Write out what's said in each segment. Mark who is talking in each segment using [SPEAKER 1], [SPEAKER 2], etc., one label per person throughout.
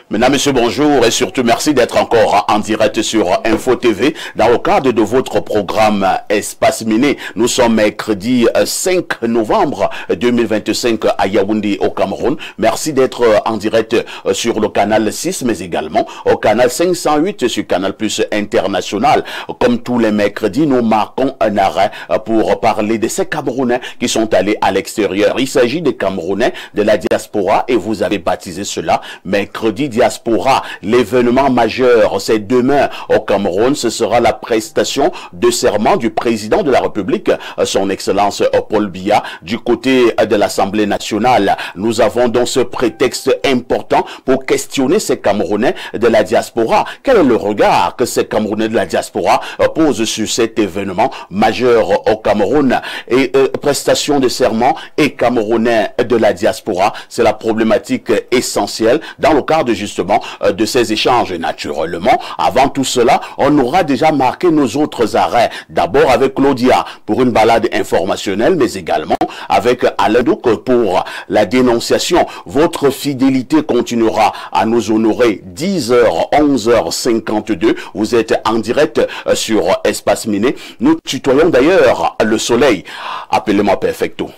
[SPEAKER 1] Mesdames, Messieurs, bonjour et surtout merci d'être encore en direct sur Info TV dans le cadre de votre programme Espace Miné. Nous sommes mercredi 5 novembre 2025 à Yaoundé au Cameroun. Merci d'être en direct sur le canal 6 mais également au canal 508 sur Canal Plus International. Comme tous les mercredis, nous marquons un arrêt pour parler de ces Camerounais qui sont allés à l'extérieur. Il s'agit des Camerounais de la diaspora et vous avez baptisé cela mercredi diaspora. L'événement majeur, c'est demain au Cameroun. Ce sera la prestation de serment du président de la République, son Excellence Paul Biya, du côté de l'Assemblée nationale. Nous avons donc ce prétexte important pour questionner ces Camerounais de la diaspora. Quel est le regard que ces Camerounais de la diaspora posent sur cet événement majeur au Cameroun? Et prestation de serment et Camerounais de la diaspora, c'est la problématique essentielle dans le cadre justement de ces échanges. Naturellement, avant tout cela, on aura déjà marqué nos autres arrêts. D'abord avec Claudia pour une balade informationnelle, mais également avec Alain Douk pour la dénonciation. Votre fidélité continuera à nous honorer. 10h, 11h52. Vous êtes en direct sur Espace Miné. Nous tutoyons d'ailleurs le soleil. Appelez-moi Perfecto.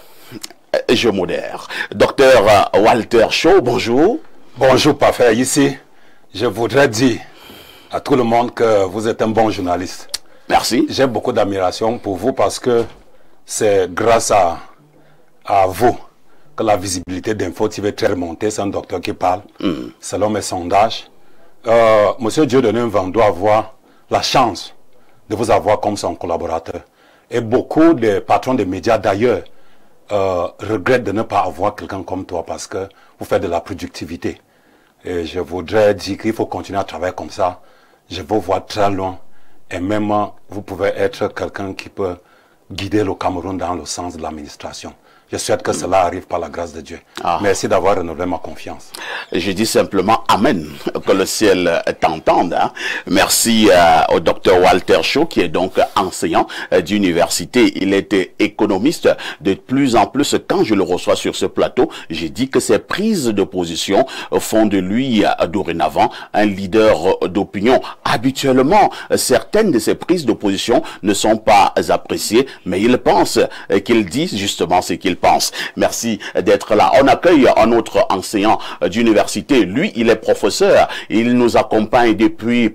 [SPEAKER 1] Je modère. Docteur Walter Shaw, bonjour.
[SPEAKER 2] Bonjour, parfait. Ici, je voudrais dire à tout le monde que vous êtes un bon journaliste.
[SPEAKER 1] Merci.
[SPEAKER 2] J'ai beaucoup d'admiration pour vous parce que c'est grâce à vous que la visibilité d'Info TV est très remontée. C'est un docteur qui parle, selon mes sondages. Monsieur Dieudonné Mvang doit avoir la chance de vous avoir comme son collaborateur. Et beaucoup de patrons de médias d'ailleurs regrettent de ne pas avoir quelqu'un comme toi parce que vous faites de la productivité. Et je voudrais dire qu'il faut continuer à travailler comme ça. Je vous vois très loin. Et même, vous pouvez être quelqu'un qui peut guider le Cameroun dans le sens de l'administration. Je souhaite que cela arrive par la grâce de Dieu. Merci d'avoir renouvelé ma confiance.
[SPEAKER 1] Je dis simplement Amen, que le ciel t'entende. Hein. Merci au docteur Walter Shaw, qui est donc enseignant d'université. Il était économiste. De plus en plus, quand je le reçois sur ce plateau, j'ai dit que ses prises de position font de lui dorénavant un leader d'opinion. Habituellement, certaines de ses prises de position ne sont pas appréciées, mais il pense qu'il dit justement ce qu'il pense. Merci d'être là. On accueille un autre enseignant d'université. Lui, il est professeur. Il nous accompagne depuis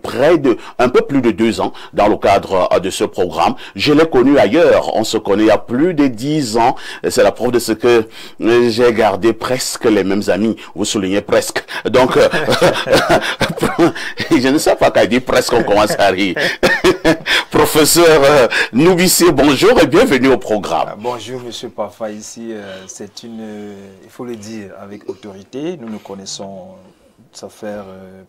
[SPEAKER 1] un peu plus de 2 ans dans le cadre de ce programme. Je l'ai connu ailleurs. On se connaît il y a plus de 10 ans. C'est la preuve de ce que j'ai gardé presque les mêmes amis. Vous soulignez presque. Donc, je ne sais pas quand il dit presque, on commence à rire. Professeur Noubissier, bonjour et bienvenue au programme.
[SPEAKER 3] Bonjour, monsieur Parfa. Ici, c'est il faut le dire avec autorité, nous nous connaissons, ça fait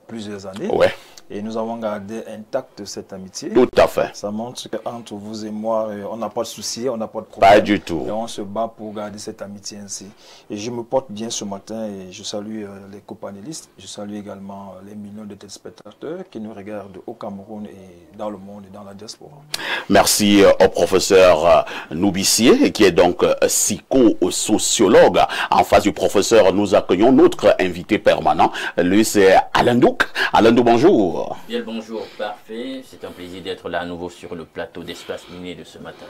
[SPEAKER 3] plusieurs années.
[SPEAKER 1] Ouais.
[SPEAKER 3] Et nous avons gardé intacte cette amitié.
[SPEAKER 1] Tout à fait.
[SPEAKER 3] Ça montre qu'entre vous et moi, on n'a pas de soucis, on n'a pas de problème.
[SPEAKER 1] Pas du tout.
[SPEAKER 3] Et on se bat pour garder cette amitié ainsi. Et je me porte bien ce matin et je salue les copanélistes. Je salue également les millions de téléspectateurs qui nous regardent au Cameroun et dans le monde et dans la diaspora. Merci
[SPEAKER 1] au professeur Noubissier, qui est donc psychosociologue. En face du professeur, nous accueillons notre invité permanent. Lui, c'est Alain Douk. Alain Douk, bonjour.
[SPEAKER 4] Bien le bonjour, parfait. C'est un plaisir d'être là à nouveau sur le plateau d'Espace Miné de ce matin.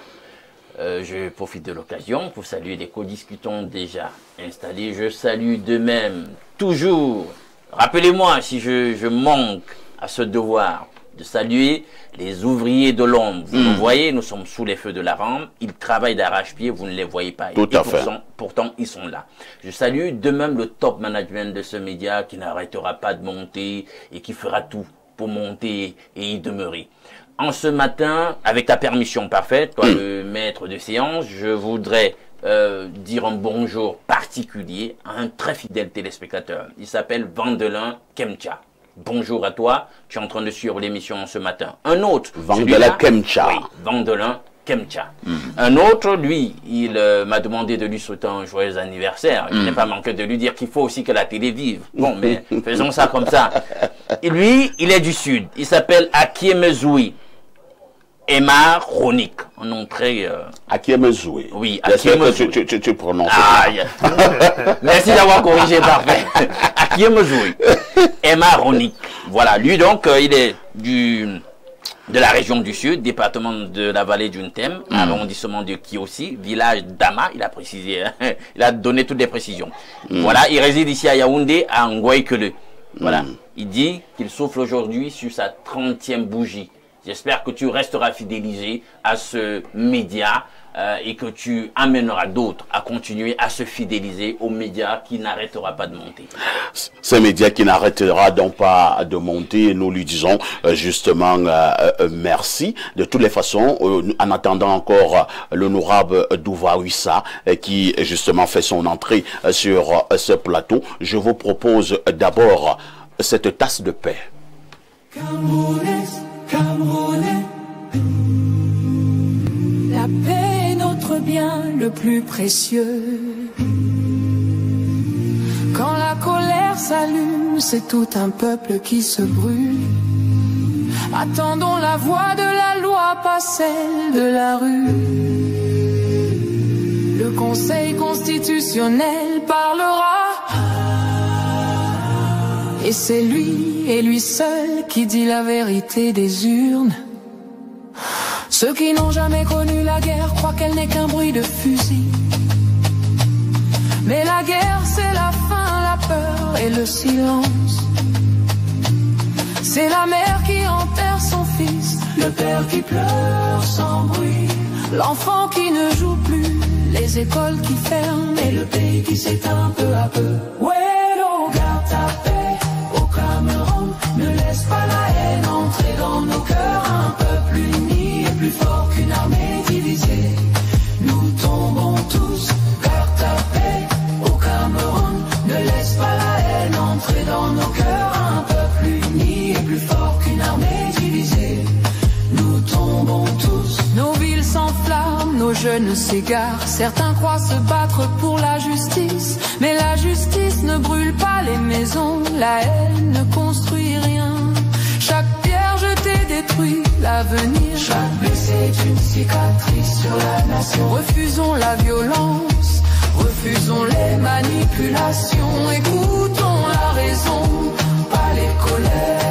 [SPEAKER 4] Je profite de l'occasion pour saluer les co-discutants déjà installés. Je salue de même, toujours, rappelez-moi si je manque à ce devoir de saluer les ouvriers de l'ombre. Vous nous voyez, nous sommes sous les feux de la rampe. Ils travaillent d'arrache-pied, vous ne les voyez pas.
[SPEAKER 1] Tout à fait.
[SPEAKER 4] Pourtant, ils sont là. Je salue de même le top management de ce média qui n'arrêtera pas de monter et qui fera tout pour monter et y demeurer. En ce matin, avec ta permission parfaite, toi le maître de séance, je voudrais dire un bonjour particulier à un très fidèle téléspectateur. Il s'appelle Vandelin Kemcha. Bonjour à toi, tu es en train de suivre l'émission ce matin. Un autre,
[SPEAKER 1] Vandelin Kemcha.
[SPEAKER 4] Oui, Vandelin Kemcha. Un autre, lui, il m'a demandé de lui souhaiter un joyeux anniversaire. Il n'est pas manqué de lui dire qu'il faut aussi que la télé vive. Bon, mais faisons ça comme ça. Et lui, il est du Sud. Il s'appelle Akiemezoui Emma Ronik. en entrée...
[SPEAKER 1] Akiemezoué.
[SPEAKER 4] Oui,
[SPEAKER 1] Akiemezoué. Tu prononces.
[SPEAKER 4] Ah, merci d'avoir corrigé, parfait. Akiemezoué. Emma Ronick. Voilà, lui donc, il est de la région du Sud, département de la vallée du Ntem, arrondissement de Kiossi, village d'Ama, il a précisé, hein, il a donné toutes les précisions. Voilà, il réside ici à Yaoundé, à Ngoïkele. Voilà, il dit qu'il souffle aujourd'hui sur sa 30e bougie. J'espère que tu resteras fidélisé à ce média et que tu amèneras d'autres à continuer à se fidéliser aux médias qui n'arrêtera pas de monter.
[SPEAKER 1] Ce média qui n'arrêtera donc pas de monter, nous lui disons justement merci. De toutes les façons, en attendant encore l'honorable Douva Wissa qui justement fait son entrée sur ce plateau, je vous propose d'abord cette tasse de paix.
[SPEAKER 5] Camerounais, la paix est notre bien le plus précieux. Quand la colère s'allume, c'est tout un peuple qui se brûle. Attendons la voix de la loi, pas celle de la rue. Le Conseil constitutionnel parlera. Et c'est lui, et lui seul, qui dit la vérité des urnes. Ceux qui n'ont jamais connu la guerre croient qu'elle n'est qu'un bruit de fusil. Mais la guerre, c'est la faim, la peur et le silence. C'est la mère qui enterre son fils, le père qui pleure sans bruit, l'enfant qui ne joue plus, les écoles qui ferment et le pays qui s'éteint peu à peu. Ouais, l'eau, garde ta paix. Cameroun, ne laisse pas la haine entrer dans nos cœurs. Un peuple uni est plus fort qu'une armée divisée. Nous tombons tous, garde ta paix. Au Cameroun, ne laisse pas la haine entrer dans nos cœurs. Un peuple uni est plus fort qu'une armée divisée. Nous tombons tous. Nos villes s'enflamment, nos jeunes s'égarent. Certains croient se battre pour la justice, mais la justice ne brûle pas les maisons. La haine ne construit rien. Chaque pierre jetée détruit l'avenir. Chaque blessé est une cicatrice sur la nation. Refusons la violence, refusons les manipulations. Écoutons la raison, pas les colères.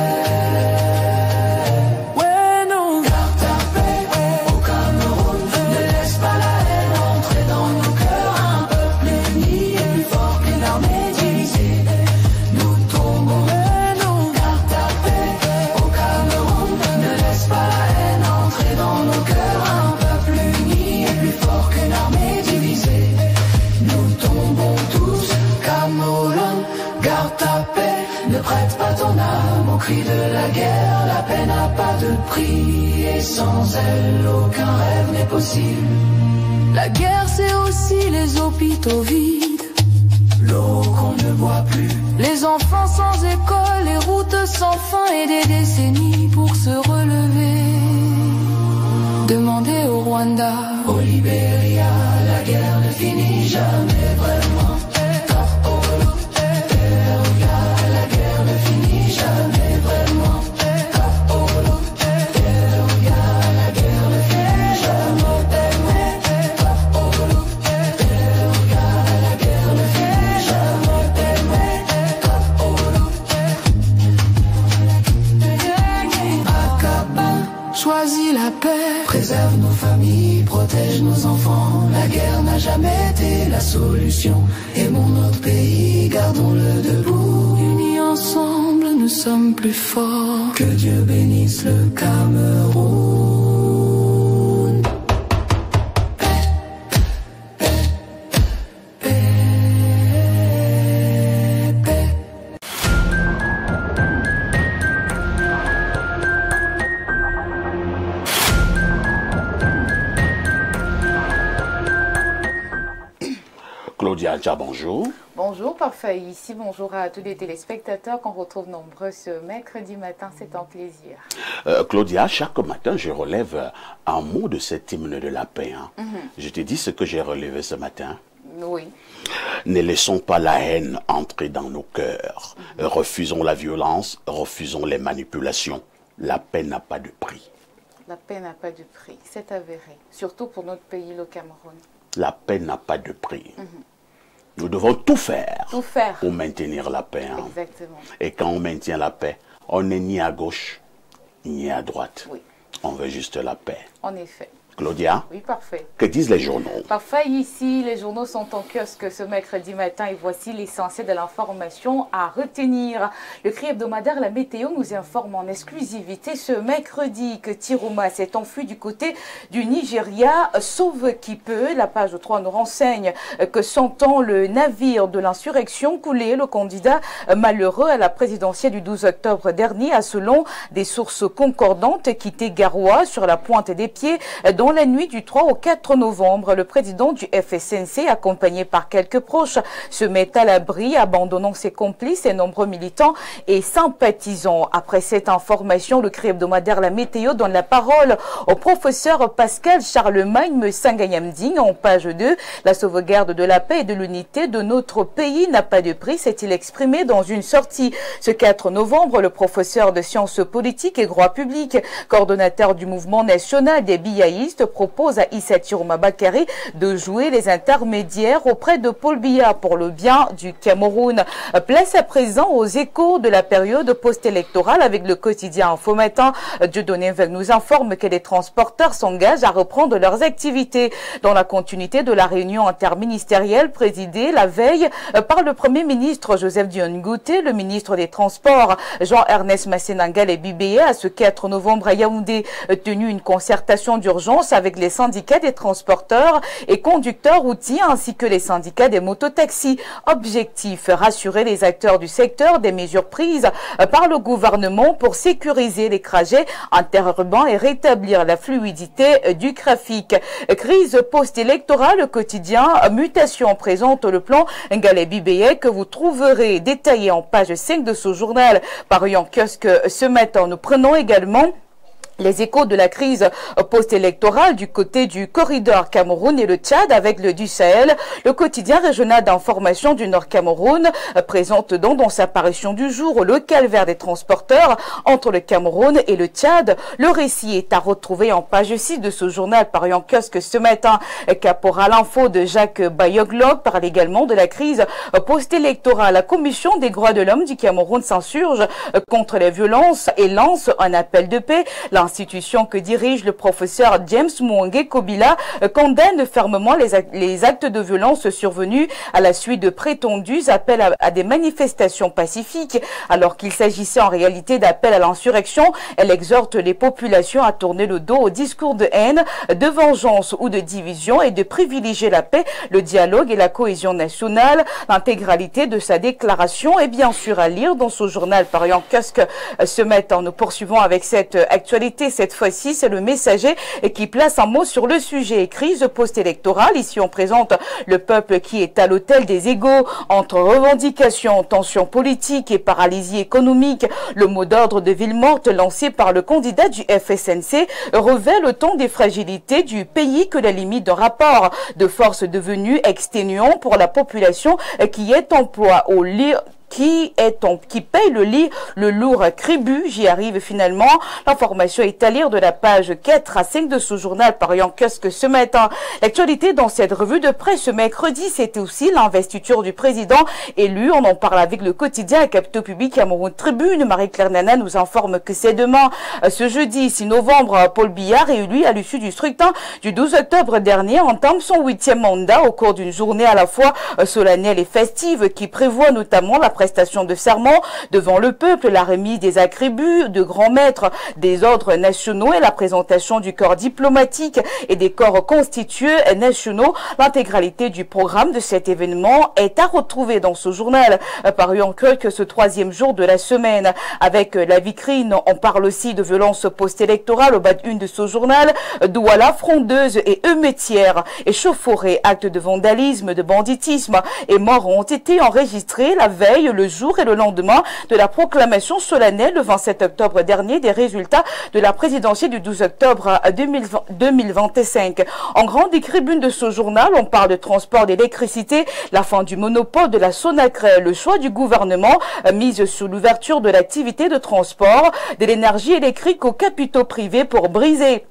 [SPEAKER 5] Ne prête pas ton âme au cri de la guerre. La paix n'a pas de prix et sans elle aucun rêve n'est possible. La guerre c'est aussi les hôpitaux vides, l'eau qu'on ne boit plus, les enfants sans école, les routes sans fin et des décennies pour se relever. Demandez au Rwanda, au Libéria, la guerre ne finit jamais vraiment. Jamais vraiment. La guerre ne finit jamais. La guerre ne finit jamais. Akaba choisit la paix, préserve nos familles, protège nos enfants. La guerre n'a jamais été la solution. Aimons notre pays, gardons-le debout. Unis ensemble, nous sommes plus forts. Que Dieu bénisse le Cameroun. Paix, paix, paix, paix.
[SPEAKER 1] Claudia Adja, bonjour.
[SPEAKER 6] Bonjour, parfait. Ici, bonjour à tous les téléspectateurs qu'on retrouve nombreux ce mercredi matin. C'est un plaisir.
[SPEAKER 1] Claudia, chaque matin, je relève un mot de cet hymne de la paix. Hein. Je te dis ce que j'ai relevé ce matin.
[SPEAKER 6] Oui.
[SPEAKER 1] Ne laissons pas la haine entrer dans nos cœurs. Refusons la violence, refusons les manipulations. La paix n'a pas de prix.
[SPEAKER 6] La paix n'a pas de prix, c'est avéré, surtout pour notre pays, le Cameroun.
[SPEAKER 1] La paix n'a pas de prix. Nous devons tout faire pour maintenir la paix. Hein.
[SPEAKER 6] Exactement.
[SPEAKER 1] Et quand on maintient la paix, on n'est ni à gauche, ni à droite.
[SPEAKER 6] Oui.
[SPEAKER 1] On veut juste la paix.
[SPEAKER 6] En effet.
[SPEAKER 1] Claudia?
[SPEAKER 6] Oui, parfait.
[SPEAKER 1] Que disent les journaux?
[SPEAKER 6] Parfait, ici, les journaux sont en kiosque ce mercredi matin et voici l'essentiel de l'information à retenir. Le cri hebdomadaire La Météo nous informe en exclusivité ce mercredi que Tiroma s'est enfui du côté du Nigeria, sauve qui peut. La page 3 nous renseigne que sentant le navire de l'insurrection couler, le candidat malheureux à la présidentielle du 12 octobre dernier a, selon des sources concordantes, quitté Garoua sur la pointe des pieds dans la nuit du 3 au 4 novembre. Le président du FSNC, accompagné par quelques proches, se met à l'abri, abandonnant ses complices et nombreux militants et sympathisants. Après cette information, le cri hebdomadaire La Météo donne la parole au professeur Pascal Charlemagne Messangayamding en page 2. La sauvegarde de la paix et de l'unité de notre pays n'a pas de prix, s'est-il exprimé dans une sortie. Ce 4 novembre, le professeur de sciences politiques et droit public, coordonnateur du mouvement national des biaïstes, propose à Issa Tiroma Bakary de jouer les intermédiaires auprès de Paul Biya pour le bien du Cameroun. Place à présent aux échos de la période post-électorale avec le quotidien Info Matin. Dieudonné nous informe que les transporteurs s'engagent à reprendre leurs activités dans la continuité de la réunion interministérielle présidée la veille par le Premier ministre Joseph Dion Ngouté, le ministre des Transports Jean-Ernest Massénangal et Bibéé à ce 4 novembre à Yaoundé, tenu une concertation d'urgence avec les syndicats des transporteurs et conducteurs routiers ainsi que les syndicats des mototaxis. Objectif, rassurer les acteurs du secteur des mesures prises par le gouvernement pour sécuriser les trajets interurbains et rétablir la fluidité du trafic. Crise post-électorale, quotidien Mutation présente le plan Ngalé-Bibéé que vous trouverez détaillé en page 5 de ce journal paru en kiosque ce matin. Nous prenons également les échos de la crise post-électorale du côté du corridor Cameroun et le Tchad avec le du Sahel. Le quotidien régional d'information du Nord Cameroun présente donc dans sa parution du jour le calvaire des transporteurs entre le Cameroun et le Tchad. Le récit est à retrouver en page 6 de ce journal paru en kiosque ce matin. Caporal Info de Jacques Bayoglog parle également de la crise post-électorale. La Commission des droits de l'homme du Cameroun s'insurge contre les violences et lance un appel de paix. L'institution que dirige le professeur James Mwangé Kobila condamne fermement les actes de violence survenus à la suite de prétendus appels à des manifestations pacifiques. Alors qu'il s'agissait en réalité d'appels à l'insurrection, elle exhorte les populations à tourner le dos au discours de haine, de vengeance ou de division et de privilégier la paix, le dialogue et la cohésion nationale. L'intégralité de sa déclaration est bien sûr à lire dans ce journal paru en kiosque ce matin. Nous poursuivons avec cette actualité. Cette fois-ci, c'est le Messager qui place un mot sur le sujet. Crise post-électorale. Ici, on présente le peuple qui est à l'autel des égaux entre revendications, tensions politiques et paralysie économique. Le mot d'ordre de ville morte lancé par le candidat du FSNC révèle autant des fragilités du pays que la limite d'un rapport de force devenu exténuant pour la population qui est en proie au lit qui paye le lourd tribut. J'y arrive finalement. L'information est à lire de la page 4 à 5 de ce journal paru en kiosque ce matin. L'actualité dans cette revue de presse ce mercredi, c'était aussi l'investiture du président élu. On en parle avec le quotidien Capitaux Public Cameroun Tribune. Marie-Claire Nana nous informe que c'est demain, ce jeudi 6 novembre, Paul Biya, élu à l'issue du scrutin du 12 octobre dernier, entame son 8e mandat au cours d'une journée à la fois solennelle et festive qui prévoit notamment la prestation de serment devant le peuple, la remise des attributs de grands maîtres des ordres nationaux et la présentation du corps diplomatique et des corps constitués nationaux. L'intégralité du programme de cet événement est à retrouver dans ce journal paru en que ce 3e jour de la semaine. Avec la vitrine, on parle aussi de violence post-électorale au bas d'une de ce journal. Douala, frondeuse et émeutière, échauffourée, actes de vandalisme, de banditisme et morts ont été enregistrés la veille veille, le jour et le lendemain de la proclamation solennelle le 27 octobre dernier des résultats de la présidentielle du 12 octobre 2025. En grande tribune de ce journal, on parle de transport d'électricité, la fin du monopole de la Sonatrach, le choix du gouvernement mise sur l'ouverture de l'activité de transport de l'énergie électrique aux capitaux privés pour briser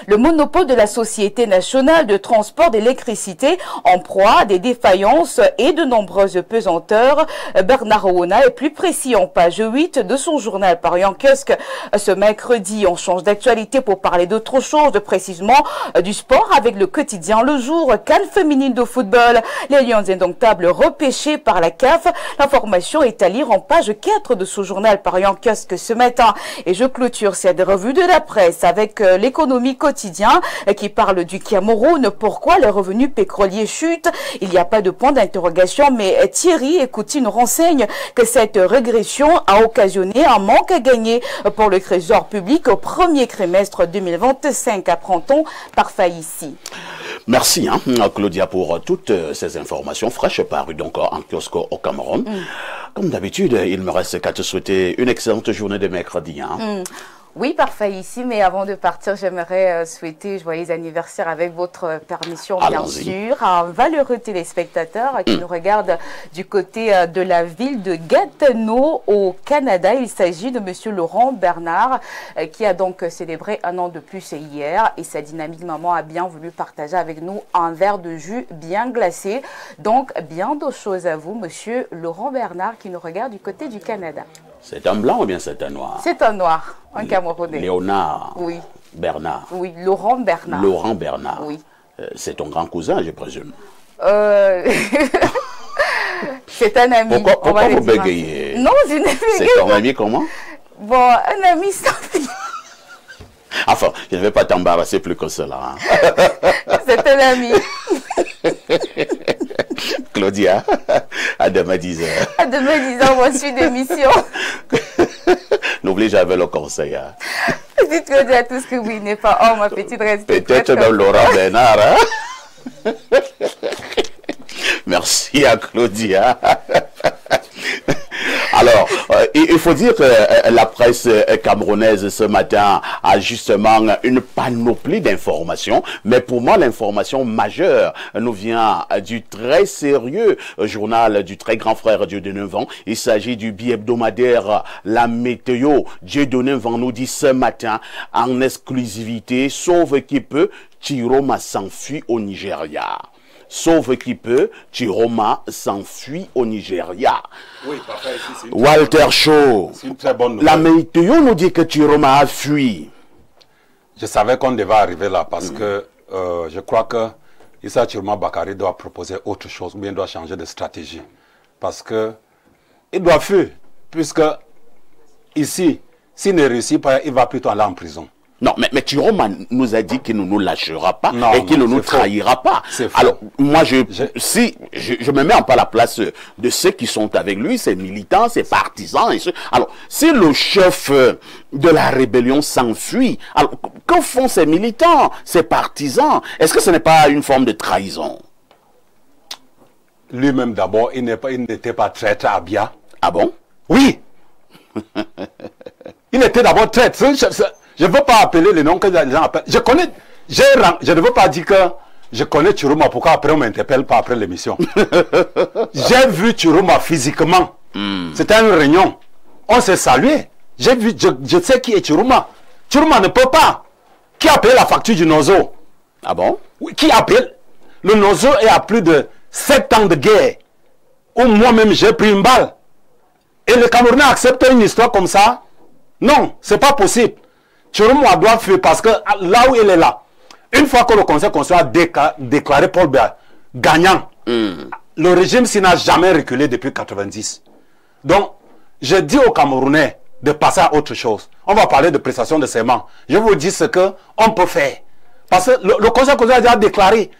[SPEAKER 6] le monopole de la Société nationale de transport d'électricité en proie à des défaillances et de nombreuses pesanteurs. Bernard Ouna est plus précis en page 8 de son journal paru en kiosque ce mercredi. On change d'actualité pour parler d'autre chose, précisément du sport avec le quotidien Le Jour, CAN féminine de football. Les Lions indomptables repêchés par la CAF. L'information est à lire en page 4 de ce journal paru en kiosque ce matin. Et je clôture cette revue de la presse avec l'économie quotidienne qui parle du Cameroun. Pourquoi les revenus pétroliers chutent? Il n'y a pas de point d'interrogation, mais Thierry Écouty nous renseigne que cette régression a occasionné un manque à gagner pour le trésor public au premier trimestre 2025, apprend-on par Faïssi.
[SPEAKER 1] Merci Claudia pour toutes ces informations fraîches parues donc en kiosque au Cameroun. Comme d'habitude, il me reste qu'à te souhaiter une excellente journée de mercredi.
[SPEAKER 6] Oui, parfait ici, mais avant de partir, j'aimerais souhaiter joyeux anniversaire avec votre permission, bien sûr, à un valeureux téléspectateur qui nous regarde du côté de la ville de Gatineau au Canada. Il s'agit de monsieur Laurent Bernard qui a donc célébré un an de plus hier et sa dynamique maman a bien voulu partager avec nous un verre de jus bien glacé. Donc, bien d'autres choses à vous, monsieur Laurent Bernard qui nous regarde du côté du Canada.
[SPEAKER 1] C'est un blanc ou bien c'est un noir?
[SPEAKER 6] C'est un noir, un Camerounais.
[SPEAKER 1] Léonard.
[SPEAKER 6] Oui.
[SPEAKER 1] Bernard.
[SPEAKER 6] Oui, Laurent Bernard.
[SPEAKER 1] Laurent Bernard.
[SPEAKER 6] Oui.
[SPEAKER 1] C'est ton grand cousin, je présume.
[SPEAKER 6] C'est un ami.
[SPEAKER 1] Pourquoi vous bégayez?
[SPEAKER 6] Non, je ne bégaye pas.
[SPEAKER 1] C'est ton ami comment?
[SPEAKER 6] Bon, un ami sans fille.
[SPEAKER 1] Enfin, je ne vais pas t'embarrasser plus que cela.
[SPEAKER 6] C'est un ami.
[SPEAKER 1] Claudia, à demain 10h.
[SPEAKER 6] À demain 10h, moi je suis d'émission.
[SPEAKER 1] N'oublie jamais le conseil.
[SPEAKER 6] Petite Claudia, tout ce que oui n'est pas. Oh, ma petite reste.
[SPEAKER 1] Peut-être même Laurent Bernard. Merci à Claudia. Alors, il faut dire que la presse camerounaise ce matin a justement une panoplie d'informations. Mais pour moi, l'information majeure nous vient du très sérieux journal du très grand frère Dieudonné Vent. Il s'agit du bi-hebdomadaire La Météo. Dieudonné Vent nous dit ce matin en exclusivité, sauve qui peut, Chiroma s'enfuit au Nigeria. Sauve qui peut, Chiroma s'enfuit au Nigeria.
[SPEAKER 2] Oui, papa, ici,
[SPEAKER 1] Walter Shaw,
[SPEAKER 2] c'est une très bonne nouvelle.
[SPEAKER 1] La Météo nous dit que Chiroma a fui.
[SPEAKER 2] Je savais qu'on devait arriver là parce que je crois que Issa Chiroma Bakary doit proposer autre chose ou bien doit changer de stratégie. Parce que il doit fuir, puisque ici, s'il ne réussit pas, il va plutôt aller en prison.
[SPEAKER 1] Non, mais Chiroma nous a dit qu'il ne nous lâchera pas et qu'il ne nous trahira pas.
[SPEAKER 2] Alors,
[SPEAKER 1] moi, je me mets un peu à la place de ceux qui sont avec lui, ses militants, ses partisans. Alors, si le chef de la rébellion s'enfuit, alors que font ses militants, ses partisans? Est-ce que ce n'est pas une forme de trahison?
[SPEAKER 2] Lui-même, d'abord, il n'était pas traître à Abia.
[SPEAKER 1] Ah bon?
[SPEAKER 2] Oui. Il était d'abord traître. Je ne veux pas appeler les noms que les gens appellent. Je ne veux pas dire que je connais Chiroma. Pourquoi après on ne m'interpelle pas après l'émission? J'ai vu Chiroma physiquement. C'était une réunion. On s'est salué. J'ai vu, je sais qui est Chiroma. Chiroma ne peut pas. Qui a payé la facture du Nozo?
[SPEAKER 1] Ah bon?
[SPEAKER 2] Oui, qui a payé? Le Nozo est à plus de 7 ans de guerre. Où moi-même j'ai pris une balle. Et le Camerounais accepte une histoire comme ça? Non, c'est pas possible. Chiroma doit fuir parce que là où il est là, une fois que le Conseil constitutionnel a déclaré Paul Biya gagnant, le régime s'y n'a jamais reculé depuis 1990. Donc, je dis aux Camerounais de passer à autre chose. On va parler de prestation de serment. Je vous dis ce qu'on peut faire. Parce que le Conseil constitutionnel a déclaré,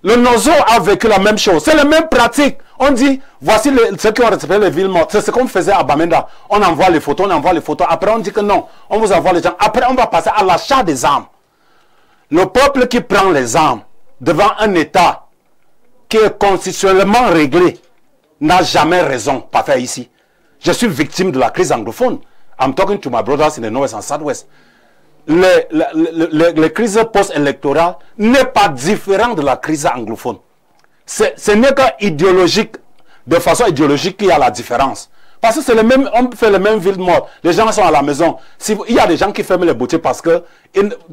[SPEAKER 2] le Nozo a vécu la même chose. C'est la même pratique. On dit, voici ceux qui ont respecté les villes mortes. C'est ce qu'on faisait à Bamenda. On envoie les photos, on envoie les photos. Après, on dit que non, on vous envoie les gens. Après, on va passer à l'achat des armes. Le peuple qui prend les armes devant un État qui est constitutionnellement réglé n'a jamais raison pas faire ici. Je suis victime de la crise anglophone. I'm talking to my brothers in the North and Southwest. Les crises post-électorales n'est pas différent de la crise anglophone. Ce n'est qu'idéologique, de façon idéologique qu'il y a la différence. Parce que c'est le même, on fait le même ville mort. Les gens sont à la maison. Il y a des gens qui ferment les boutiques parce que,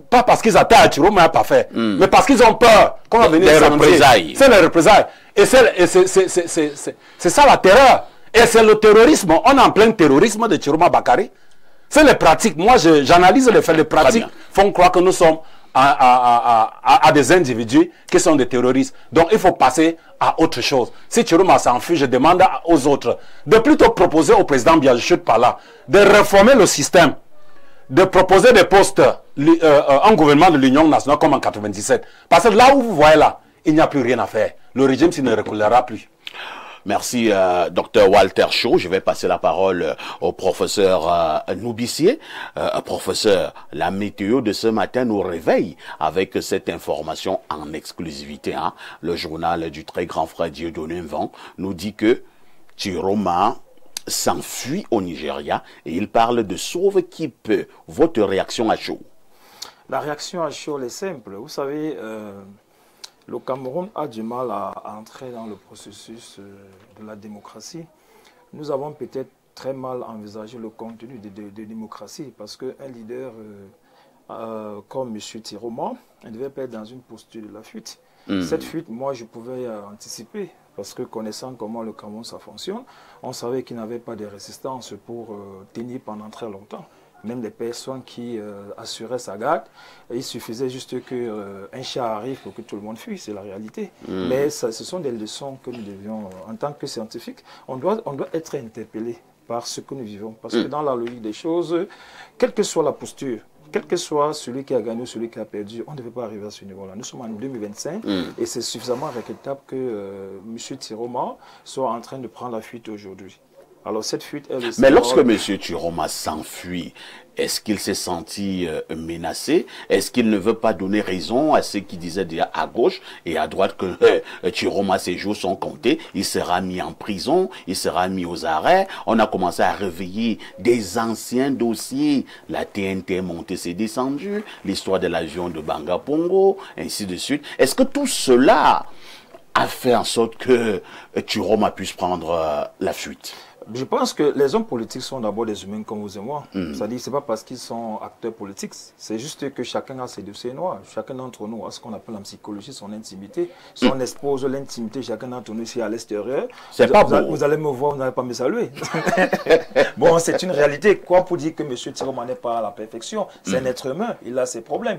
[SPEAKER 2] pas parce qu'ils attendent à Tiro, mais pas fait. Mais parce qu'ils ont peur. Qu'on va venir
[SPEAKER 1] les représailles.
[SPEAKER 2] C'est les représailles. Et c'est ça la terreur. Et c'est le terrorisme. On est en plein terrorisme de Chiroma Bakari. C'est les pratiques. Moi, j'analyse les faits. Les pratiques font croire que nous sommes à des individus qui sont des terroristes. Donc, il faut passer à autre chose. Si Chiroma s'enfuit, je demande aux autres de plutôt proposer au président Biagé par là de réformer le système, de proposer des postes en gouvernement de l'Union nationale comme en 97. Parce que là où vous voyez là, il n'y a plus rien à faire. Le régime s'il ne reculera plus.
[SPEAKER 1] Merci, Dr Walter Chaud. Je vais passer la parole au professeur Noubissier. Professeur, la météo de ce matin nous réveille avec cette information en exclusivité. Hein. Le journal du très grand frère Dieudonné Mvan nous dit que Chiroma s'enfuit au Nigeria et il parle de sauve qui peut. Votre réaction à chaud?
[SPEAKER 3] La réaction à chaud est simple. Vous savez... le Cameroun a du mal à entrer dans le processus de la démocratie. Nous avons peut-être très mal envisagé le contenu de démocratie parce qu'un leader comme M. Chiroma, il devait pas être dans une posture de la fuite. Cette fuite, moi, je pouvais anticiper parce que connaissant comment le Cameroun ça fonctionne, on savait qu'il n'avait pas de résistance pour tenir pendant très longtemps. Même les personnes qui assuraient sa garde, il suffisait juste qu'un chat arrive pour que tout le monde fuit, c'est la réalité. Mais ça, ce sont des leçons que nous devions, en tant que scientifiques, on doit être interpellé par ce que nous vivons. Parce que dans la logique des choses, quelle que soit la posture, quel que soit celui qui a gagné ou celui qui a perdu, on ne devait pas arriver à ce niveau-là. Nous sommes en 2025 et c'est suffisamment regrettable que M. Chiroma soit en train de prendre la fuite aujourd'hui. Alors cette fuite,
[SPEAKER 1] mais lorsque M. Chiroma s'enfuit, est-ce qu'il s'est senti menacé? Est-ce qu'il ne veut pas donner raison à ceux qui disaient déjà à gauche et à droite que Chiroma, ses jours sont comptés, il sera mis en prison, il sera mis aux arrêts? On a commencé à réveiller des anciens dossiers. La TNT est montée, c'est descendu, l'histoire de l'avion de Banga Pongo, ainsi de suite. Est-ce que tout cela a fait en sorte que Chiroma puisse prendre la fuite?
[SPEAKER 3] Je pense que les hommes politiques sont d'abord des humains comme vous et moi. C'est-à-dire, c'est pas parce qu'ils sont acteurs politiques, c'est juste que chacun a ses dossiers noirs. Chacun d'entre nous a ce qu'on appelle en psychologie son intimité. Si on expose l'intimité, chacun d'entre nous ici à l'extérieur, vous allez me voir, vous n'allez pas me saluer. Bon, c'est une réalité. Quoi pour dire que M. Chiroma n'est pas à la perfection? C'est un être humain, il a ses problèmes,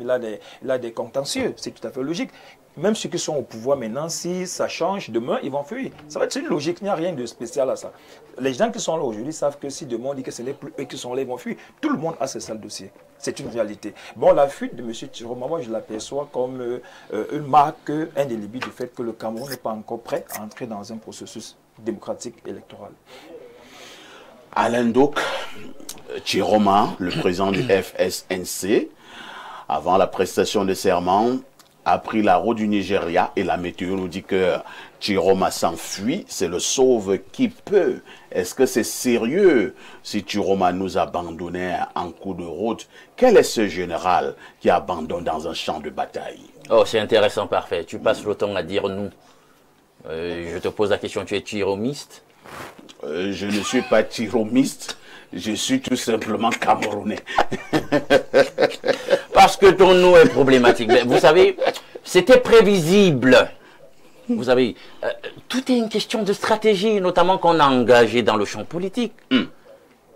[SPEAKER 3] il a des contentieux, c'est tout à fait logique. Même ceux qui sont au pouvoir maintenant, si ça change, demain, ils vont fuir. Ça va être une logique, il n'y a rien de spécial à ça. Les gens qui sont là aujourd'hui savent que si demain on dit que ce n'est plus eux qui sont là, ils vont fuir. Tout le monde a ses sales dossiers. C'est une réalité. Bon, la fuite de M. Chiroma, moi je l'aperçois comme une marque indélébile du fait que le Cameroun n'est pas encore prêt à entrer dans un processus démocratique électoral.
[SPEAKER 1] Alain Doc, Chiroma, le président du FSNC, avant la prestation de serment, a pris la route du Nigeria et la météo nous dit que Chiroma s'enfuit, c'est le sauve qui peut. Est-ce que c'est sérieux si Chiroma nous abandonnait en cours de route? Quel est ce général qui abandonne dans un champ de bataille?
[SPEAKER 4] Oh, c'est intéressant, parfait. Tu passes le temps à dire nous. Je te pose la question, tu es chiromiste?
[SPEAKER 1] Je ne suis pas chiromiste. Je suis tout simplement camerounais.
[SPEAKER 4] Parce que ton nom est problématique. Mais vous savez, c'était prévisible. Vous savez, tout est une question de stratégie, notamment qu'on a engagé dans le champ politique.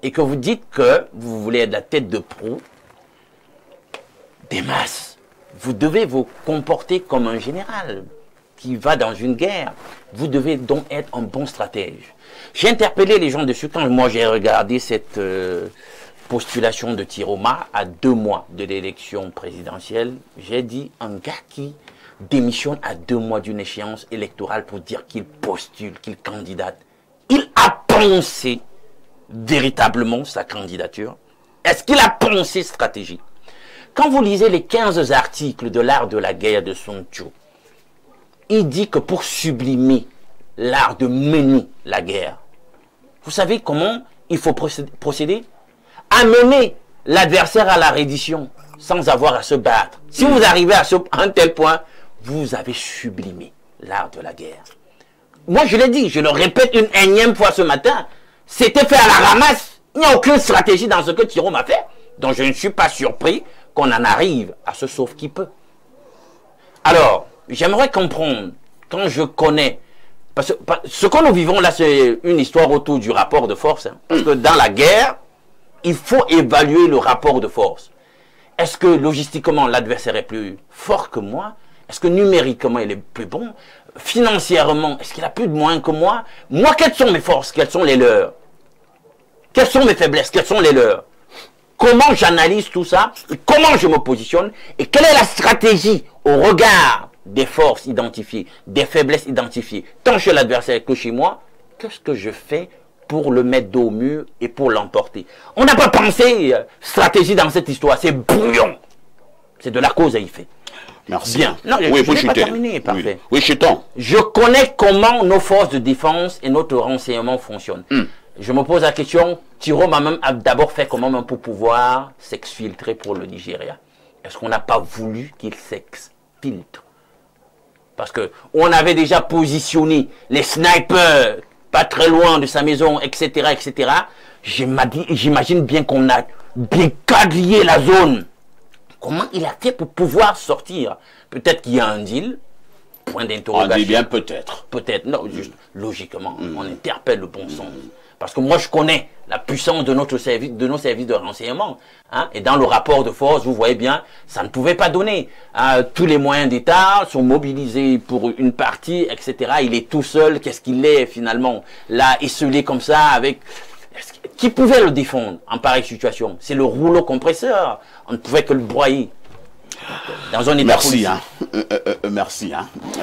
[SPEAKER 4] Et que vous dites que vous voulez être la tête de proue des masses. Vous devez vous comporter comme un général qui va dans une guerre. Vous devez donc être un bon stratège. J'ai interpellé les gens dessus quand moi j'ai regardé cette postulation de Chiroma à 2 mois de l'élection présidentielle. J'ai dit un gars qui démissionne à 2 mois d'une échéance électorale pour dire qu'il postule, qu'il candidate. Il a pensé véritablement sa candidature? Est-ce qu'il a pensé stratégie? Quand vous lisez les 15 articles de l'art de la guerre de Sun Tzu, il dit que pour sublimer l'art de mener la guerre. Vous savez comment il faut procéder? Amener l'adversaire à la reddition sans avoir à se battre. Si vous arrivez à un tel point, vous avez sublimé l'art de la guerre. Moi, je l'ai dit, je le répète une énième fois ce matin, c'était fait à la ramasse. Il n'y a aucune stratégie dans ce que Thiro m'a fait. Donc, je ne suis pas surpris qu'on en arrive à ce sauve qui peut. Alors, j'aimerais comprendre, quand je connais, parce que ce que nous vivons là, c'est une histoire autour du rapport de force. Hein, parce que dans la guerre, il faut évaluer le rapport de force. Est-ce que logistiquement, l'adversaire est plus fort que moi? Est-ce que numériquement, il est plus bon? Financièrement, est-ce qu'il a plus de moyens que moi? Moi, quelles sont mes forces? Quelles sont les leurs? Quelles sont mes faiblesses? Quelles sont les leurs? Comment j'analyse tout ça? Et comment je me positionne? Et quelle est la stratégie au regard des forces identifiées, des faiblesses identifiées, tant chez l'adversaire que chez moi? Qu'est-ce que je fais pour le mettre dos au mur et pour l'emporter? On n'a pas pensé stratégie dans cette histoire. C'est brouillon. C'est de la cause à effet.
[SPEAKER 1] Merci.
[SPEAKER 4] Bien. Non,
[SPEAKER 1] oui,
[SPEAKER 4] je n'ai pas terminé. Parfait.
[SPEAKER 1] Oui, Chiton.
[SPEAKER 4] Je connais comment nos forces de défense et notre renseignement fonctionnent. Je me pose la question, Thiro m'a même d'abord fait comment même pour pouvoir s'exfiltrer pour le Nigeria. Est-ce qu'on n'a pas voulu qu'il s'exfiltre? Parce que on avait déjà positionné les snipers pas très loin de sa maison, etc., etc. J'imagine bien qu'on a bien quadrillé la zone. Comment il a fait pour pouvoir sortir? Peut-être qu'il y a un deal. Point d'interrogation.
[SPEAKER 1] On dit bien peut-être.
[SPEAKER 4] Peut-être. Non, juste logiquement, on interpelle le bon sens. Parce que moi, je connais la puissance de notre service, de nos services de renseignement. Hein, et dans le rapport de force, vous voyez bien, ça ne pouvait pas donner. Tous les moyens d'État sont mobilisés pour une partie, etc. Il est tout seul. Qu'est-ce qu'il est finalement? Là, esselé comme ça, avec... Qui pouvait le défendre en pareille situation? C'est le rouleau compresseur. On ne pouvait que le broyer. Dans un état
[SPEAKER 1] merci,
[SPEAKER 4] policier.
[SPEAKER 1] Merci.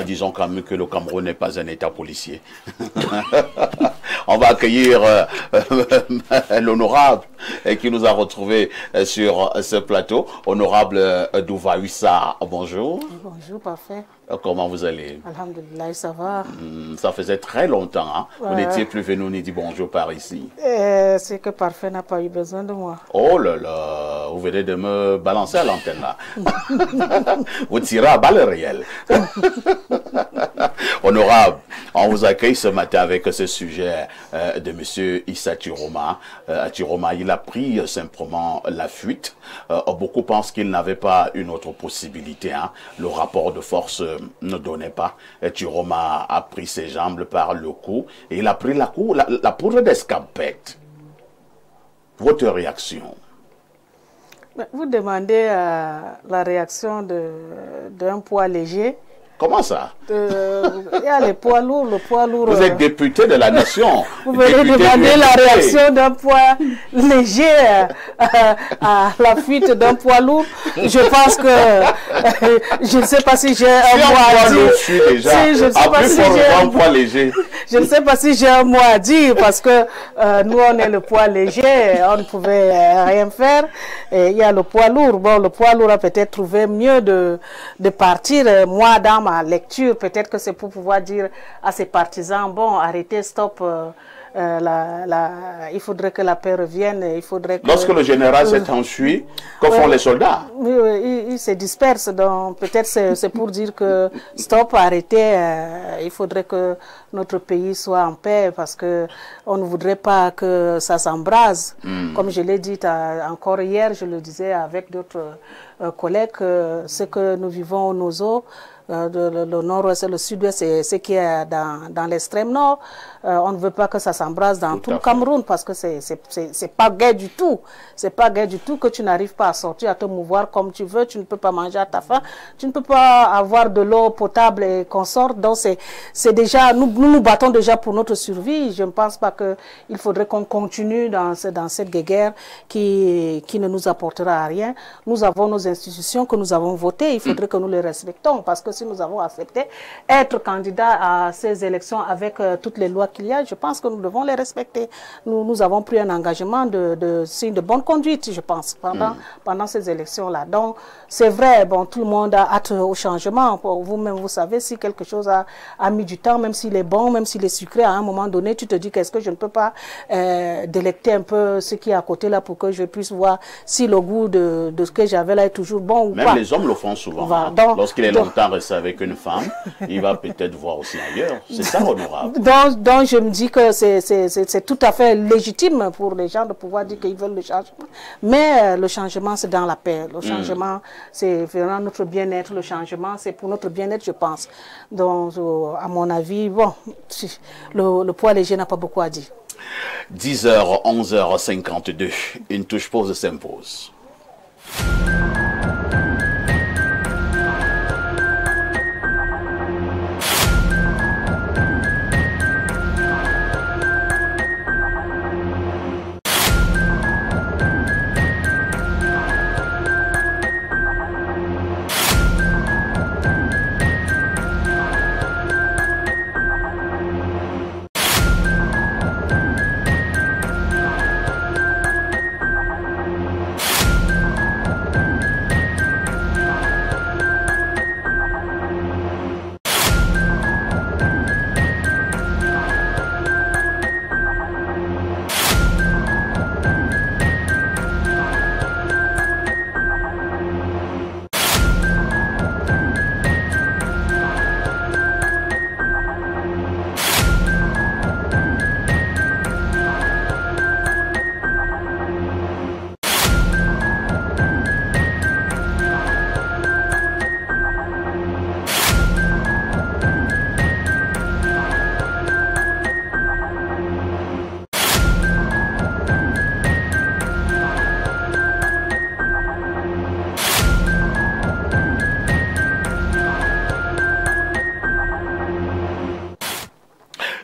[SPEAKER 1] Disons quand même que le Cameroun n'est pas un état policier. On va accueillir l'honorable qui nous a retrouvés sur ce plateau. Honorable Douva Huissa, bonjour.
[SPEAKER 7] Bonjour, parfait.
[SPEAKER 1] Comment vous allez?
[SPEAKER 7] Alhamdulillah, ça va.
[SPEAKER 1] Ça faisait très longtemps. Hein?
[SPEAKER 7] Ouais.
[SPEAKER 1] Vous n'étiez plus venu ni dit bonjour par ici.
[SPEAKER 7] C'est que Parfait n'a pas eu besoin de moi.
[SPEAKER 1] Oh là là, vous venez de me balancer à l'antenne là. Vous tirez à balles réelles. Honorable, on vous accueille ce matin avec ce sujet de M. Issa Thiroma. Thiroma, il a pris simplement la fuite. Beaucoup pensent qu'il n'avait pas une autre possibilité. Hein. Le rapport de force ne donnait pas. Thiroma a pris ses jambes par le cou et il a pris la poudre d'escampette. Votre réaction?
[SPEAKER 7] Vous demandez la réaction d'un poids léger.
[SPEAKER 1] Comment ça?
[SPEAKER 7] Il y a les poids lourds, le poids lourd.
[SPEAKER 1] Vous êtes député de la nation.
[SPEAKER 7] Vous venez demander la réaction d'un poids léger à la fuite d'un poids lourd. Je pense que je ne sais pas si j'ai un mot à dire. Je ne sais pas si j'ai un poids léger. Je ne sais pas si j'ai un mot à dire parce que nous on est le poids léger, on ne pouvait rien faire. Et il y a le poids lourd. Bon, le poids lourd a peut-être trouvé mieux de partir. Moi, dans ma lecture, peut-être que c'est pour pouvoir dire à ses partisans, bon, arrêtez, stop, il faudrait que la paix revienne, il faudrait que...
[SPEAKER 1] Lorsque le général s'est enfui, que font les soldats?
[SPEAKER 7] Ils se dispersent, donc peut-être c'est pour dire que stop, arrêtez, il faudrait que notre pays soit en paix parce que on ne voudrait pas que ça s'embrase. Comme je l'ai dit encore hier, je le disais avec d'autres collègues, ce que nous vivons au Nozo, le nord-ouest et le sud-ouest, c'est ce qui est dans l'extrême nord. On ne veut pas que ça s'embrase dans tout le Cameroun parce que c'est pas gai du tout. C'est pas gai du tout que tu n'arrives pas à sortir, à te mouvoir comme tu veux. Tu ne peux pas manger à ta faim. Tu ne peux pas avoir de l'eau potable et consorte. Donc c'est déjà, nous battons déjà pour notre survie. Je ne pense pas qu'il faudrait qu'on continue dans cette guerre qui ne nous apportera à rien. Nous avons nos institutions que nous avons votées. Il faudrait que nous les respectons parce que si nous avons accepté être candidats à ces élections avec toutes les lois qu'il y a, je pense que nous devons les respecter. Nous avons pris un engagement de signe de bonne conduite, je pense, pendant ces élections-là. Donc, c'est vrai, bon, tout le monde a hâte au changement. Vous-même, vous savez, si quelque chose a mis du temps, même s'il est bon, même s'il est sucré, à un moment donné, tu te dis qu'est-ce que je ne peux pas délecter un peu ce qui est à côté là pour que je puisse voir si le goût de ce que j'avais là est toujours bon ou pas.
[SPEAKER 1] Même les hommes le font souvent. Hein. Lorsqu'il est longtemps resté avec une femme, il va peut-être voir aussi ailleurs. C'est ça honorable.
[SPEAKER 7] Donc je me dis que c'est tout à fait légitime pour les gens de pouvoir dire qu'ils veulent le changement. Mais le changement, c'est dans la paix. Le changement, c'est vraiment notre bien-être. Le changement, c'est pour notre bien-être, je pense. Donc, à mon avis, bon, le poids léger n'a pas beaucoup à dire.
[SPEAKER 1] 10h, 11h52, une touche pause s'impose.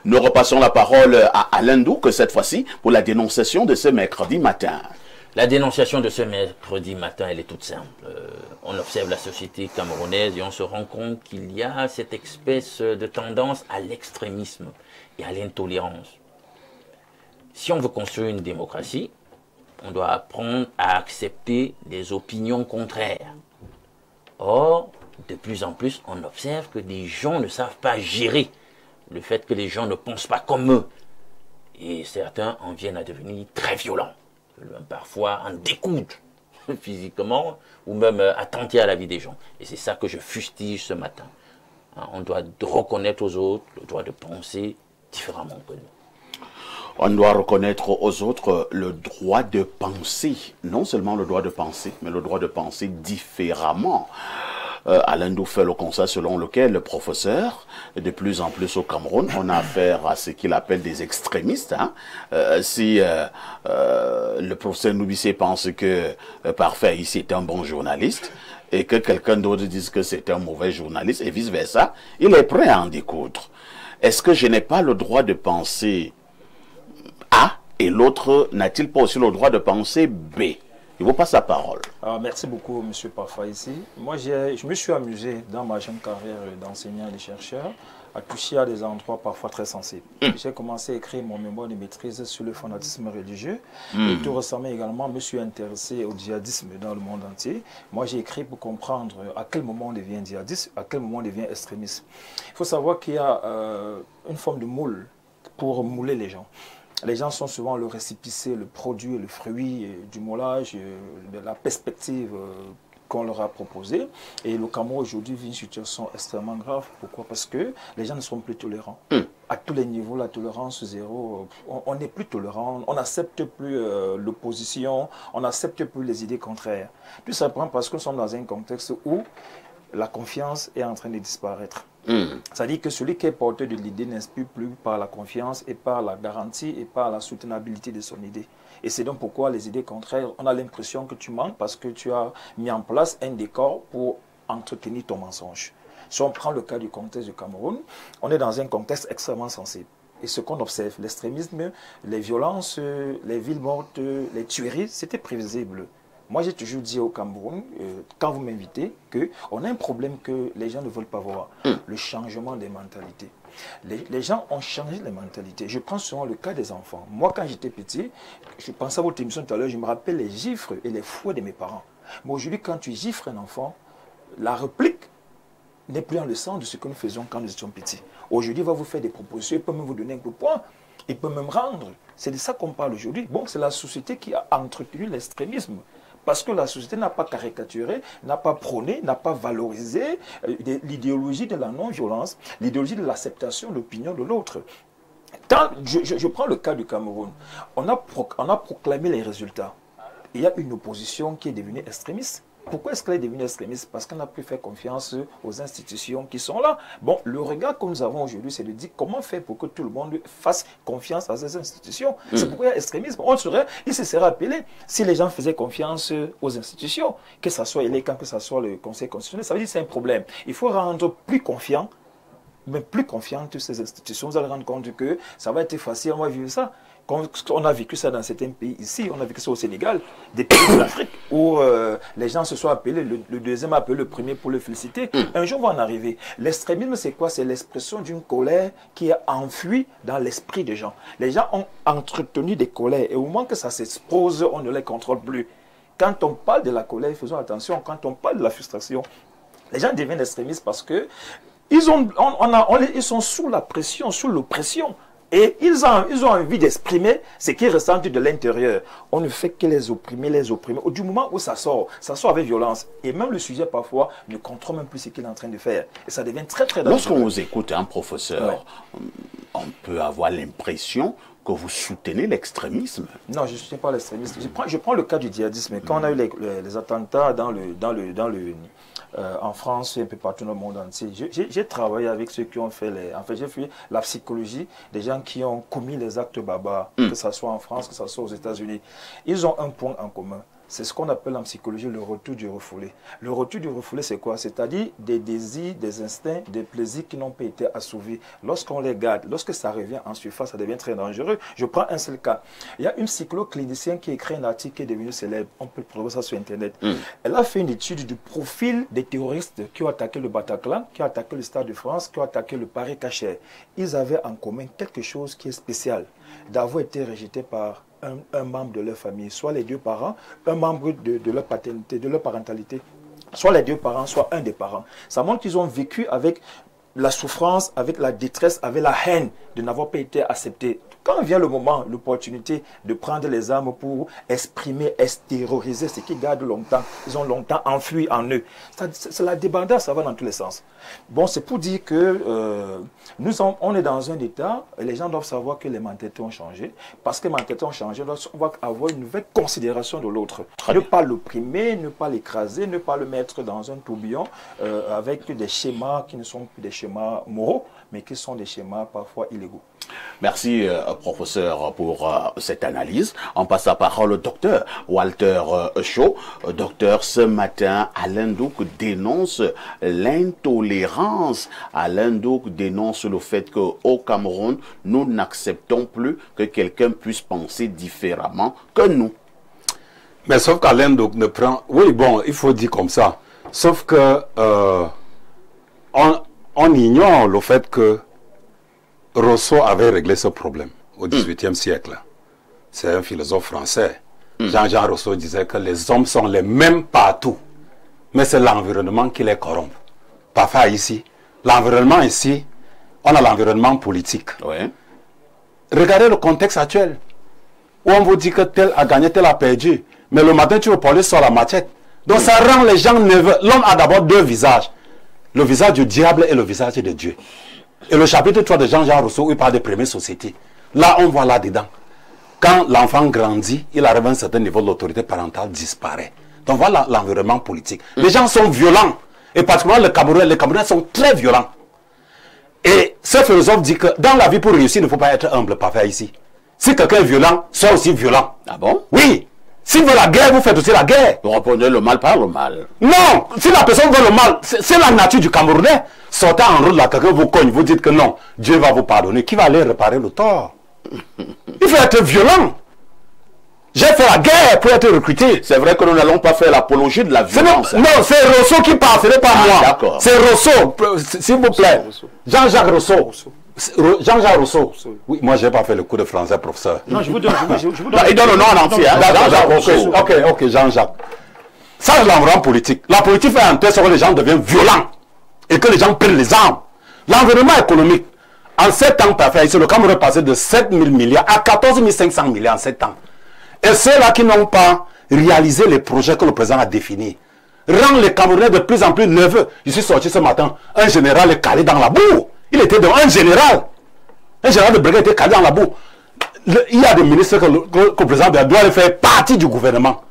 [SPEAKER 1] Nous repassons la parole à Alain Douk, cette fois-ci, pour la dénonciation de ce mercredi matin.
[SPEAKER 4] La dénonciation de ce mercredi matin, elle est toute simple. On observe la société camerounaise et on se rend compte qu'il y a cette espèce de tendance à l'extrémisme et à l'intolérance. Si on veut construire une démocratie, on doit apprendre à accepter les opinions contraires. Or, de plus en plus, on observe que des gens ne savent pas gérer le fait que les gens ne pensent pas comme eux. Et certains en viennent à devenir très violents. Parfois en découdent physiquement ou même attenter à la vie des gens. Et c'est ça que je fustige ce matin. On doit reconnaître aux autres le droit de penser différemment que nous.
[SPEAKER 1] On doit reconnaître aux autres le droit de penser. Non seulement le droit de penser, mais le droit de penser différemment. Alain Douk fait le constat selon lequel le professeur, de plus en plus au Cameroun, on a affaire à ce qu'il appelle des extrémistes. Hein. Si le professeur Noubissé pense que Parfait ici est un bon journaliste et que quelqu'un d'autre dise que c'est un mauvais journaliste et vice-versa, il est prêt à en découdre. Est-ce que je n'ai pas le droit de penser A et l'autre n'a-t-il pas aussi le droit de penser B? Il vous passe la parole.
[SPEAKER 3] Merci beaucoup, M. Parfait, ici. Moi, je me suis amusé dans ma jeune carrière d'enseignant et de chercheur à toucher à des endroits parfois très sensibles. J'ai commencé à écrire mon mémoire de maîtrise sur le fanatisme religieux. Et tout récemment également, je me suis intéressé au djihadisme dans le monde entier. Moi, j'ai écrit pour comprendre à quel moment on devient djihadiste, à quel moment on devient extrémiste. Il faut savoir qu'il y a une forme de moule pour mouler les gens. Les gens sont souvent le récépissé, le produit, le fruit du moulage, de la perspective qu'on leur a proposée. Et le Cameroun aujourd'hui vit une situation extrêmement grave. Pourquoi? Parce que les gens ne sont plus tolérants. À tous les niveaux, la tolérance zéro, on n'est plus tolérant, on n'accepte plus l'opposition, on n'accepte plus les idées contraires. Tout simplement parce que nous sommes dans un contexte où la confiance est en train de disparaître. C'est-à-dire que celui qui est porteur de l'idée n'inspire plus par la confiance et par la garantie et par la soutenabilité de son idée. Et c'est donc pourquoi les idées contraires, on a l'impression que tu manques parce que tu as mis en place un décor pour entretenir ton mensonge. Si on prend le cas du contexte du Cameroun, on est dans un contexte extrêmement sensible. Et ce qu'on observe, l'extrémisme, les violences, les villes mortes, les tueries, c'était prévisible. Moi, j'ai toujours dit au Cameroun, quand vous m'invitez, qu'on a un problème que les gens ne veulent pas voir, le changement des mentalités. Les gens ont changé les mentalités. Je prends souvent le cas des enfants. Moi, quand j'étais petit, je pensais à votre émission tout à l'heure, je me rappelle les gifles et les fouets de mes parents. Mais aujourd'hui, quand tu gifles un enfant, la réplique n'est plus en le sens de ce que nous faisions quand nous étions petits. Aujourd'hui, il va vous faire des propositions, il peut même vous donner un coup de poing, il peut même rendre. C'est de ça qu'on parle aujourd'hui. Bon, c'est la société qui a entretenu l'extrémisme. Parce que la société n'a pas caricaturé, n'a pas prôné, n'a pas valorisé l'idéologie de la non-violence, l'idéologie de l'acceptation de l'opinion de l'autre. Je prends le cas du Cameroun. On a proclamé les résultats. Il y a une opposition qui est devenue extrémiste. Pourquoi est-ce qu'elle est devenue extrémiste? Parce qu'on n'a plus fait confiance aux institutions qui sont là. Bon, le regard que nous avons aujourd'hui, c'est de dire comment faire pour que tout le monde fasse confiance à ces institutions. C'est pourquoi il y a extrémisme. Il se serait appelé si les gens faisaient confiance aux institutions, que ce soit l'État, que ce soit le Conseil constitutionnel. Ça veut dire que c'est un problème. Il faut rendre plus confiant, mais plus confiante ces institutions. Vous allez rendre compte que ça va être facile, on va vivre ça. On a vécu ça dans certains pays ici, on a vécu ça au Sénégal, des pays de l'Afrique, où les gens se sont appelés, le deuxième a appelé le premier pour le féliciter. Un jour va en arriver. L'extrémisme, c'est quoi? C'est l'expression d'une colère qui est enfouie dans l'esprit des gens. Les gens ont entretenu des colères, et au moment que ça s'expose, on ne les contrôle plus. Quand on parle de la colère, faisons attention, quand on parle de la frustration, les gens deviennent extrémistes parce que ils sont sous la pression, sous l'oppression. Et ils ont envie d'exprimer ce qu'ils ressentent de l'intérieur. On ne fait que les opprimer. Du moment où ça sort avec violence. Et même le sujet, parfois, ne contrôle même plus ce qu'il est en train de faire. Et ça devient très, très dangereux.
[SPEAKER 1] Lorsqu'on vous écoute, un professeur, on peut avoir l'impression que vous soutenez l'extrémisme.
[SPEAKER 3] Non, je ne soutiens pas l'extrémisme. Je prends le cas du djihadisme. Quand on a eu les attentats en France et un peu partout dans le monde entier, j'ai travaillé avec ceux qui ont fait j'ai fait la psychologie des gens qui ont commis les actes barbares, que ce soit en France, que ce soit aux États-Unis. Ils ont un point en commun. C'est ce qu'on appelle en psychologie le retour du refoulé. Le retour du refoulé, c'est quoi? C'est-à-dire des désirs, des instincts, des plaisirs qui n'ont pas été assouvis. Lorsqu'on les garde, lorsque ça revient en surface, ça devient très dangereux. Je prends un seul cas. Il y a une psycholo-clinicienne qui a écrit un article qui est devenu célèbre. On peut trouver ça sur Internet. Elle a fait une étude du profil des terroristes qui ont attaqué le Bataclan, qui ont attaqué le Stade de France, qui ont attaqué le Paris-Cachet. Ils avaient en commun quelque chose qui est spécial, d'avoir été rejetés par un membre de leur famille, soit les deux parents, un membre de leur paternité, de leur parentalité, soit les deux parents, soit un des parents. Ça montre qu'ils ont vécu avec la souffrance, avec la détresse, avec la haine de n'avoir pas été acceptés. Quand vient le moment, l'opportunité de prendre les armes pour exprimer, extérioriser ce qu'ils gardent longtemps, ils ont longtemps enfui en eux. C'est la débandade, ça va dans tous les sens. Bon, c'est pour dire que on est dans un état, et les gens doivent savoir que les mentalités ont changé. Parce que les mentalités ont changé, on va avoir une nouvelle considération de l'autre. Ne pas l'opprimer, ne pas l'écraser, ne pas le mettre dans un tourbillon avec des schémas qui ne sont plus des schémas moraux, mais qui sont des schémas parfois illégaux.
[SPEAKER 1] Merci, professeur, pour cette analyse. On passe la parole au docteur Walter Shaw. Docteur, ce matin, Alain Douk dénonce l'intolérance. Alain Douk dénonce le fait qu'au Cameroun, nous n'acceptons plus que quelqu'un puisse penser différemment que nous.
[SPEAKER 2] Mais sauf qu'Alain Douk ne prend... Oui, bon, il faut dire comme ça. Sauf que on ignore le fait que Rousseau avait réglé ce problème au XVIIIe siècle. C'est un philosophe français. Jean-Jean Rousseau disait que les hommes sont les mêmes partout. Mais c'est l'environnement qui les corrompt. Parfois ici, l'environnement ici, on a l'environnement politique.
[SPEAKER 1] Ouais.
[SPEAKER 2] Regardez le contexte actuel. Où on vous dit que tel a gagné, tel a perdu. Mais le matin, tu veux parler sur la machette. Donc ça rend les gens nerveux. L'homme a d'abord deux visages. Le visage du diable et le visage de Dieu. Et le chapitre 3 de Jean-Jean Rousseau, il parle de première société. Là, on voit là-dedans. Quand l'enfant grandit, il arrive à un certain niveau, l'autorité parentale disparaît. Donc voilà l'environnement politique. Les gens sont violents. Et particulièrement les Camerounais sont très violents. Et ce philosophe dit que dans la vie, pour réussir, il ne faut pas être humble, parfait ici. Si quelqu'un est violent, sois aussi violent.
[SPEAKER 1] Ah bon?
[SPEAKER 2] Oui. Si vous veut la guerre, vous faites aussi la guerre.
[SPEAKER 1] Vous répondez le mal par le mal.
[SPEAKER 2] Non, si la personne veut le mal, c'est la nature du Camerounais. Sortez en route là, quelqu'un vous cogne, vous dites que non, Dieu va vous pardonner. Qui va aller réparer le tort? Il faut être violent. J'ai fait la guerre pour être recruté.
[SPEAKER 1] C'est vrai que nous n'allons pas faire l'apologie de la violence.
[SPEAKER 2] Non, c'est Rousseau qui parle, ce n'est pas moi.
[SPEAKER 1] D'accord.
[SPEAKER 2] C'est Rousseau, s'il vous plaît. Jean-Jacques Rousseau. Jean-Jacques Rousseau. Oui, moi, je n'ai pas fait le cours de français, professeur.
[SPEAKER 3] Non, je vous donne.
[SPEAKER 1] Il donne le nom en entier. Hein? Jean-Jacques Rousseau.
[SPEAKER 2] Ok, Jean-Jacques. Ça, je l'envoie en politique. La politique fait un test où les gens deviennent violents et que les gens prennent les armes. L'environnement économique, en 7 ans, ici, le Cameroun est passé de 7 000 milliards à 14 500 milliards en 7 ans. Et ceux-là qui n'ont pas réalisé les projets que le président a définis rendent les Camerounais de plus en plus nerveux. Je suis sorti ce matin, un général est calé dans la boue. Il était dans un général de brigade était calé dans la boue. Il y a des ministres que le président doit faire partie du gouvernement.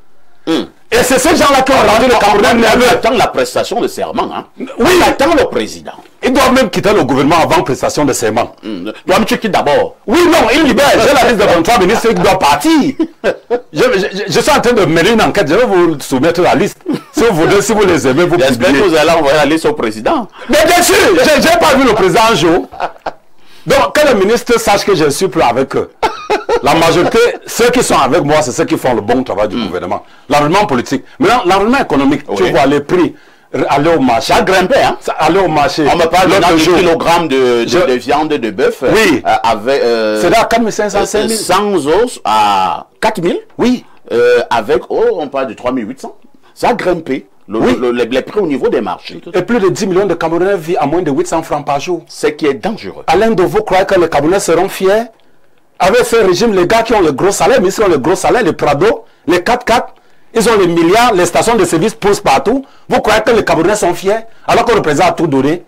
[SPEAKER 2] Et c'est ces gens-là qui ont rendu le Camerounais nerveux.
[SPEAKER 1] On attend la prestation de serment. Hein?
[SPEAKER 2] Oui,
[SPEAKER 1] on attend le président.
[SPEAKER 2] Ils doivent même quitter le gouvernement avant prestation de serment.
[SPEAKER 1] Toi, tu quittes d'abord.
[SPEAKER 2] Oui, non, il libère. J'ai la liste de 23 ministres qui doivent partir. Je suis en train de mener une enquête. Je vais vous soumettre la liste. Si vous voulez, si vous les aimez, vous
[SPEAKER 1] J'espère que vous allez envoyer la liste au président.
[SPEAKER 2] Mais bien sûr, je n'ai pas vu le président un jour. Donc, que le ministre sache que je suis plus avec eux. La majorité, ceux qui sont avec moi, c'est ceux qui font le bon travail du gouvernement. L'environnement politique. Maintenant, l'environnement économique, tu vois les prix, aller au marché.
[SPEAKER 1] Ça grimpait, hein?
[SPEAKER 2] Aller au marché.
[SPEAKER 1] On me parle de kilogramme de viande de bœuf.
[SPEAKER 2] Oui.
[SPEAKER 1] Avec.
[SPEAKER 2] C'est là à 4 500, 5 000.
[SPEAKER 1] Sans os à 4 000.
[SPEAKER 2] Oui.
[SPEAKER 1] Avec, on parle de 3 800. Ça a grimpé. Les prix au niveau des marchés.
[SPEAKER 2] Et plus de 10 millions de Camerounais vivent à moins de 800 francs par jour.
[SPEAKER 1] Ce qui est dangereux.
[SPEAKER 2] Alain Deveau croit que les Camerounais seront fiers. Avec ce régime, les gars qui ont le gros salaire, mais ils ont le gros salaire, les Prado, les 4x4, ils ont les milliards, les stations de service poussent partout. Vous croyez que les Camerounais sont fiers alors que le président a tout donné?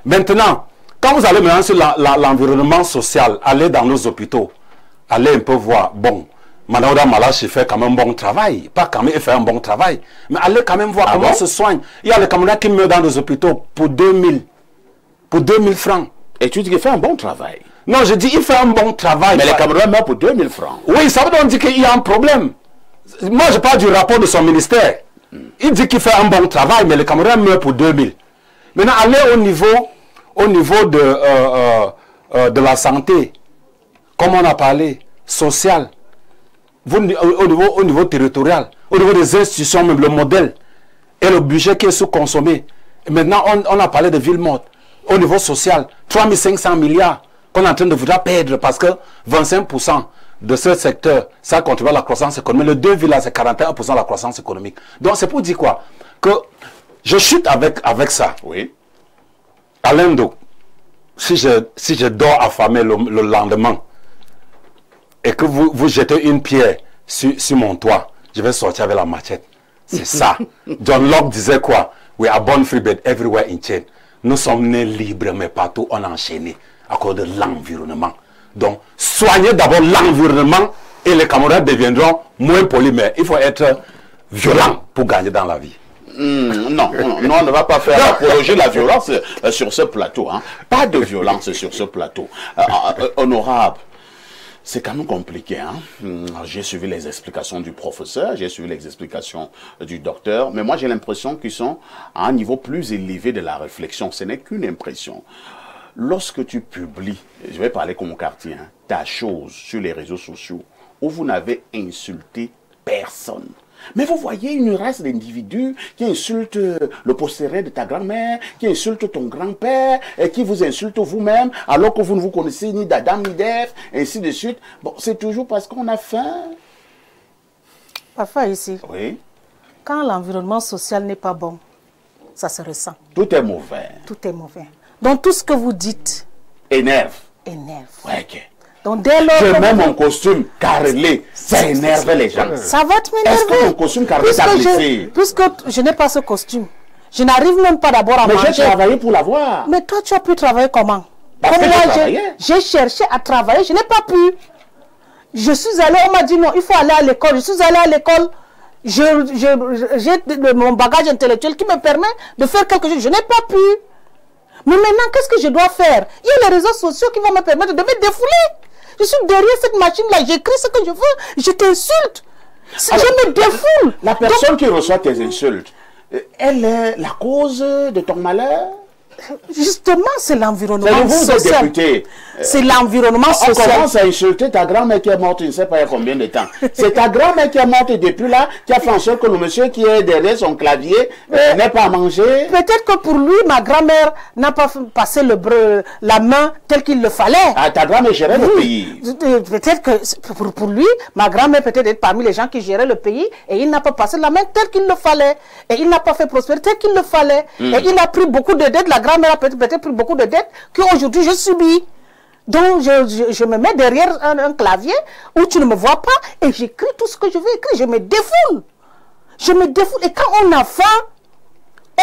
[SPEAKER 2] Maintenant, quand vous allez maintenant sur l'environnement social, allez dans nos hôpitaux, allez un peu voir, bon, Manaouda Malachi fait quand même un bon travail, pas quand même, il fait un bon travail, mais allez quand même voir comment se soigne. Il y a les Camerounais qui meurent dans nos hôpitaux pour 2000 francs.
[SPEAKER 1] Et tu dis qu'il fait un bon travail.
[SPEAKER 2] Non, je dis il fait un bon travail.
[SPEAKER 1] Mais les Camerounais meurent pour 2000 francs.
[SPEAKER 2] Oui, ça veut donc dire qu'il y a un problème. Moi, je parle du rapport de son ministère. Il dit qu'il fait un bon travail, mais les Camerounais meurent pour 2000. Maintenant, allez au niveau de la santé, comme on a parlé, social, au niveau territorial, au niveau des institutions, même le modèle et le budget qui est sous-consommé. Maintenant, on a parlé de ville morte. Au niveau social, 3 500 milliards qu'on est en train de vouloir perdre parce que 25% de ce secteur, ça contribue à la croissance économique. Le 2 villas, c'est 41% de la croissance économique. Donc, c'est pour dire quoi? Que je chute avec ça.
[SPEAKER 1] Oui.
[SPEAKER 2] Alain Do, si je dors affamé le lendemain et que vous jetez une pierre sur mon toit, je vais sortir avec la machette. C'est ça. John Locke disait quoi? We are born free but everywhere in chain. Nous sommes nés libres, mais partout on est enchaîné à cause de l'environnement. Donc, soignez d'abord l'environnement et les Camerounais deviendront moins polis, mais il faut être violent pour gagner dans la vie.
[SPEAKER 1] Non, on ne va pas faire l'apologie de la violence sur ce plateau. Hein. Pas de violence sur ce plateau. Honorable, c'est quand même compliqué. Hein. J'ai suivi les explications du professeur, j'ai suivi les explications du docteur, mais moi j'ai l'impression qu'ils sont à un niveau plus élevé de la réflexion. Ce n'est qu'une impression. Lorsque tu publies, je vais parler comme au quartier, hein, ta chose sur les réseaux sociaux, où vous n'avez insulté personne. Mais vous voyez une race d'individus qui insultent le postérieur de ta grand-mère, qui insultent ton grand-père, et qui vous insultent vous-même, alors que vous ne vous connaissez ni d'Adam ni d'Ève, ainsi de suite. Bon, c'est toujours parce qu'on a faim.
[SPEAKER 7] Parfois ici,
[SPEAKER 1] oui.
[SPEAKER 7] Quand l'environnement social n'est pas bon, ça se ressent.
[SPEAKER 1] Tout est mauvais.
[SPEAKER 7] Tout est mauvais. Donc tout ce que vous dites
[SPEAKER 1] énerve.
[SPEAKER 7] Énerve.
[SPEAKER 1] Ouais, ok.
[SPEAKER 7] Donc dès lors
[SPEAKER 1] je mets mon costume carrelé, ça énerve les gens.
[SPEAKER 7] Ça va te m'énerver.
[SPEAKER 1] Est-ce que mon costume carrelé t'a blessé?
[SPEAKER 7] Puisque je n'ai pas ce costume, je n'arrive même pas d'abord à manger.
[SPEAKER 1] Mais j'ai travaillé pour l'avoir.
[SPEAKER 7] Mais toi, tu as pu travailler comment?
[SPEAKER 1] Parce que
[SPEAKER 7] moi, j'ai cherché à travailler, je n'ai pas pu. Je suis allé, on m'a dit non, il faut aller à l'école. Je suis allé à l'école. J'ai mon bagage intellectuel qui me permet de faire quelque chose. Je n'ai pas pu. Mais maintenant, qu'est-ce que je dois faire? Il y a les réseaux sociaux qui vont me permettre de me défouler. Je suis derrière cette machine-là, j'écris ce que je veux, je t'insulte. Je me défoule.
[SPEAKER 1] La personne qui reçoit tes insultes, elle est la cause de ton malheur?
[SPEAKER 7] Justement, c'est l'environnement social. C'est l'environnement social.
[SPEAKER 1] On commence à insulter ta grand-mère qui est morte, je ne sais pas il y a combien de temps. C'est ta grand-mère qui est morte depuis là, qui a fait en sorte que le monsieur qui est derrière son clavier n'ait pas à manger. Peut-être que pour lui, ma grand-mère n'a pas passé la main telle qu'il le fallait. Ah, ta grand-mère gérait le pays. Peut-être que pour lui, ma grand-mère peut-être être parmi les gens qui géraient le pays et il n'a pas passé la main telle qu'il le fallait. Et il n'a pas fait prospérer tel qu'il le fallait. Et il a pris beaucoup de dettes. La grand-mère a peut-être pris beaucoup de dettes qu'aujourd'hui je subis. Donc je me mets derrière un clavier où tu ne me vois pas et j'écris tout ce que je veux écrire. Je me défoule. Je me défoule. Et quand on a faim,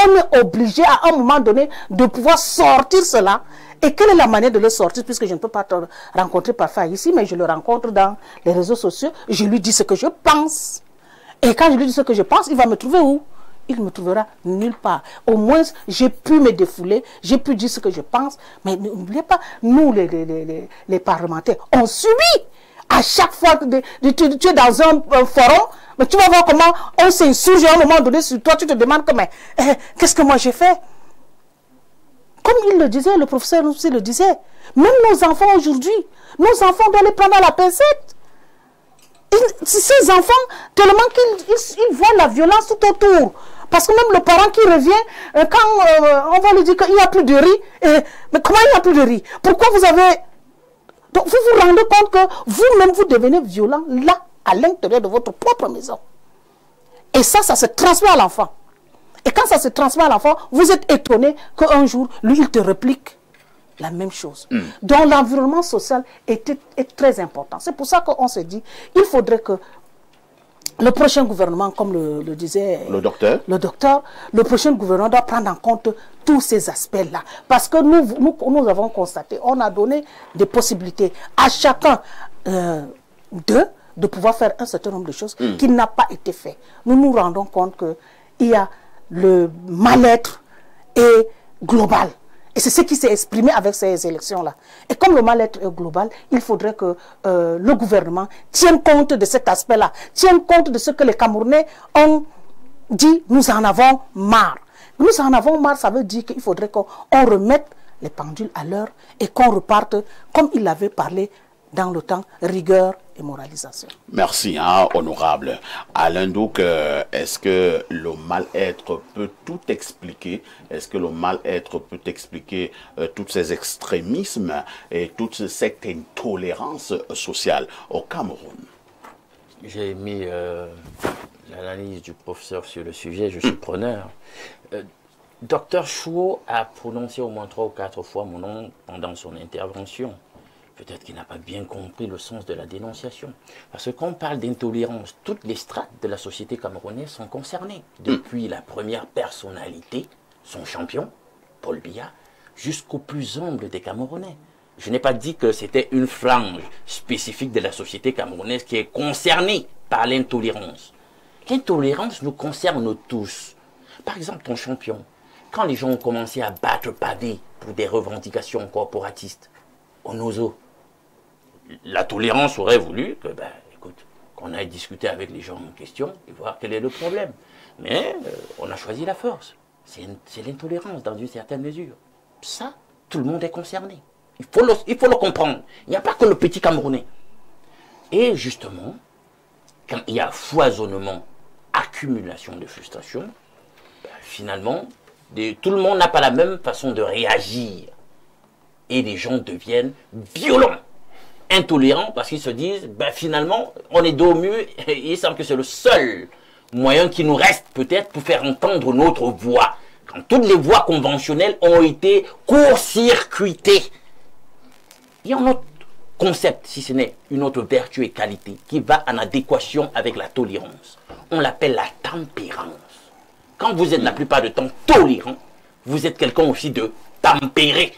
[SPEAKER 1] on est obligé à un moment donné de pouvoir sortir cela. Et quelle est la manière de le sortir, puisque je ne peux pas te rencontrer parfois ici, mais je le rencontre dans les réseaux sociaux. Je lui dis ce que je pense. Et quand je lui dis ce que je pense, il va me trouver où? Il ne me trouvera nulle part. Au moins, j'ai pu me défouler, j'ai pu dire ce que je pense. Mais n'oubliez pas, nous, les parlementaires, on subit. À chaque fois que tu es dans un forum, mais tu vas voir comment on s'insurge à un moment donné sur toi. Tu te demandes qu'est-ce que moi j'ai fait? Comme il le disait, le professeur aussi le disait. Même nos enfants aujourd'hui, nos enfants doivent les prendre à la pincette. Ces enfants, tellement qu'ils voient la violence tout autour. Parce que même le parent qui revient, quand on va lui dire qu'il n'y a plus de riz, mais comment il n'y a plus de riz? Pourquoi vous avez... Donc vous vous rendez compte que vous-même vous devenez violent là, à l'intérieur de votre propre maison. Et ça se transmet à l'enfant. Et quand ça se transmet à l'enfant, vous êtes étonné qu'un jour, lui, il te réplique la même chose. Donc l'environnement social est très important. C'est pour ça qu'on se dit, il faudrait que le prochain gouvernement, comme le disait le prochain gouvernement doit prendre en compte tous ces aspects-là. Parce que nous avons constaté, on a donné des possibilités à chacun d'eux de pouvoir faire un certain nombre de choses qui n'a pas été fait. Nous nous rendons compte qu'il y a le mal-être est global. Et c'est ce qui s'est exprimé avec ces élections-là. Et comme le mal-être est global, il faudrait que le gouvernement tienne compte de cet aspect-là, tienne compte de ce que les Camerounais ont dit, nous en avons marre. Nous en avons marre, ça veut dire qu'il faudrait qu'on remette les pendules à l'heure et qu'on reparte comme il avait parlé dans le temps, rigueur et moralisation. Merci, honorable. Alain Douk, est-ce que le mal-être peut tout expliquer? Est-ce que le mal-être peut expliquer tous ces extrémismes et toute cette intolérance sociale au Cameroun?
[SPEAKER 4] J'ai mis l'analyse du professeur sur le sujet, je suis preneur. Docteur Chouo a prononcé au moins 3 ou 4 fois mon nom pendant son intervention. Peut-être qu'il n'a pas bien compris le sens de la dénonciation. Parce que quand on parle d'intolérance, toutes les strates de la société camerounaise sont concernées. Depuis la première personnalité, son champion, Paul Biya, jusqu'au plus humble des Camerounais. Je n'ai pas dit que c'était une frange spécifique de la société camerounaise qui est concernée par l'intolérance. L'intolérance nous concerne tous. Par exemple, ton champion, quand les gens ont commencé à battre pavé pour des revendications corporatistes, au Nozo, la tolérance aurait voulu que, écoute, qu'on aille discuter avec les gens en question et voir quel est le problème. Mais on a choisi la force. C'est l'intolérance dans une certaine mesure. Ça, tout le monde est concerné. Il faut le comprendre. Il n'y a pas que le petit Camerounais. Et justement, quand il y a foisonnement, accumulation de frustration, finalement, tout le monde n'a pas la même façon de réagir. Et les gens deviennent violents, intolérants, parce qu'ils se disent, finalement, on est dos au mur, et il semble que c'est le seul moyen qui nous reste peut-être pour faire entendre notre voix. Quand toutes les voies conventionnelles ont été court-circuitées. Il y a un autre concept, si ce n'est une autre vertu et qualité, qui va en adéquation avec la tolérance. On l'appelle la tempérance. Quand vous êtes la plupart du temps tolérant, vous êtes quelqu'un aussi de tempéré.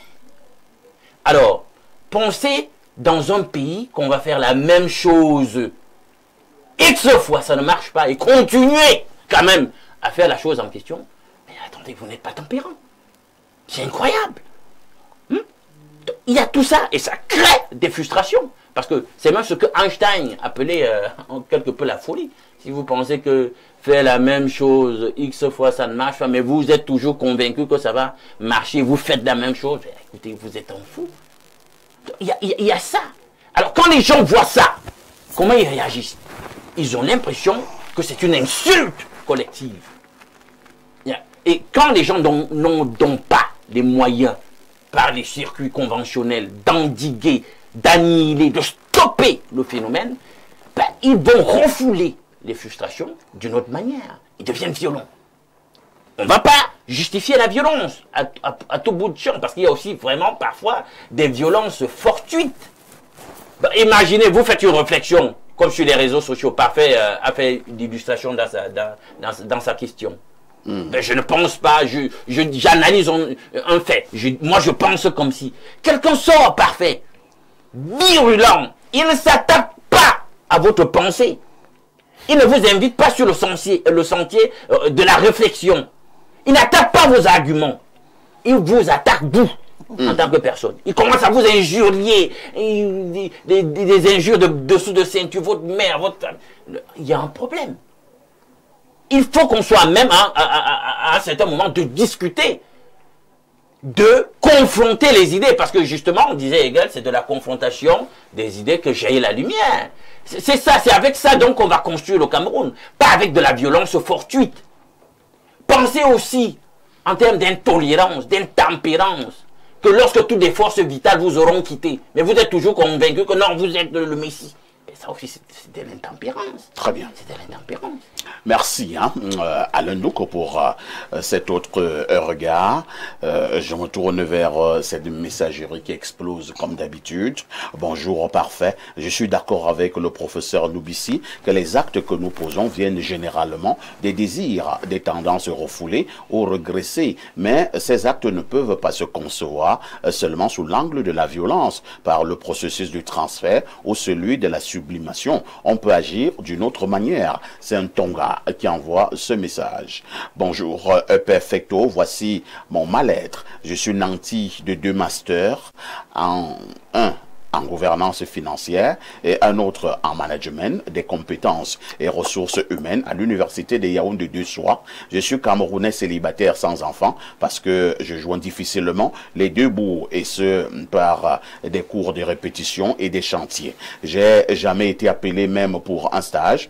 [SPEAKER 4] Alors, pensez dans un pays qu'on va faire la même chose. X fois, ça ne marche pas. Et continuez quand même à faire la chose en question. Mais attendez, vous n'êtes pas tempérant. C'est incroyable. Il y a tout ça et ça crée des frustrations. Parce que c'est même ce que Einstein appelait quelque peu la folie. Si vous pensez que faire la même chose X fois, ça ne marche pas, mais vous êtes toujours convaincu que ça va marcher, vous faites la même chose, écoutez, vous êtes un fou. Il y a ça. Alors quand les gens voient ça, comment ils réagissent? Ils ont l'impression que c'est une insulte collective. Et quand les gens n'ont pas les moyens, par les circuits conventionnels, d'endiguer, d'annihiler, de stopper le phénomène, ben, ils vont refouler les frustrations d'une autre manière. Ils deviennent violents. On ne va pas justifier la violence à tout bout de champ, parce qu'il y a aussi vraiment parfois des violences fortuites. Ben, imaginez, vous faites une réflexion, comme sur les réseaux sociaux, Parfait a fait une illustration dans sa question. Ben, je ne pense pas, j'analyse un fait. Moi, je pense comme si quelqu'un sort Parfait, virulent, il ne s'attaque pas à votre pensée. Il ne vous invite pas sur le sentier de la réflexion. Il n'attaque pas vos arguments. Il vous attaque vous, en tant que personne. Il commence à vous injurier, des injures dessous de ceinture, votre mère, votre femme. Il y a un problème. Il faut qu'on soit même à un certain moment de discuter, de confronter les idées, parce que justement, on disait Hegel, c'est de la confrontation des idées que jaillit la lumière. C'est ça, c'est avec ça donc qu'on va construire le Cameroun, pas avec de la violence fortuite. Pensez aussi en termes d'intolérance, d'intempérance, que lorsque toutes les forces vitales vous auront quitté, mais vous êtes toujours convaincu que non, vous êtes le Messie. Et ça aussi, c'est de l'intempérance.
[SPEAKER 1] Très bien.
[SPEAKER 4] C'est de l'intempérance.
[SPEAKER 1] Merci Alain Nouk pour cet autre regard. Je me tourne vers cette messagerie qui explose comme d'habitude. Bonjour Parfait. Je suis d'accord avec le professeur Noubissi que les actes que nous posons viennent généralement des désirs, des tendances refoulées ou regressées. Mais ces actes ne peuvent pas se concevoir seulement sous l'angle de la violence par le processus du transfert ou celui de la sublimation. On peut agir d'une autre manière. C'est un Tonga qui envoie ce message. Bonjour Perfecto, voici mon mal-être. Je suis nanti de 2 masters, un en gouvernance financière et un autre en management des compétences et ressources humaines à l'université de Yaoundé de Soie. Je suis Camerounais célibataire sans enfant parce que je joins difficilement les deux bouts et ce par des cours de répétition et des chantiers. J'ai jamais été appelé même pour un stage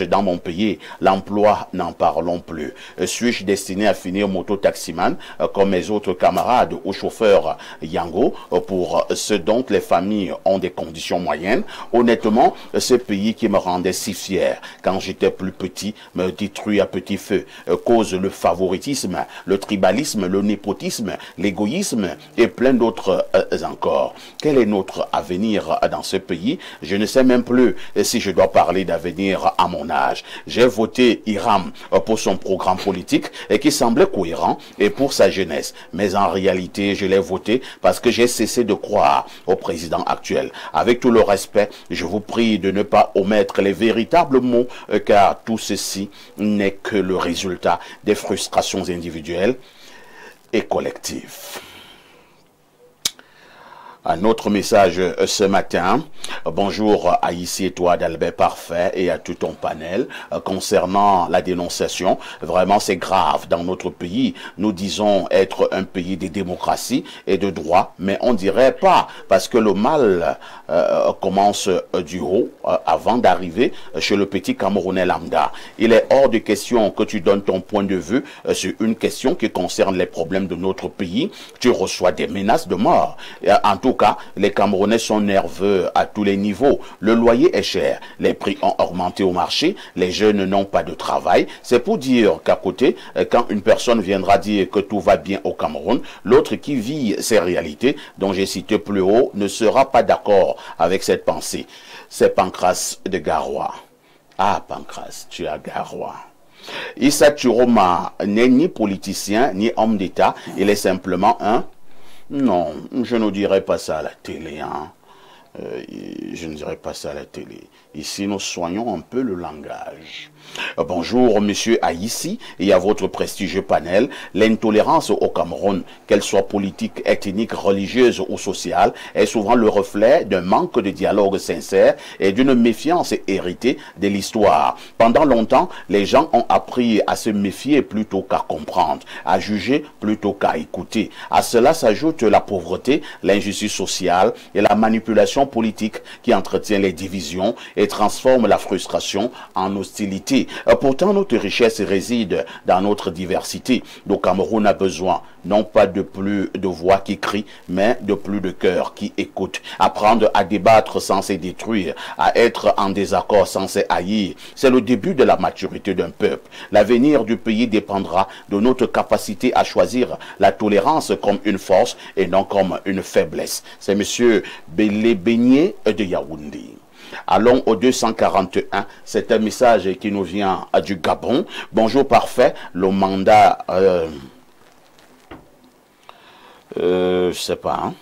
[SPEAKER 1] dans mon pays. L'emploi, n'en parlons plus. Suis-je destiné à finir moto-taximan comme mes autres camarades ou chauffeurs Yango pour ce dont les familles ont des conditions moyennes? Honnêtement, ce pays qui me rendait si fier quand j'étais plus petit me détruit à petit feu, cause le favoritisme, le tribalisme, le népotisme, l'égoïsme et plein d'autres encore. Quel est notre avenir dans ce pays? Je ne sais même plus si je dois parler d'avenir à mon âge. J'ai voté Hiram pour son programme politique et qui semblait cohérent et pour sa jeunesse. Mais en réalité, je l'ai voté parce que j'ai cessé de croire au président actuel. Avec tout le respect, je vous prie de ne pas omettre les véritables mots car tout ceci n'est que le résultat des frustrations individuelles et collectives. Un autre message ce matin. Bonjour à ici et toi d'Albert Parfait et à tout ton panel. Concernant la dénonciation, vraiment c'est grave dans notre pays. Nous disons être un pays de démocratie et de droit, mais on dirait pas parce que le mal commence du haut avant d'arriver chez le petit Camerounais lambda. Il est hors de question que tu donnes ton point de vue sur une question qui concerne les problèmes de notre pays. Tu reçois des menaces de mort. En tout cas, les Camerounais sont nerveux à tous les niveaux. Le loyer est cher, les prix ont augmenté au marché, les jeunes n'ont pas de travail. C'est pour dire qu'à côté, quand une personne viendra dire que tout va bien au Cameroun, l'autre qui vit ces réalités, dont j'ai cité plus haut, ne sera pas d'accord avec cette pensée. C'est Pancras de Garoua. Ah, Pancras, tu as Garoua. Issa Chiroma n'est ni politicien, ni homme d'État, il est simplement un... Non, je ne dirais pas ça à la télé, hein. Je ne dirais pas ça à la télé. Ici, nous soignons un peu le langage. Bonjour, monsieur Aïssi, et à votre prestigieux panel. L'intolérance au Cameroun, qu'elle soit politique, ethnique, religieuse ou sociale, est souvent le reflet d'un manque de dialogue sincère et d'une méfiance héritée de l'histoire. Pendant longtemps, les gens ont appris à se méfier plutôt qu'à comprendre, à juger plutôt qu'à écouter. À cela s'ajoute la pauvreté, l'injustice sociale et la manipulation politique qui entretient les divisions et transforme la frustration en hostilité. Pourtant, notre richesse réside dans notre diversité. Le Cameroun a besoin, non pas de plus de voix qui crient, mais de plus de cœurs qui écoutent. Apprendre à débattre sans se détruire, à être en désaccord sans se haïr, c'est le début de la maturité d'un peuple. L'avenir du pays dépendra de notre capacité à choisir la tolérance comme une force et non comme une faiblesse. C'est M. Bélé Beigné de Yaoundé. Allons au 241, c'est un message qui nous vient du Gabon. Bonjour parfait, le mandat, je sais pas, hein?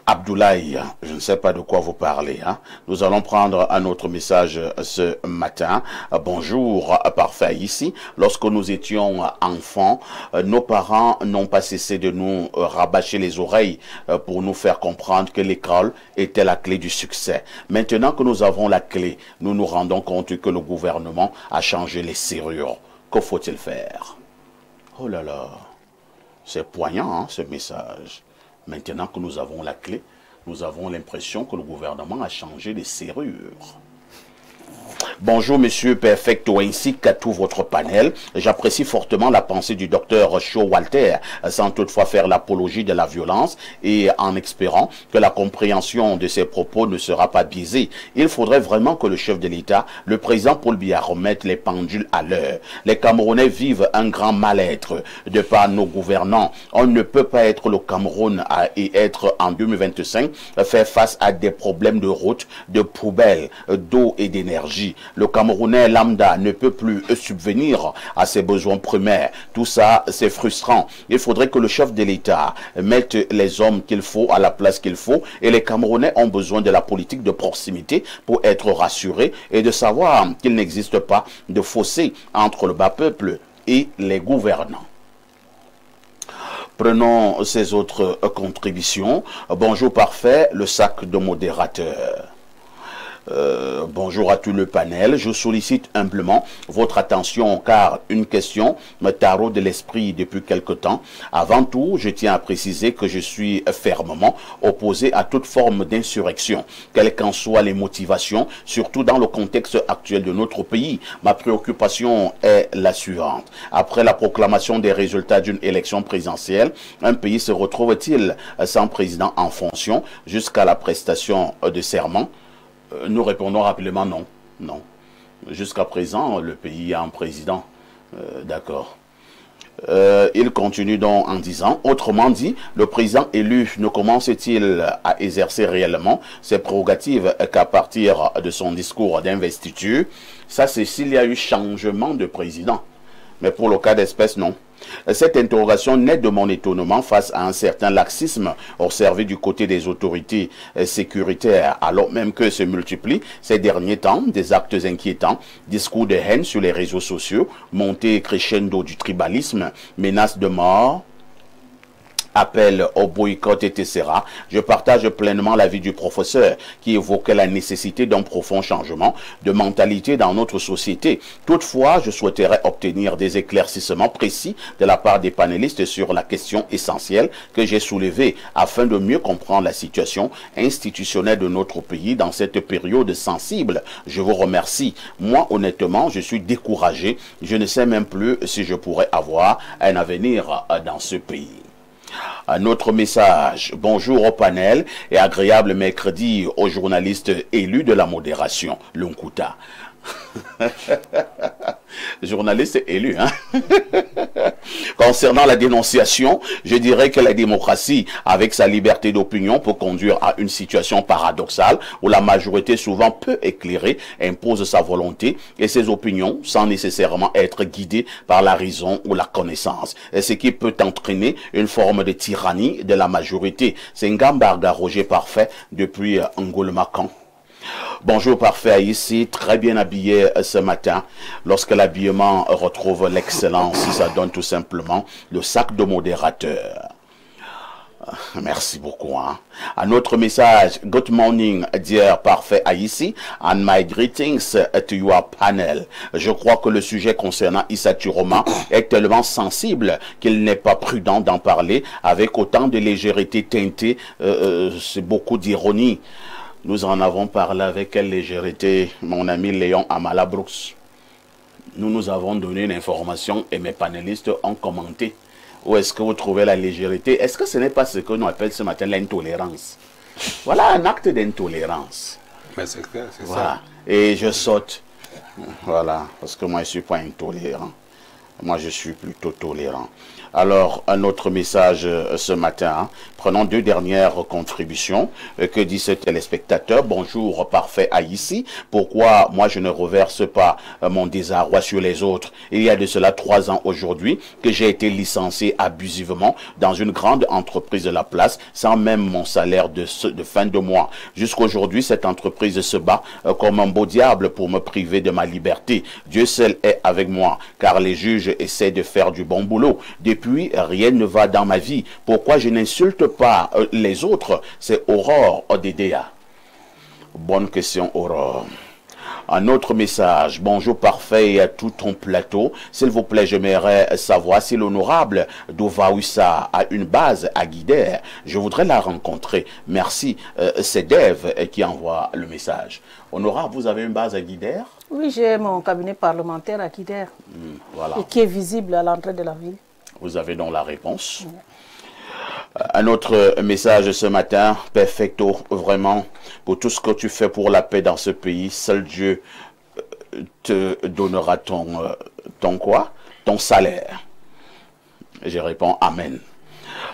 [SPEAKER 1] Abdoulaye, je ne sais pas de quoi vous parlez. Hein? Nous allons prendre un autre message ce matin. Bonjour, parfait ici. Lorsque nous étions enfants, nos parents n'ont pas cessé de nous rabâcher les oreilles pour nous faire comprendre que l'école était la clé du succès. Maintenant que nous avons la clé, nous nous rendons compte que le gouvernement a changé les serrures. Que faut-il faire? Oh là là, c'est poignant hein, ce message. Maintenant que nous avons la clé, nous avons l'impression que le gouvernement a changé les serrures. Bonjour Monsieur Perfecto ainsi qu'à tout votre panel. J'apprécie fortement la pensée du docteur Showalter, sans toutefois faire l'apologie de la violence et en espérant que la compréhension de ses propos ne sera pas biaisée. Il faudrait vraiment que le chef de l'État, le président Paul Biya, remette les pendules à l'heure. Les Camerounais vivent un grand mal-être de par nos gouvernants. On ne peut pas être le Cameroun et être en 2025 faire face à des problèmes de route, de poubelles, d'eau et d'énergie. Le Camerounais lambda ne peut plus subvenir à ses besoins primaires. Tout ça, c'est frustrant. Il faudrait que le chef de l'État mette les hommes qu'il faut à la place qu'il faut. Et les Camerounais ont besoin de la politique de proximité pour être rassurés et de savoir qu'il n'existe pas de fossé entre le bas peuple et les gouvernants. Prenons ces autres contributions. Bonjour parfait, le sac de modérateur. Bonjour à tout le panel, je sollicite humblement votre attention car une question me taraude de l'esprit depuis quelque temps. Avant tout, je tiens à préciser que je suis fermement opposé à toute forme d'insurrection, quelles qu'en soient les motivations, surtout dans le contexte actuel de notre pays. Ma préoccupation est la suivante. Après la proclamation des résultats d'une élection présidentielle, un pays se retrouve-t-il sans président en fonction jusqu'à la prestation de serment? Nous répondons rapidement non. Non. Jusqu'à présent, le pays a un président. D'accord. Il continue donc en disant, autrement dit, le président élu ne commence-t-il à exercer réellement ses prérogatives qu'à partir de son discours d'investiture? Ça, c'est s'il y a eu changement de président. Mais pour le cas d'espèce, non. Cette interrogation naît de mon étonnement face à un certain laxisme observé du côté des autorités sécuritaires, alors même que se multiplient ces derniers temps des actes inquiétants, discours de haine sur les réseaux sociaux, montée crescendo du tribalisme, menaces de mort, appel au boycott, etc. Je partage pleinement l'avis du professeur qui évoquait la nécessité d'un profond changement de mentalité dans notre société. Toutefois, je souhaiterais obtenir des éclaircissements précis de la part des panélistes sur la question essentielle que j'ai soulevée afin de mieux comprendre la situation institutionnelle de notre pays dans cette période sensible. Je vous remercie. Moi, honnêtement, je suis découragé. Je ne sais même plus si je pourrais avoir un avenir dans ce pays. Un autre message, bonjour au panel et agréable mercredi aux journalistes élus de la modération, Lunkuta. Journaliste élu, hein. Concernant la dénonciation, je dirais que la démocratie, avec sa liberté d'opinion, peut conduire à une situation paradoxale où la majorité, souvent peu éclairée, impose sa volonté et ses opinions sans nécessairement être guidée par la raison ou la connaissance. Et ce qui peut entraîner une forme de tyrannie de la majorité. C'est Ngambarga Roger Parfait depuis Ngolmakan. Bonjour Parfait, ici, très bien habillé ce matin. Lorsque l'habillement retrouve l'excellence, ça donne tout simplement le sac de modérateur. Merci beaucoup. Hein. Un autre message. Good morning, dear Parfait Haïti, and my greetings to your panel. Je crois que le sujet concernant Issa Turoma est tellement sensible qu'il n'est pas prudent d'en parler avec autant de légèreté teintée. C'est beaucoup d'ironie. Nous en avons parlé avec quelle légèreté, mon ami Léon Amala Brooks. Nous avons donné une information et mes panélistes ont commenté. Où est-ce que vous trouvez la légèreté? Est-ce que ce n'est pas ce que nous appelle ce matin l'intolérance? Voilà un acte d'intolérance.
[SPEAKER 2] Mais c'est clair, c'est
[SPEAKER 1] voilà.
[SPEAKER 2] ça.
[SPEAKER 1] Et je saute. Voilà, parce que moi je ne suis pas intolérant. Moi je suis plutôt tolérant. Alors, un autre message ce matin. Hein. Prenons deux dernières contributions. Que dit ce téléspectateur? Bonjour, Parfait Haïti. Pourquoi moi je ne reverse pas mon désarroi sur les autres? Il y a de cela 3 ans aujourd'hui que j'ai été licencié abusivement dans une grande entreprise de la place sans même mon salaire de fin de mois. Jusqu'aujourd'hui, cette entreprise se bat comme un beau diable pour me priver de ma liberté. Dieu seul est avec moi car les juges essaient de faire du bon boulot. Depuis, rien ne va dans ma vie. Pourquoi je n'insulte pas les autres? C'est Aurore Odedea. Bonne question, Aurore. Un autre message. Bonjour Parfait et à tout ton plateau. S'il vous plaît, j'aimerais savoir si l'honorable Dovaouissa a une base à Guider. Je voudrais la rencontrer. Merci. C'est Dave qui envoie le message. Honorable, vous avez une base à Guider?
[SPEAKER 7] Oui, j'ai mon cabinet parlementaire à Guider.
[SPEAKER 1] Voilà.
[SPEAKER 7] Et qui est visible à l'entrée de la ville.
[SPEAKER 1] Vous avez donc la réponse. Un autre message ce matin, perfecto, vraiment, pour tout ce que tu fais pour la paix dans ce pays, seul Dieu te donnera ton quoi? Ton salaire. Et je réponds Amen.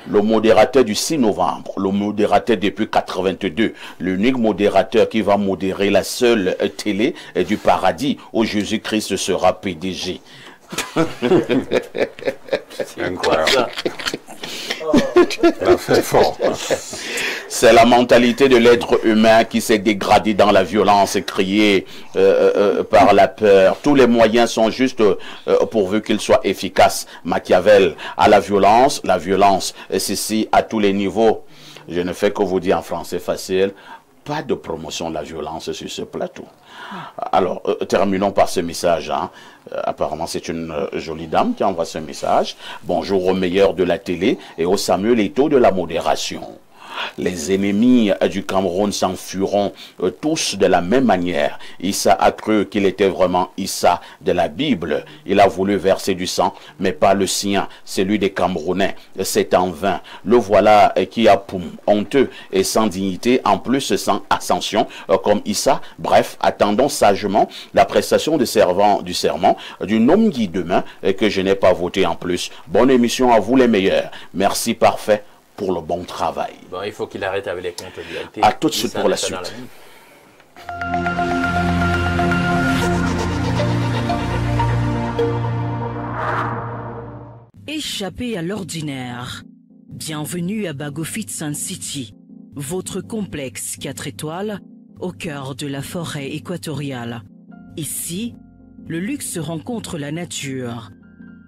[SPEAKER 1] Le modérateur du 6 novembre, le modérateur depuis 82, l'unique modérateur qui va modérer la seule télé du paradis où Jésus-Christ sera PDG.
[SPEAKER 2] C'est incroyable. C'est fort.
[SPEAKER 1] C'est la mentalité de l'être humain qui s'est dégradée dans la violence créée par la peur. Tous les moyens sont juste pourvu qu'ils soient efficaces. Machiavel à la violence, et ceci à tous les niveaux. Je ne fais que vous dire en français facile, pas de promotion de la violence sur ce plateau. Alors, terminons par ce message. Hein. Apparemment, c'est une jolie dame qui envoie ce message. Bonjour au meilleur de la télé et au Samuel Eto'o de la modération. Les ennemis du Cameroun s'enfuiront tous de la même manière. Issa a cru qu'il était vraiment Issa de la Bible. Il a voulu verser du sang, mais pas le sien, celui des Camerounais. C'est en vain. Le voilà qui a poum, honteux et sans dignité, en plus sans ascension, comme Issa. Bref, attendons sagement la prestation du serment du homme qui demain que je n'ai pas voté en plus. Bonne émission à vous les meilleurs. Merci Parfait pour le bon travail.
[SPEAKER 4] Bon, il faut qu'il arrête avec les comptabilités.
[SPEAKER 1] À tout de suite pour la suite.
[SPEAKER 8] Échappez à l'ordinaire. Bienvenue à Bagofit Sun City, votre complexe 4 étoiles au cœur de la forêt équatoriale. Ici, le luxe rencontre la nature.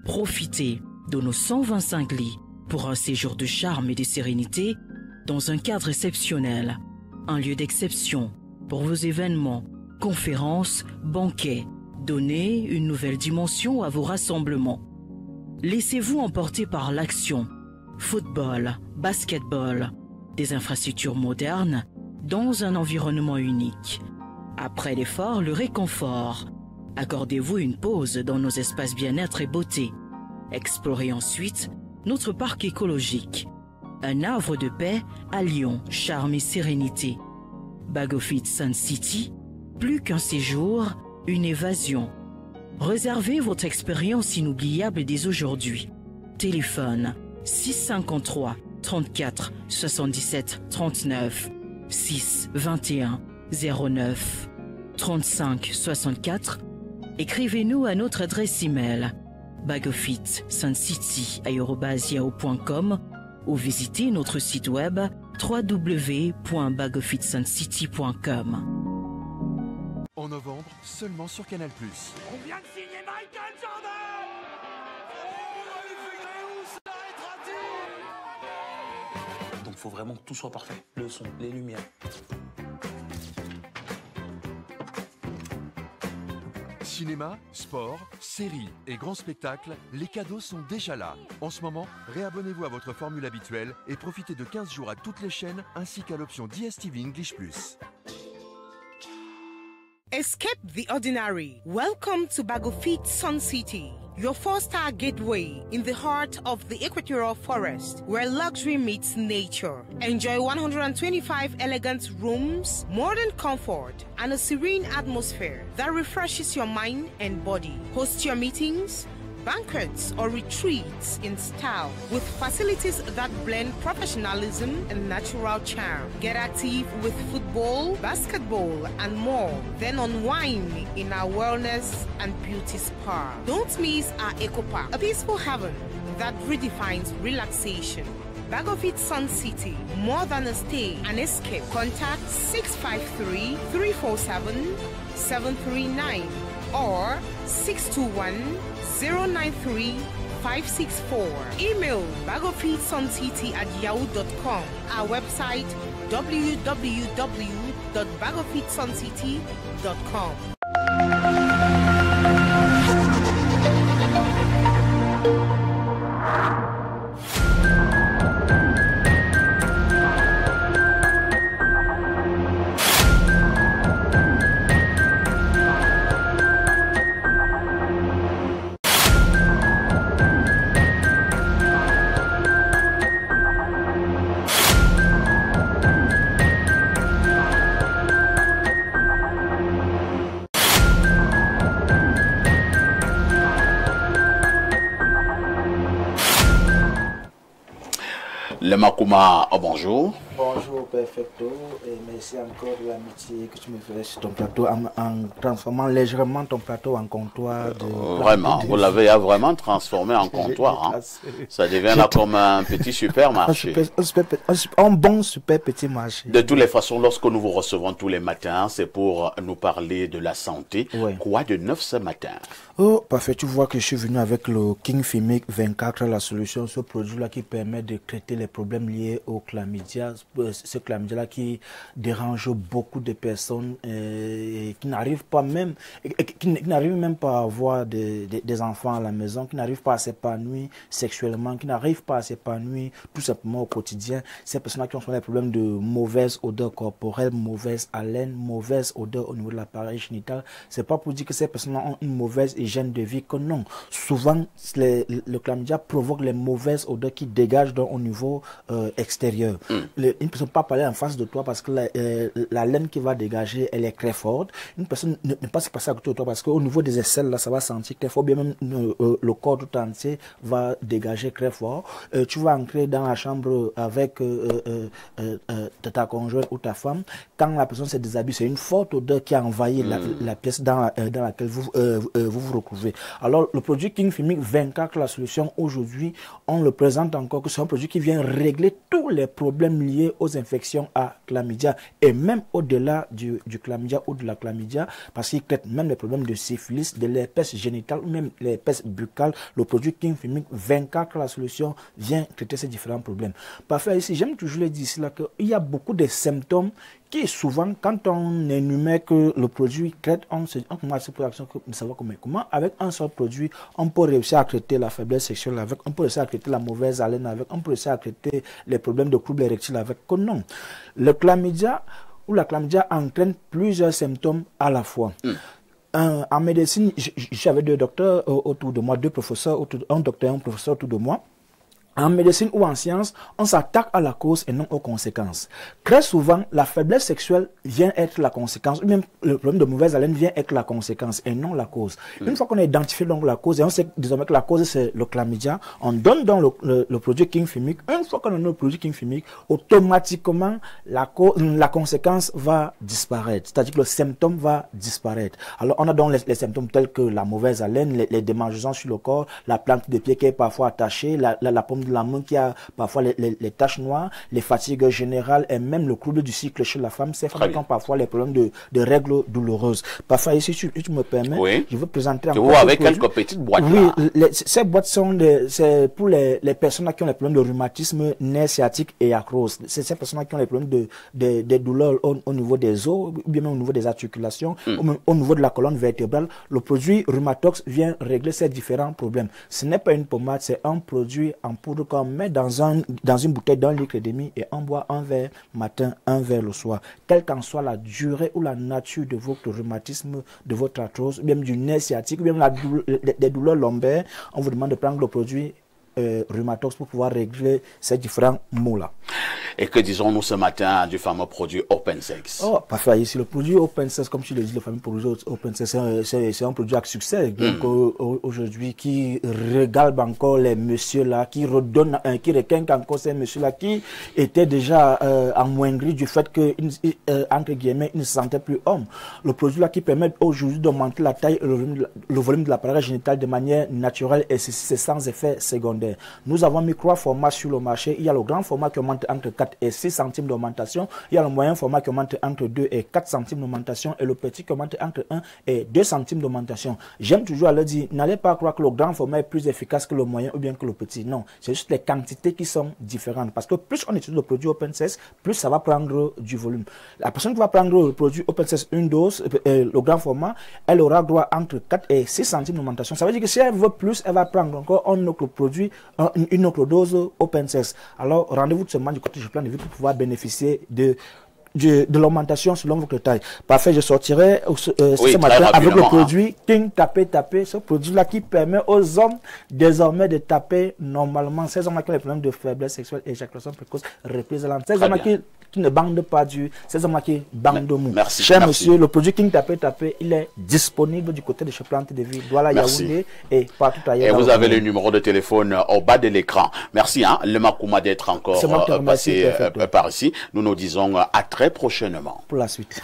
[SPEAKER 8] Profitez de nos 125 lits pour un séjour de charme et de sérénité dans un cadre exceptionnel. Un lieu d'exception pour vos événements, conférences, banquets. Donnez une nouvelle dimension à vos rassemblements. Laissez-vous emporter par l'action. Football, basketball, des infrastructures modernes dans un environnement unique. Après l'effort, le réconfort. Accordez-vous une pause dans nos espaces bien-être et beauté. Explorez ensuite notre parc écologique. Un havre de paix à Lyon, charme et sérénité. Bagofit Sun City, plus qu'un séjour, une évasion. Réservez votre expérience inoubliable dès aujourd'hui. Téléphone 653 34 77 39 6 21 09 35 64. Écrivez-nous à notre adresse email bagofitsuncity@yahoo.com ou visitez notre site web www.bagofitsuncity.com.
[SPEAKER 9] En novembre, seulement sur Canal+.
[SPEAKER 10] On vient de signer Michael Jordan.
[SPEAKER 11] Donc faut vraiment que tout soit parfait. Le son, les lumières.
[SPEAKER 9] Cinéma, sport, séries et grands spectacles, les cadeaux sont déjà là. En ce moment, réabonnez-vous à votre formule habituelle et profitez de 15 jours à toutes les chaînes ainsi qu'à l'option DSTV English+.
[SPEAKER 12] Escape the ordinary. Welcome to Bagofit Sun City, your 4-star gateway in the heart of the equatorial forest, where luxury meets nature. Enjoy 125 elegant rooms, modern comfort, and a serene atmosphere that refreshes your mind and body. Host your meetings, banquets, or retreats in style with facilities that blend professionalism and natural charm. Get active with football, basketball, and more. Then unwind in our wellness and beauty spa. Don't miss our Eco Park, a peaceful heaven that redefines relaxation. Bagofit Sun City, more than a stay, an escape. Contact 653-347-739 or 621-093-564. Email bagofitsuncity@yahoo.com. Our website www.bagofitsuncity.com.
[SPEAKER 1] Le Makuma, oh, bonjour.
[SPEAKER 13] Bonjour Perfecto et merci encore de l'amitié que tu me fais sur ton plateau en transformant légèrement ton plateau en comptoir de...
[SPEAKER 1] Vraiment, vous l'avez vraiment transformé en comptoir. Hein. Ça devient là comme un petit supermarché.
[SPEAKER 13] Un bon super petit marché.
[SPEAKER 1] De toutes les façons, lorsque nous vous recevons tous les matins, c'est pour nous parler de la santé. Ouais. Quoi de neuf ce matin?
[SPEAKER 13] Oh, parfait. Tu vois que je suis venu avec le King Fimic 24, la solution, ce produit-là qui permet de traiter les problèmes liés au chlamydia. Ce chlamydia-là qui dérange beaucoup de personnes et qui n'arrivent pas même, qui n'arrivent même pas à avoir des enfants à la maison, qui n'arrivent pas à s'épanouir sexuellement, qui n'arrivent pas à s'épanouir tout simplement au quotidien. Ces personnes-là qui ont souvent des problèmes de mauvaise odeur corporelle, mauvaise haleine, mauvaise odeur au niveau de l'appareil génital. C'est pas pour dire que ces personnes-là ont une mauvaise hygiène de vie que non. Souvent, le chlamydia provoque les mauvaises odeurs qui dégagent donc au niveau extérieur. Une personne ne peut pas parler en face de toi parce que la laine qui va dégager, elle est très forte. Une personne ne peut pas se passer à côté de toi parce qu'au niveau des aisselles, là, ça va sentir très fort. Bien même le corps tout entier va dégager très fort. Tu vas entrer dans la chambre avec ta conjointe ou ta femme. Quand la personne se déshabille, c'est une forte odeur qui a envahi la pièce dans laquelle vous vous retrouvez. Alors, le produit King Fimic 24, la solution aujourd'hui, on le présente encore que c'est un produit qui vient régler tous les problèmes liés aux infections à chlamydia et même au-delà du chlamydia ou de la chlamydia parce qu'il traite même les problèmes de syphilis, de l'herpès génital ou même l'herpès buccal. Le produit King Fimic 24, la solution, vient traiter ces différents problèmes. Parfait, ici, j'aime toujours le dire ici là qu'il y a beaucoup de symptômes qui souvent, quand on énumère que le produit traite, on commence à savoir comment, avec un seul produit, on peut réussir à traiter la faiblesse sexuelle avec, on peut réussir à traiter la mauvaise haleine avec, on peut réussir à traiter les problèmes de troubles érectiles avec, que non. Le chlamydia ou la chlamydia entraîne plusieurs symptômes à la fois. En médecine, j'avais deux docteurs autour de moi, deux professeurs, un docteur et un professeur autour de moi. En médecine ou en sciences, on s'attaque à la cause et non aux conséquences. Très souvent, la faiblesse sexuelle vient être la conséquence, ou même le problème de mauvaise haleine vient être la conséquence et non la cause. Une fois qu'on a identifié donc la cause, et on sait désormais que la cause c'est le chlamydia, on donne donc le produit King Fimic. Une fois qu'on a le produit King Fimic, automatiquement la conséquence va disparaître, c'est-à-dire que le symptôme va disparaître. Alors on a donc les symptômes tels que la mauvaise haleine, les démangeaisons sur le corps, la plante de pied qui est parfois attachée, la paume de la main qui a parfois les taches noires, les fatigues générales et même le trouble du cycle chez la femme. Ces femmes qui ont parfois les problèmes de règles douloureuses. Parfois, ici, si tu me permets, je veux présenter encore...
[SPEAKER 1] Tu vois avec quelques petites boîtes là.
[SPEAKER 13] Oui, ces boîtes sont c'est pour les personnes qui ont les problèmes de rhumatisme, nerfs sciatiques et arthrose. C'est ces personnes qui ont les problèmes de douleurs au niveau des os, ou bien même au niveau des articulations, ou même au niveau de la colonne vertébrale. Le produit Rhumatox vient régler ces différents problèmes. Ce n'est pas une pommade, c'est un produit en poudre qu'on met dans une bouteille d'un litre et demi et on boit un verre matin, un verre le soir. Quelle qu'en soit la durée ou la nature de votre rhumatisme, de votre arthrose, ou même du nerf sciatique, ou même des douleurs lombaires, on vous demande de prendre le produit Rhumatox pour pouvoir régler ces différents maux-là.
[SPEAKER 1] Et que disons-nous ce matin du fameux produit Open Sex?
[SPEAKER 13] Oh, parfait. Ici, le produit Open Sex, comme tu le dis, le fameux produit Open Sex, c'est un produit à succès. Donc, aujourd'hui, qui régale encore les messieurs-là, qui redonne, qui requinque encore ces messieurs-là, qui étaient déjà amoindris du fait que, entre guillemets, ils ne se sentaient plus hommes. Le produit-là qui permet aujourd'hui d'augmenter la taille et le volume de l'appareil génital de manière naturelle et c'est sans effet secondaire. Nous avons mis 3 formats sur le marché. Il y a le grand format qui augmente entre 4 et 6 centimes d'augmentation. Il y a le moyen format qui augmente entre 2 et 4 centimes d'augmentation et le petit qui augmente entre 1 et 2 centimes d'augmentation. J'aime toujours à leur dire, n'allez pas croire que le grand format est plus efficace que le moyen ou bien que le petit. Non, c'est juste les quantités qui sont différentes. Parce que plus on utilise le produit Open Sex, plus ça va prendre du volume. La personne qui va prendre le produit Open Sex, une dose, le grand format, elle aura droit entre 4 et 6 centimes d'augmentation. Ça veut dire que si elle veut plus, elle va prendre encore un autre produit, une autre dose Open Sex. Alors, rendez-vous de semaine du côté du plan de vie pour pouvoir bénéficier de l'augmentation selon votre taille. Parfait, je sortirai ce matin avec le produit King Taper, ce produit-là qui permet aux hommes désormais de taper normalement. Ces hommes qui ont les problèmes de faiblesse sexuelle, éjaculation précoce, reprise lente. Ces hommes qui ne bandent pas ces hommes qui bandent mou.
[SPEAKER 1] Merci.
[SPEAKER 13] Cher monsieur, le produit King Taper, il est disponible du côté de chez Plante de Vie, Douala, Yaoundé et partout ailleurs.
[SPEAKER 1] Et vous avez le numéro de téléphone au bas de l'écran. Merci, le Makouma d'être encore passé par ici. Nous nous disons à très prochainement.
[SPEAKER 13] Pour la suite.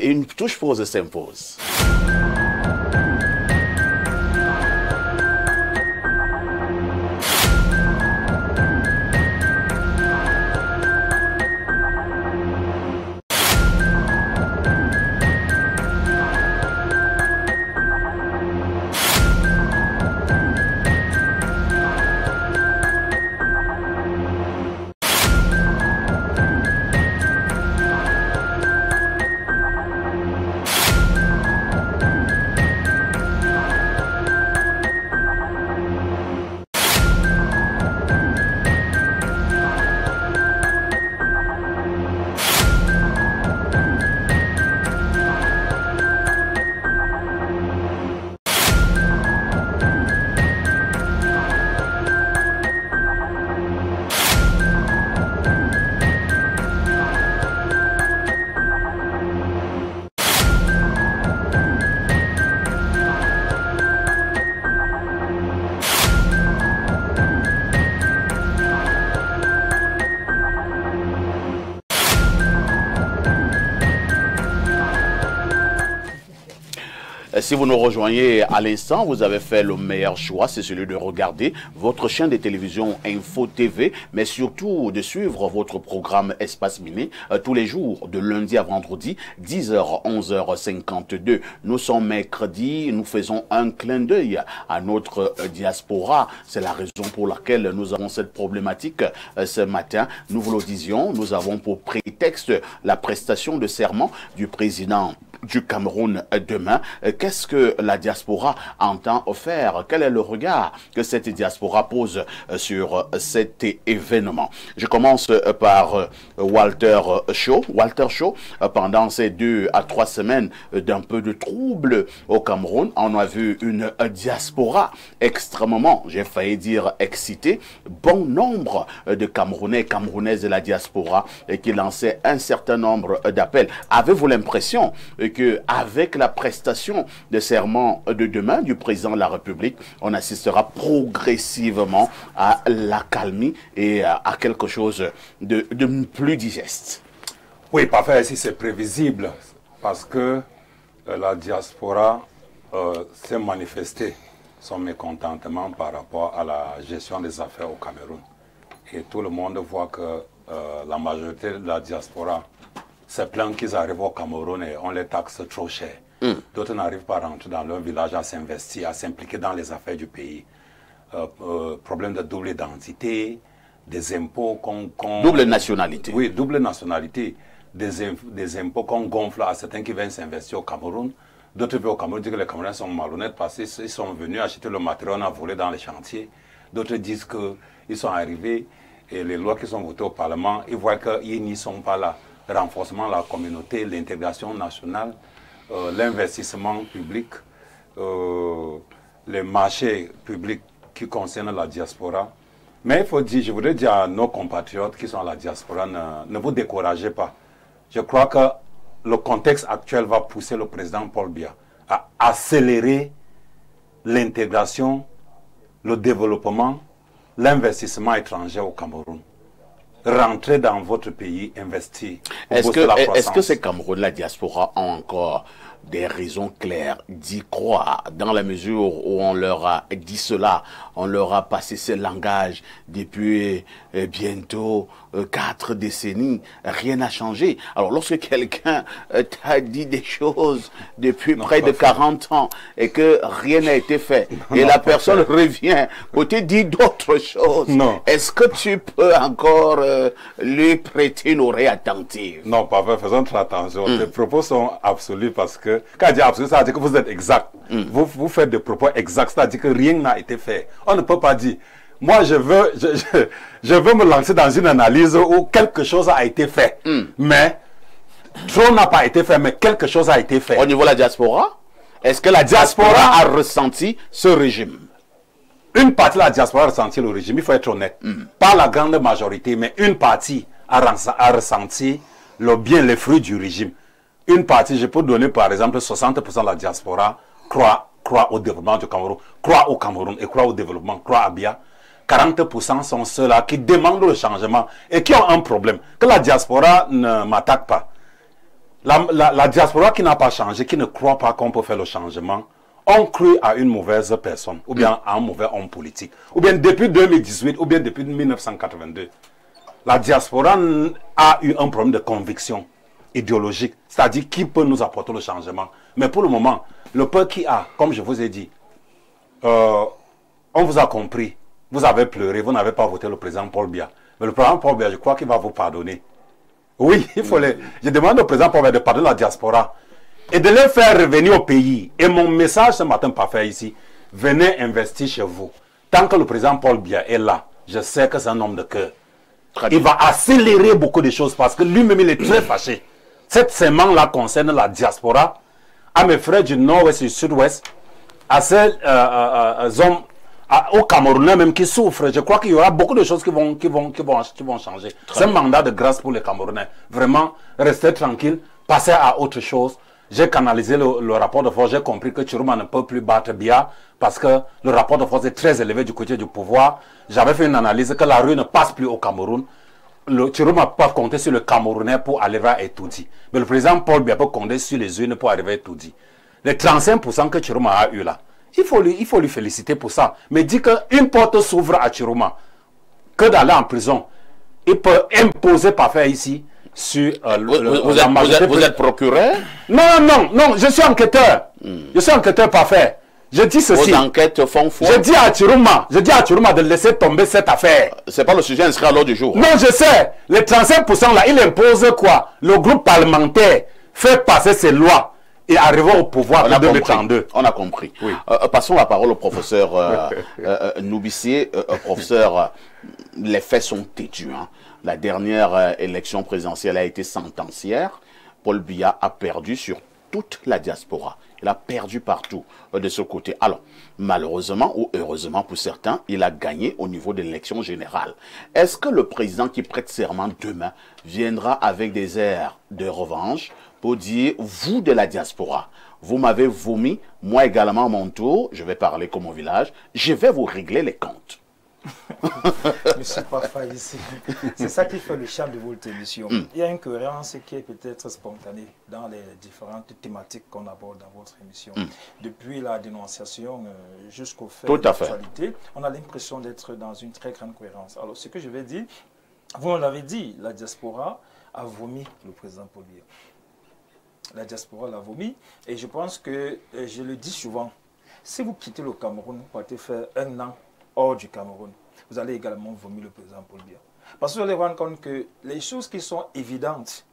[SPEAKER 1] Une touche pause s'impose. Si vous nous rejoignez à l'instant, vous avez fait le meilleur choix, c'est celui de regarder votre chaîne de télévision Info TV, mais surtout de suivre votre programme Espace Miné tous les jours, de lundi à vendredi, 10h, 11h52. Nous sommes mercredi, nous faisons un clin d'œil à notre diaspora. C'est la raison pour laquelle nous avons cette problématique ce matin. Nous vous le disions, nous avons pour prétexte la prestation de serment du président du Cameroun demain. Qu'est-ce que la diaspora entend faire? Quel est le regard que cette diaspora pose sur cet événement? Je commence par Walter Shaw. Walter Shaw, pendant ces 2 à 3 semaines d'un peu de trouble au Cameroun, on a vu une diaspora extrêmement, j'ai failli dire excitée, bon nombre de Camerounais et Camerounaises de la diaspora qui lançaient un certain nombre d'appels. Avez-vous l'impression que avec la prestation de serment de demain du président de la République, on assistera progressivement à l'accalmie et à quelque chose de plus digeste?
[SPEAKER 2] Oui, parfait, si c'est prévisible, parce que la diaspora s'est manifestée son mécontentement par rapport à la gestion des affaires au Cameroun. Et tout le monde voit que la majorité de la diaspora se plaint qu'ils arrivent au Cameroun et on les taxe trop cher. D'autres n'arrivent pas à rentrer dans leur village, à s'investir, à s'impliquer dans les affaires du pays. Problème de double identité, des impôts qu'on...
[SPEAKER 1] Double nationalité.
[SPEAKER 2] Oui, double nationalité. Des impôts qu'on gonfle à certains qui viennent s'investir au Cameroun. D'autres viennent au Cameroun disent que les Camerounais sont malhonnêtes parce qu'ils sont venus acheter le matériel, on a volé dans les chantiers. D'autres disent qu'ils sont arrivés et les lois qui sont votées au Parlement, ils voient qu'ils n'y sont pas là. Le renforcement de la communauté, l'intégration nationale, l'investissement public, les marchés publics qui concernent la diaspora. Mais il faut dire, je voudrais dire à nos compatriotes qui sont à la diaspora, ne vous découragez pas. Je crois que le contexte actuel va pousser le président Paul Biya à accélérer l'intégration, le développement, l'investissement étranger au Cameroun. Rentrez dans votre pays, investir.
[SPEAKER 1] Est-ce que ces Camerounais, la diaspora, ont encore des raisons claires d'y croire, dans la mesure où on leur a dit cela, on leur a passé ce langage depuis bientôt 4 décennies, rien n'a changé. Alors lorsque quelqu'un t'a dit des choses depuis près de 40 ans et que rien n'a été fait, et la personne revient pour te dire d'autres choses, est-ce que tu peux encore lui prêter une oreille attentive?
[SPEAKER 2] Non, pas vrai, faisons très attention. Les propos sont absolus parce que, quand je dis absolu, ça veut dire que vous êtes exact. Vous faites des propos exacts, c'est-à-dire que rien n'a été fait. On ne peut pas dire, moi je veux me lancer dans une analyse où quelque chose a été fait, mais trop n'a pas été fait, mais quelque chose a été fait.
[SPEAKER 1] Au niveau de la diaspora, est-ce que la diaspora a ressenti ce régime?
[SPEAKER 2] Une partie de la diaspora a ressenti le régime, il faut être honnête. Pas la grande majorité, mais une partie a ressenti le bien, les fruits du régime. Une partie, je peux donner par exemple 60% de la diaspora croit au développement du Cameroun, croit au Cameroun et croit au développement, croit à Biya. 40% sont ceux-là qui demandent le changement et qui ont un problème. Que la diaspora ne m'attaque pas. La diaspora qui n'a pas changé, qui ne croit pas qu'on peut faire le changement, on cru à une mauvaise personne, ou bien à un mauvais homme politique, ou bien depuis 2018, ou bien depuis 1982. La diaspora a eu un problème de conviction idéologique, c'est-à-dire qui peut nous apporter le changement. Mais pour le moment, le peuple qui a, comme je vous ai dit, on vous a compris, vous avez pleuré, vous n'avez pas voté le président Paul Biya. Mais le président Paul Biya, je crois qu'il va vous pardonner. Oui, il faut je demande au président Paul Biya de pardonner la diaspora et de les faire revenir au pays. Et mon message ce matin, parfait ici, venez investir chez vous. Tant que le président Paul Biya est là, je sais que c'est un homme de cœur. Il va accélérer beaucoup de choses parce que lui-même, il est très fâché. Cette sémence-là concerne la diaspora, à mes frères du nord-ouest et du sud-ouest, à ces hommes, aux Camerounais même qui souffrent. Je crois qu'il y aura beaucoup de choses qui vont changer. C'est un mandat de grâce pour les Camerounais. Vraiment, restez tranquille, passez à autre chose. J'ai canalisé le rapport de force, j'ai compris que Tchiroma ne peut plus battre Biya parce que le rapport de force est très élevé du côté du pouvoir. J'avais fait une analyse que la rue ne passe plus au Cameroun. Tchiroma peut compter sur le Camerounais pour arriver à Etoudi. Mais le président Paul Biya peut compter sur les urnes pour arriver à Etoudi. Les 35% que Tchiroma a eu là, il faut lui féliciter pour ça. Mais dit qu'une porte s'ouvre à Tchiroma, que d'aller en prison. Il peut imposer parfait ici sur
[SPEAKER 1] vous êtes procureur?
[SPEAKER 2] Non, je suis enquêteur. Je suis enquêteur parfait. Je dis ceci.
[SPEAKER 1] Vos enquêtes font foi.
[SPEAKER 2] Je dis à Tchiroma de laisser tomber cette affaire.
[SPEAKER 1] C'est pas le sujet inscrit à l'ordre du jour.
[SPEAKER 2] Non, je sais. Les 35% là, il impose quoi? Le groupe parlementaire fait passer ses lois. et arrivant au pouvoir en 2032.
[SPEAKER 1] On a compris.
[SPEAKER 2] Oui.
[SPEAKER 1] Passons la parole au professeur Noubissier. Professeur, les faits sont têtus. Hein. La dernière élection présidentielle a été sentencière. Paul Biya a perdu sur toute la diaspora. Il a perdu partout de ce côté. Alors, malheureusement ou heureusement pour certains, il a gagné au niveau de l'élection générale. Est-ce que le président qui prête serment demain viendra avec des airs de revanche pour dire, vous de la diaspora, vous m'avez vomi, moi également à mon tour, je vais parler comme au village, je vais vous régler les comptes.
[SPEAKER 3] Monsieur Pafa ici, c'est ça qui fait le charme de votre émission. Il y a une cohérence qui est peut-être spontanée dans les différentes thématiques qu'on aborde dans votre émission. Depuis la dénonciation jusqu'au fait de l'actualité, on a l'impression d'être dans une très grande cohérence. Alors ce que je vais dire, vous l'avez dit, la diaspora a vomi le président Paul Biya. La diaspora l'a vomi et je pense que, je le dis souvent, si vous quittez le Cameroun, vous partez faire un an hors du Cameroun, vous allez également vomir le président Paul Biya. Parce que vous allez rendre compte que les choses qui sont évidentes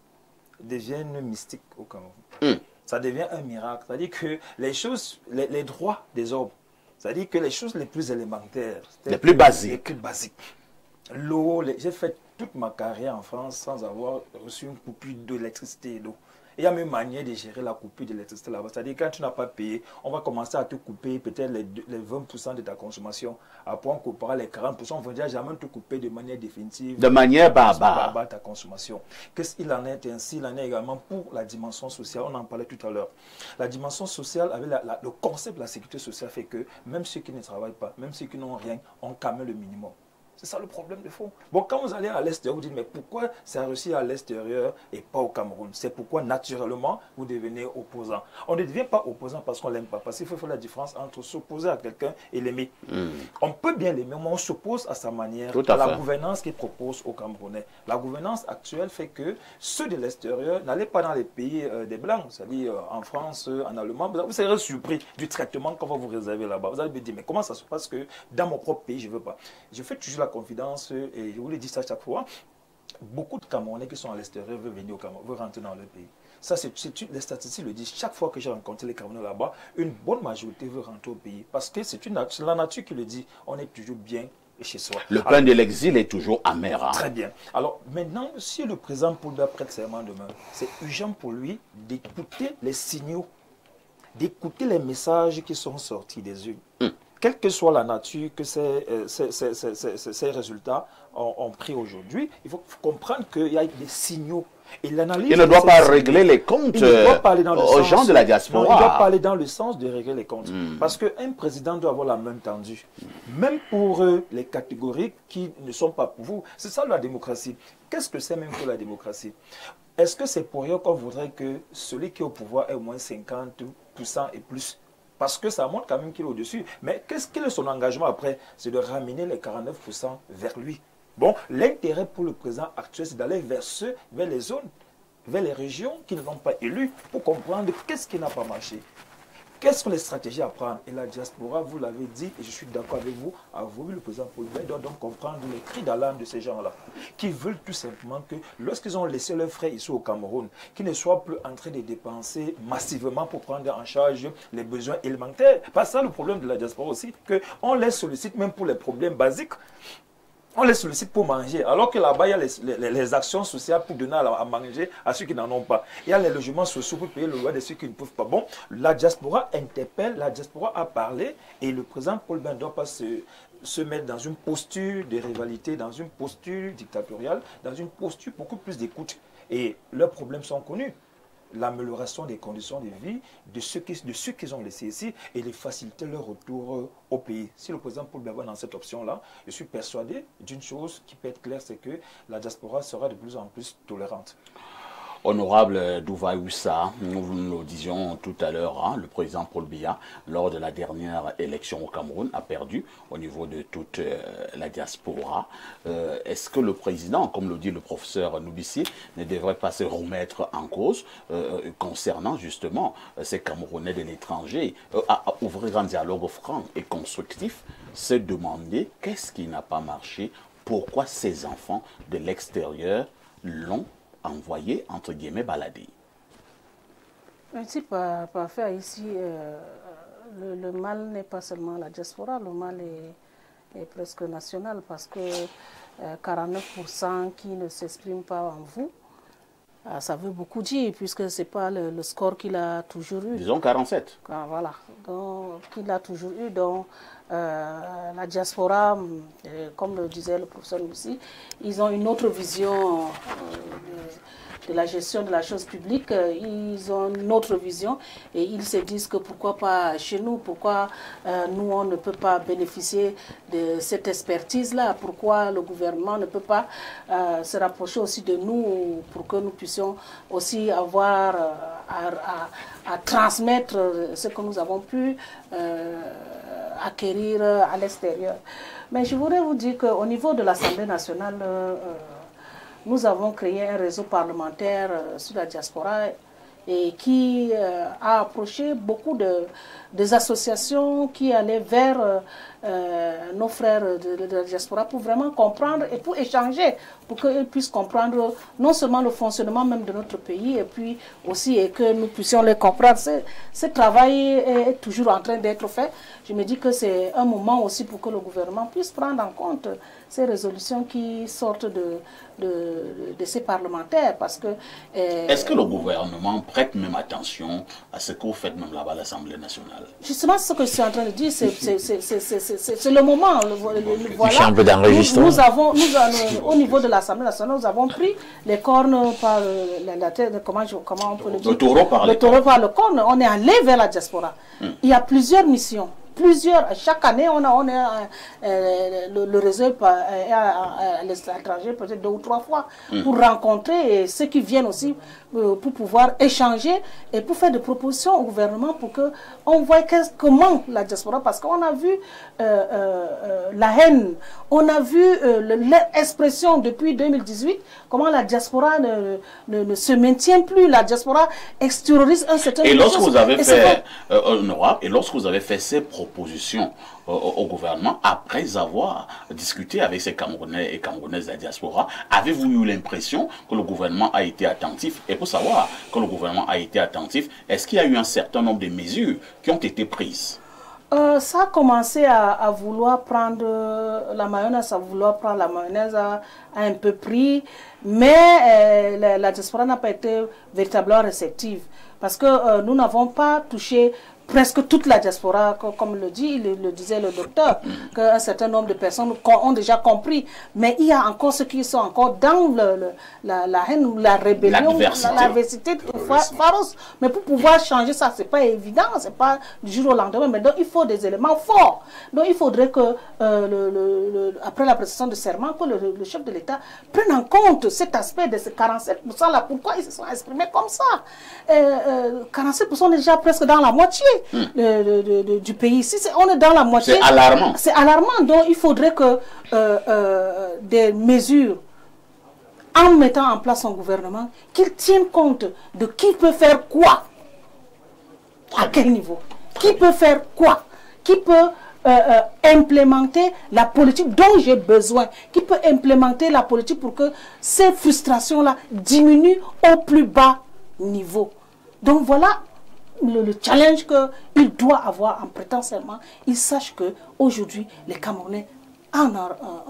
[SPEAKER 3] deviennent mystiques au Cameroun. Ça devient un miracle. C'est-à-dire que les choses, les droits des hommes, c'est-à-dire que les choses les plus élémentaires,
[SPEAKER 1] les plus basiques.
[SPEAKER 3] Les plus basiques. L'eau, j'ai fait toute ma carrière en France sans avoir reçu une coupure d'électricité et d'eau. Il y a même une manière de gérer la coupure d'électricité là-bas. C'est-à-dire quand tu n'as pas payé, on va commencer à te couper peut-être les 20% de ta consommation. Après on coupera les 40%. On ne va déjà jamais te couper de manière définitive.
[SPEAKER 1] De manière barbare.
[SPEAKER 3] Ta consommation. Qu'est-ce qu'il en est ainsi? Il en est également pour la dimension sociale. On en parlait tout à l'heure. La dimension sociale, avec le concept de la sécurité sociale fait que même ceux qui ne travaillent pas, même ceux qui n'ont rien, ont quand même le minimum. C'est ça le problème de fond. Bon, quand vous allez à l'extérieur, vous dites, mais pourquoi ça a réussi à l'extérieur et pas au Cameroun? C'est pourquoi, naturellement, vous devenez opposant. On ne devient pas opposant parce qu'on ne l'aime pas. Parce qu'il faut faire la différence entre s'opposer à quelqu'un et l'aimer. On peut bien l'aimer, mais on s'oppose à sa manière, à la gouvernance qu'il propose aux Camerounais. La gouvernance actuelle fait que ceux de l'extérieur n'allaient pas dans les pays des Blancs, c'est-à-dire en France, en Allemagne. Vous serez surpris du traitement qu'on va vous réserver là-bas. Vous allez me dire, mais comment ça se passe que dans mon propre pays, je ne veux pas? Je fais toujours la confidence, et je vous le dis ça chaque fois, beaucoup de Camerounais qui sont à l'extérieur veulent venir au Cameroun, veulent rentrer dans leur pays. Ça, les statistiques le disent. Chaque fois que j'ai rencontré les Camerounais là-bas, une bonne majorité veut rentrer au pays. Parce que c'est la nature qui le dit. On est toujours bien chez soi.
[SPEAKER 1] Le pain de l'exil est toujours amer. Hein?
[SPEAKER 3] Très bien. Alors maintenant, si le président Paul Biya prête serment demain, c'est urgent pour lui d'écouter les signaux, d'écouter les messages qui sont sortis des urnes. Quelle que soit la nature que ces résultats ont pris aujourd'hui, il faut comprendre qu'il y a des signaux. Et il
[SPEAKER 1] ne doit pas régler les comptes aux gens de la diaspora.
[SPEAKER 3] Non, il doit parler dans le sens de régler les comptes. Parce qu'un président doit avoir la main tendue. Même pour les catégories qui ne sont pas pour vous. C'est ça la démocratie. Qu'est-ce que c'est même que la démocratie? Est-ce que c'est pour rien qu'on voudrait que celui qui est au pouvoir ait au moins 50% et plus? Parce que ça montre quand même qu'il est au-dessus. Mais quel est son engagement après? C'est de ramener les 49% vers lui. Bon, l'intérêt pour le président actuel, c'est d'aller vers les zones, vers les régions qui ne l'ont pas élu, pour comprendre qu'est-ce qui n'a pas marché. Quelles sont les stratégies à prendre? Et la diaspora, vous l'avez dit, et je suis d'accord avec vous, a voulu le président Paul Biya, doit donc comprendre les cris d'alarme de ces gens-là, qui veulent tout simplement que, lorsqu'ils ont laissé leurs frères ici au Cameroun, qu'ils ne soient plus en train de dépenser massivement pour prendre en charge les besoins élémentaires. Parce que ça, le problème de la diaspora aussi, qu'on les sollicite même pour les problèmes basiques. On les sollicite pour manger, alors que là-bas, il y a les actions sociales pour donner à manger à ceux qui n'en ont pas. Il y a les logements sociaux pour payer le loyer de ceux qui ne peuvent pas. Bon, la diaspora interpelle, la diaspora a parlé, et le président Paul Biya ne doit pas se mettre dans une posture de rivalité, dans une posture dictatoriale, dans une posture beaucoup plus d'écoute. Et leurs problèmes sont connus. L'amélioration des conditions de vie de ceux qu'ils ont laissés ici et les faciliter leur retour au pays. Si le président Paul Biya va dans cette option-là, je suis persuadé d'une chose qui peut être claire, c'est que la diaspora sera de plus en plus tolérante.
[SPEAKER 1] Honorable Douva Oussa, nous le disions tout à l'heure, hein, le président Paul Biya, lors de la dernière élection au Cameroun, a perdu au niveau de toute la diaspora. Est-ce que le président, comme le dit le professeur Noubissier, ne devrait pas se remettre en cause concernant justement ces Camerounais de l'étranger, à ouvrir un dialogue franc et constructif, se demander qu'est-ce qui n'a pas marché, pourquoi ces enfants de l'extérieur l'ont envoyé, entre guillemets, balader?
[SPEAKER 7] Merci, parfait. Ici, le mal n'est pas seulement la diaspora, le mal est presque national parce que 49% qui ne s'expriment pas en vous, ça veut beaucoup dire puisque ce n'est pas le score qu'il a toujours eu.
[SPEAKER 1] Disons 47.
[SPEAKER 7] Voilà, donc qu'il a toujours eu. Donc la diaspora, comme le disait le professeur aussi, ils ont une autre vision de la gestion de la chose publique, ils ont une autre vision et ils se disent que pourquoi pas chez nous, pourquoi nous on ne peut pas bénéficier de cette expertise-là, pourquoi le gouvernement ne peut pas se rapprocher aussi de nous pour que nous puissions aussi avoir à transmettre ce que nous avons pu acquérir à l'extérieur. Mais je voudrais vous dire qu'au niveau de l'Assemblée nationale, nous avons créé un réseau parlementaire sur la diaspora et qui a approché beaucoup des associations qui allaient vers nos frères de la diaspora pour vraiment comprendre et pour échanger, pour qu'ils puissent comprendre non seulement le fonctionnement même de notre pays et puis aussi et que nous puissions les comprendre. Ce travail est toujours en train d'être fait. Je me dis que c'est un moment aussi pour que le gouvernement puisse prendre en compte ces résolutions qui sortent de ces parlementaires parce que...
[SPEAKER 1] Est-ce que le gouvernement prête même attention à ce que vous faites même là-bas à l'Assemblée nationale? Justement,
[SPEAKER 7] ce que je suis en train de dire, c'est le moment. Voilà.
[SPEAKER 4] Un peu d'enregistrement.
[SPEAKER 7] Nous avons, au niveau de l'Assemblée nationale, nous avons pris les cornes par la tête, comment on peut le dire?
[SPEAKER 1] Le taureau
[SPEAKER 7] par le corne. On est allé vers la diaspora. Il y a plusieurs missions. Chaque année, on a le réseau à l'étranger peut-être 2 ou 3 fois pour rencontrer ceux qui viennent aussi pour pouvoir échanger et pour faire des propositions au gouvernement pour qu'on voit comment la diaspora, parce qu'on a vu la haine, on a vu l'expression depuis 2018, comment la diaspora ne se maintient plus, la diaspora extériorise un certain nombre de choses.
[SPEAKER 1] Et lorsque vous avez fait, honorable, et lorsque vous avez fait ces propositions au gouvernement, après avoir discuté avec ces Camerounais et Camerounaises de la diaspora, avez-vous eu l'impression que le gouvernement a été attentif? Et pour savoir que le gouvernement a été attentif, est-ce qu'il y a eu un certain nombre de mesures qui ont été prises?
[SPEAKER 7] Ça a commencé à vouloir prendre la mayonnaise, à un peu pris, mais la diaspora n'a pas été véritablement réceptive parce que nous n'avons pas touché presque toute la diaspora, comme le disait le docteur, qu'un certain nombre de personnes ont déjà compris. Mais il y a encore ceux qui sont encore dans la haine, la rébellion, l'adversité farouche. Mais pour pouvoir changer ça, c'est pas évident, c'est pas du jour au lendemain. Mais donc il faut des éléments forts. Donc il faudrait que, après la prestation de serment, que le chef de l'État prenne en compte cet aspect de ces 47% là. Pourquoi ils se sont exprimés comme ça? 47% on est déjà presque dans la moitié du pays. Ici, on est dans la moitié.
[SPEAKER 1] C'est alarmant.
[SPEAKER 7] C'est alarmant. Donc, il faudrait que des mesures, en mettant en place un gouvernement, qu'il tienne compte de qui peut faire quoi, à quel niveau, qui peut faire quoi, qui peut implémenter la politique dont j'ai besoin, qui peut implémenter la politique pour que ces frustrations-là diminuent au plus bas niveau. Donc, voilà le challenge qu'il doit avoir en prêtant serment. Il sache qu'aujourd'hui, les Camerounais en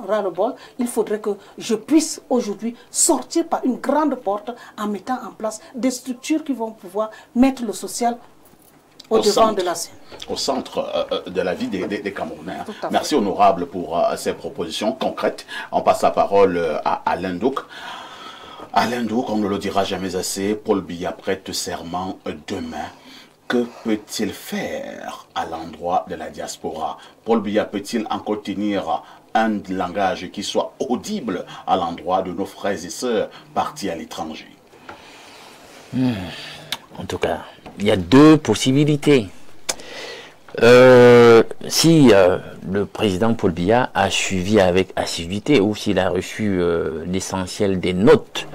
[SPEAKER 7] ras-le-bol. Il faudrait que je puisse aujourd'hui sortir par une grande porte en mettant en place des structures qui vont pouvoir mettre le social au devant de la scène.
[SPEAKER 1] Au centre de la vie des Camerounais. Merci honorable pour ces propositions concrètes. On passe la parole à Alain Douk. Alain Douk, on ne le dira jamais assez, Paul Biya prête serment demain. Que peut-il faire à l'endroit de la diaspora? Paul Biya peut-il encore tenir un langage qui soit audible à l'endroit de nos frères et sœurs partis à l'étranger?
[SPEAKER 4] En tout cas, il y a 2 possibilités. Si le président Paul Biya a suivi avec assiduité ou s'il a reçu l'essentiel des notes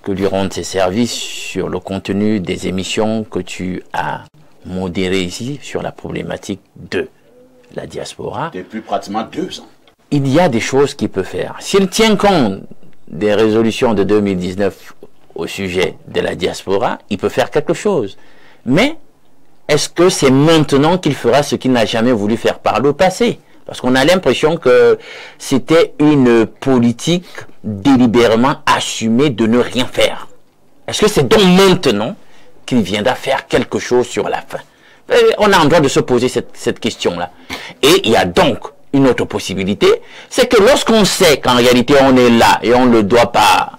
[SPEAKER 4] que lui rendent ses services sur le contenu des émissions que tu as modérées ici sur la problématique de la diaspora.
[SPEAKER 1] Depuis pratiquement 2 ans.
[SPEAKER 4] Il y a des choses qu'il peut faire. S'il tient compte des résolutions de 2019 au sujet de la diaspora, il peut faire quelque chose. Mais est-ce que c'est maintenant qu'il fera ce qu'il n'a jamais voulu faire par le passé? Parce qu'on a l'impression que c'était une politique délibérément assumée de ne rien faire. Est-ce que c'est donc maintenant qu'il viendra faire quelque chose sur la fin? On a en droit de se poser cette question-là. Et il y a donc une autre possibilité, c'est que lorsqu'on sait qu'en réalité on est là et on ne le doit pas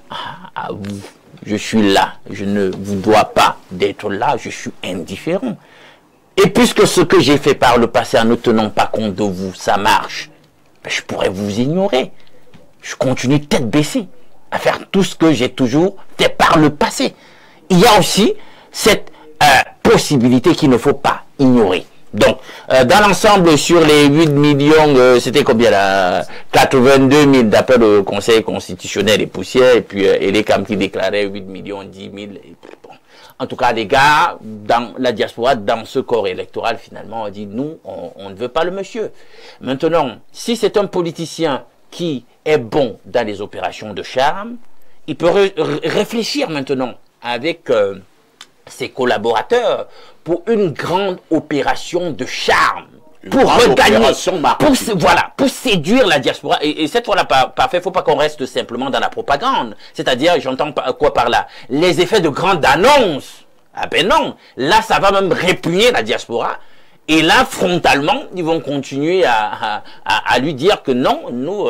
[SPEAKER 4] à vous, je suis là, je ne vous dois pas d'être là, je suis indifférent. Et puisque ce que j'ai fait par le passé en ne tenant pas compte de vous, ça marche, je pourrais vous ignorer. Je continue tête baissée à faire tout ce que j'ai toujours fait par le passé. Il y a aussi cette possibilité qu'il ne faut pas ignorer. Donc, dans l'ensemble, sur les 8 millions, c'était combien là? 82 000 d'après le Conseil constitutionnel et poussière, et puis Elecam qui déclarait 8 millions, 10 000. Et, bon. En tout cas, les gars, dans la diaspora, dans ce corps électoral, finalement, on dit, nous, on ne veut pas le monsieur. Maintenant, si c'est un politicien qui est bon dans les opérations de charme, il peut réfléchir maintenant avec ses collaborateurs pour une grande opération de charme. Pour regagner, pour séduire la diaspora. Et cette fois-là, parfait, il ne faut pas qu'on reste simplement dans la propagande. C'est-à-dire, j'entends quoi par là? Les effets de grande annonce. Ah ben non, là, ça va même répugner la diaspora. Et là, frontalement, ils vont continuer à lui dire que non, nous,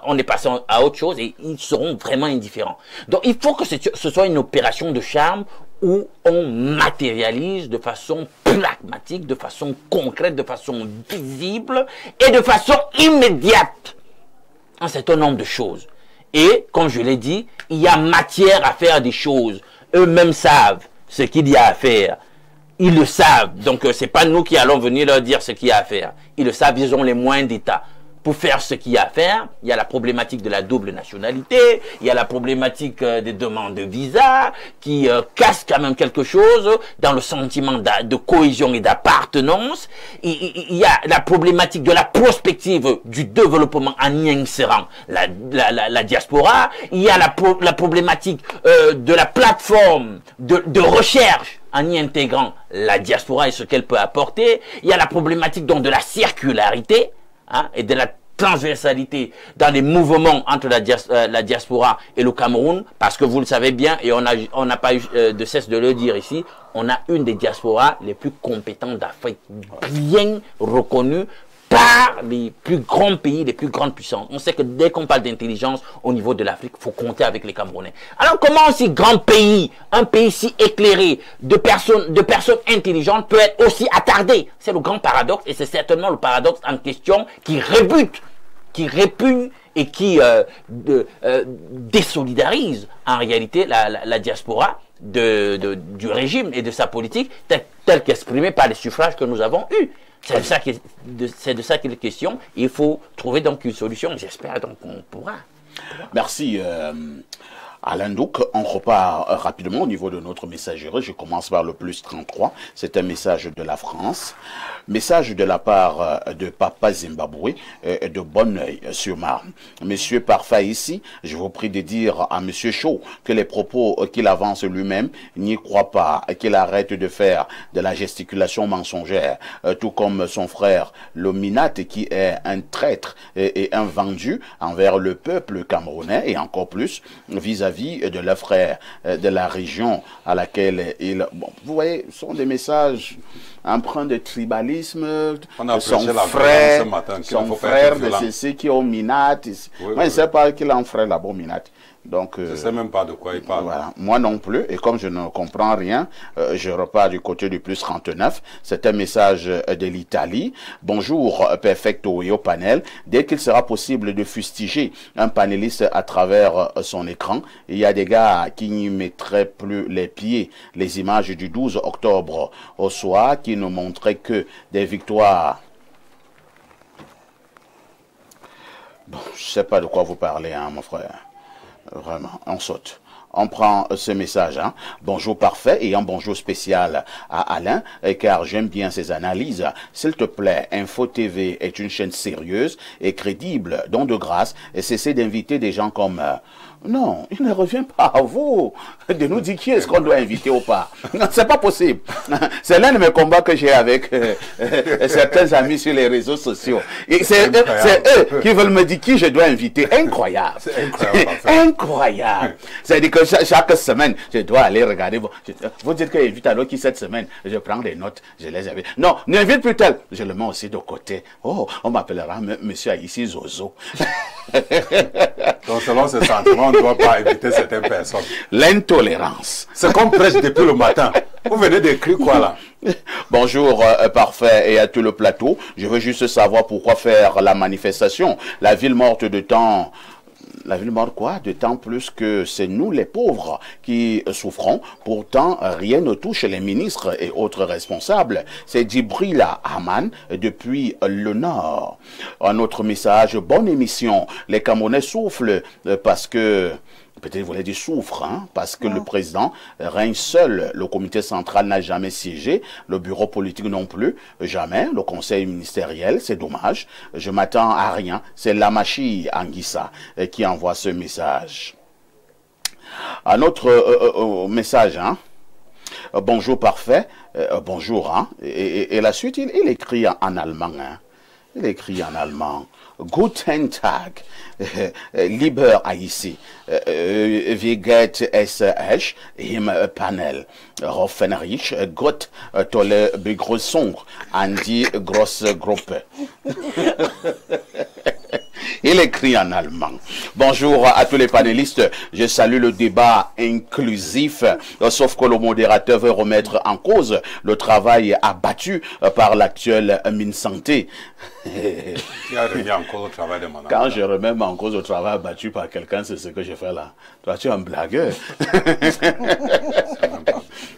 [SPEAKER 4] on est passé à autre chose et ils seront vraiment indifférents. Donc, il faut que ce soit une opération de charme où on matérialise de façon pragmatique, de façon concrète, de façon visible et de façon immédiate un certain nombre de choses. Et, comme je l'ai dit, il y a matière à faire des choses. Eux-mêmes savent ce qu'il y a à faire. Ils le savent. Donc, ce n'est pas nous qui allons venir leur dire ce qu'il y a à faire. Ils le savent, ils ont les moyens d'État. Pour faire ce qu'il y a à faire, il y a la problématique de la double nationalité, il y a la problématique des demandes de visa, qui casse quand même quelque chose dans le sentiment de cohésion et d'appartenance. Il y a la problématique de la prospective du développement en y insérant la diaspora. Il y a la problématique de la plateforme de recherche en y intégrant la diaspora et ce qu'elle peut apporter. Il y a la problématique donc de la circularité, hein, et de la transversalité dans les mouvements entre la diaspora et le Cameroun, parce que vous le savez bien, et on n'a pas eu de cesse de le dire ici, on a une des diasporas les plus compétentes d'Afrique, bien reconnue par les plus grands pays, les plus grandes puissances. On sait que dès qu'on parle d'intelligence au niveau de l'Afrique, il faut compter avec les Camerounais. Alors comment un si grand pays, un pays si éclairé de personnes intelligentes peut être aussi attardé? C'est le grand paradoxe et c'est certainement le paradoxe en question qui rebute, qui répugne et qui désolidarise en réalité la diaspora du régime et de sa politique telle qu'exprimée par les suffrages que nous avons eus. C'est de ça qu'il est question. Il faut trouver donc une solution. J'espère donc qu'on pourra.
[SPEAKER 1] Merci. Alain Douk, on repart rapidement au niveau de notre messagerie. Je commence par le plus 33. C'est un message de la France. Message de la part de Papa Zimbabwe de Bonneuil-sur-Marne. Monsieur Parfait ici, je vous prie de dire à Monsieur Chaud que les propos qu'il avance lui-même n'y croit pas, qu'il arrête de faire de la gesticulation mensongère, tout comme son frère Lominat qui est un traître et un vendu envers le peuple camerounais et encore plus vis-à-vis de leurs frères de la région à laquelle il... Bon, vous voyez, ce sont des messages empreints de tribalisme.
[SPEAKER 2] On a
[SPEAKER 1] son
[SPEAKER 2] prêché la
[SPEAKER 1] frère,
[SPEAKER 2] ce matin,
[SPEAKER 1] son frère de ceux qui ont Minat. Oui, moi, je ne sais pas qu'il a un frère là-bas, Minat. Donc,
[SPEAKER 2] je ne sais même pas de quoi il parle.
[SPEAKER 1] Voilà. Moi non plus. Et comme je ne comprends rien, je repars du côté du plus 39. C'est un message de l'Italie. Bonjour, Perfecto et au panel. Dès qu'il sera possible de fustiger un panéliste à travers son écran, il y a des gars qui n'y mettraient plus les pieds. Les images du 12 octobre au soir qui ne montraient que des victoires. Bon, je ne sais pas de quoi vous parlez, hein, mon frère. Vraiment, on saute. On prend ce message. Hein. Bonjour parfait et un bonjour spécial à Alain, car j'aime bien ses analyses. S'il te plaît, Info TV est une chaîne sérieuse et crédible, donc de grâce, et cessez d'inviter des gens comme Non, il ne revient pas à vous de nous dire qui est-ce qu'on doit inviter ou pas. C'est pas possible. C'est l'un de mes combats que j'ai avec certains amis sur les réseaux sociaux. C'est eux qui veulent me dire qui je dois inviter. Incroyable.
[SPEAKER 2] C'est incroyable.
[SPEAKER 1] Incroyable. C'est-à-dire que chaque semaine, je dois aller regarder. Vous dites que invite alors qui cette semaine, je prends des notes, je les invite. Non, n'invite plus tel. Je le mets aussi de côté. Oh, on m'appellera monsieur ici Zozo.
[SPEAKER 2] Donc selon ce sentiment, on ne doit pas inviter certaines personnes.
[SPEAKER 1] L'intolérance.
[SPEAKER 2] C'est comme prêche depuis le matin. Vous venez d'écrire quoi là?
[SPEAKER 1] Bonjour Parfait et à tout le plateau. Je veux juste savoir pourquoi faire la manifestation. La ville morte de temps... La ville morte quoi? De temps plus que c'est nous les pauvres qui souffrons. Pourtant, rien ne touche les ministres et autres responsables. C'est Djibril Haman depuis le Nord. Un autre message, bonne émission. Les Camerounais soufflent parce que... Peut-être vous voulez dire souffre, hein, parce que le président règne seul. Le comité central n'a jamais siégé, le bureau politique non plus, jamais. Le conseil ministériel, c'est dommage. Je m'attends à rien. C'est Lamachi Anguissa qui envoie ce message. Un autre message, hein. Bonjour Parfait, bonjour, hein. Et la suite, il écrit en allemand, hein. Il écrit en allemand. Guten Tag, lieber Aïssi, wie geht es euch im Panel? Hoffentlich Gott tolle Begrüßung an die große Gruppe. Il écrit en allemand. Bonjour à tous les panélistes. Je salue le débat inclusif, sauf que le modérateur veut remettre en cause le travail abattu par l'actuel MinSanté.
[SPEAKER 2] Qui a remis en cause le travail de mon ami?
[SPEAKER 1] Quand je remets en cause le travail abattu par quelqu'un, c'est ce que je fais là. Toi, tu es un blagueur.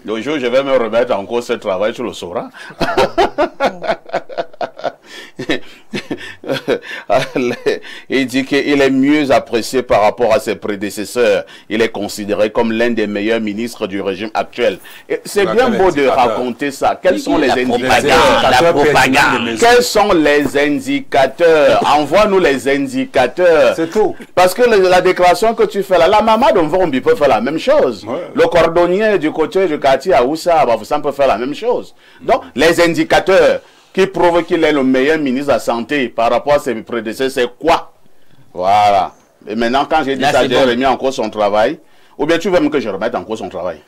[SPEAKER 1] Le jour où je vais me remettre en cause ce travail, tu le sauras. Il dit qu'il est mieux apprécié par rapport à ses prédécesseurs. Il est considéré comme l'un des meilleurs ministres du régime actuel. C'est bien beau de raconter ça. Quels sont les indicateurs?
[SPEAKER 4] La propagande.
[SPEAKER 1] Quels sont les indicateurs? Envoie-nous les indicateurs.
[SPEAKER 2] C'est tout.
[SPEAKER 1] Parce que la déclaration que tu fais là, la maman de Mvombi peut faire la même chose. Ouais. Le cordonnier du côté du quartier à Oussa, ça peut faire la même chose. Donc, les indicateurs qui prouvent qu'il est le meilleur ministre de la Santé par rapport à ses prédécesseurs, c'est quoi? Voilà. Et maintenant, quand j'ai dit ça, j'ai remis en cause son travail. Ou bien tu veux même que je remette en cause son travail?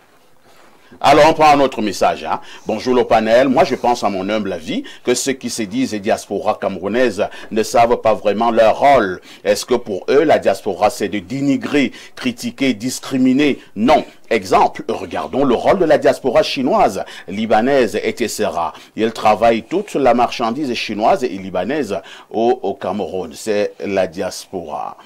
[SPEAKER 1] Alors, on prend un autre message. Hein. Bonjour le panel. Moi, je pense à mon humble avis que ceux qui se disent diaspora camerounaise ne savent pas vraiment leur rôle. Est-ce que pour eux, la diaspora, c'est de dénigrer, critiquer, discriminer? Non. Exemple, regardons le rôle de la diaspora chinoise, libanaise, etc. Ils travaillent toute la marchandise chinoise et libanaise au Cameroun. C'est la diaspora.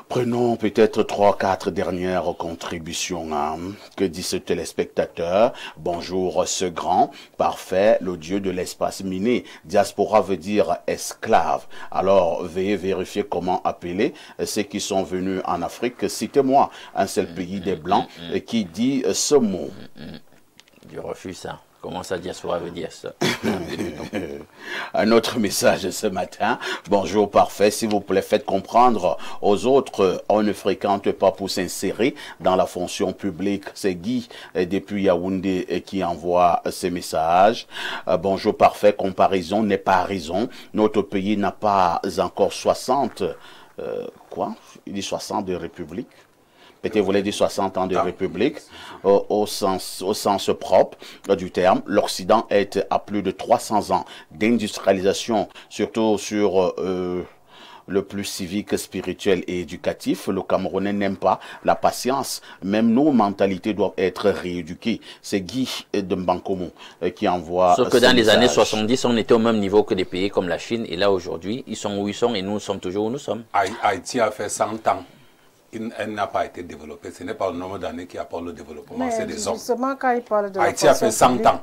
[SPEAKER 1] Prenons peut-être 3-4 dernières contributions. Hein. Que dit ce téléspectateur? Bonjour ce grand, parfait, le dieu de l'espace miné. Diaspora veut dire esclave. Alors veuillez vérifier comment appeler ceux qui sont venus en Afrique. Citez-moi un seul pays des Blancs qui dit ce mot.
[SPEAKER 4] Je refuse ça. Comment ça, diaspora veut dire ça?
[SPEAKER 1] Un autre message ce matin. Bonjour, parfait. S'il vous plaît, faites comprendre aux autres, on ne fréquente pas pour s'insérer dans la fonction publique. C'est Guy, depuis Yaoundé, qui envoie ces messages. Bonjour, parfait. Comparaison n'est pas raison. Notre pays n'a pas encore 60... quoi? Il dit 60 de république. Peut-être vous voulez dire 60 ans de république, au sens propre du terme. L'Occident est à plus de 300 ans d'industrialisation, surtout sur le plus civique, spirituel et éducatif. Le Camerounais n'aime pas la patience. Même nos mentalités doivent être rééduquées. C'est Guy de Mbankomo qui envoie...
[SPEAKER 4] Sauf que dans les années 70, on était au même niveau que des pays comme la Chine. Et là, aujourd'hui, ils sont où ils sont et nous sommes toujours où nous sommes.
[SPEAKER 2] Haïti a fait 100 ans. Elle n'a pas été développée. Ce n'est pas le nombre d'années qui apporte le développement, c'est des hommes.
[SPEAKER 7] Justement, quand il parle de
[SPEAKER 2] Haïti a fait 100 ans.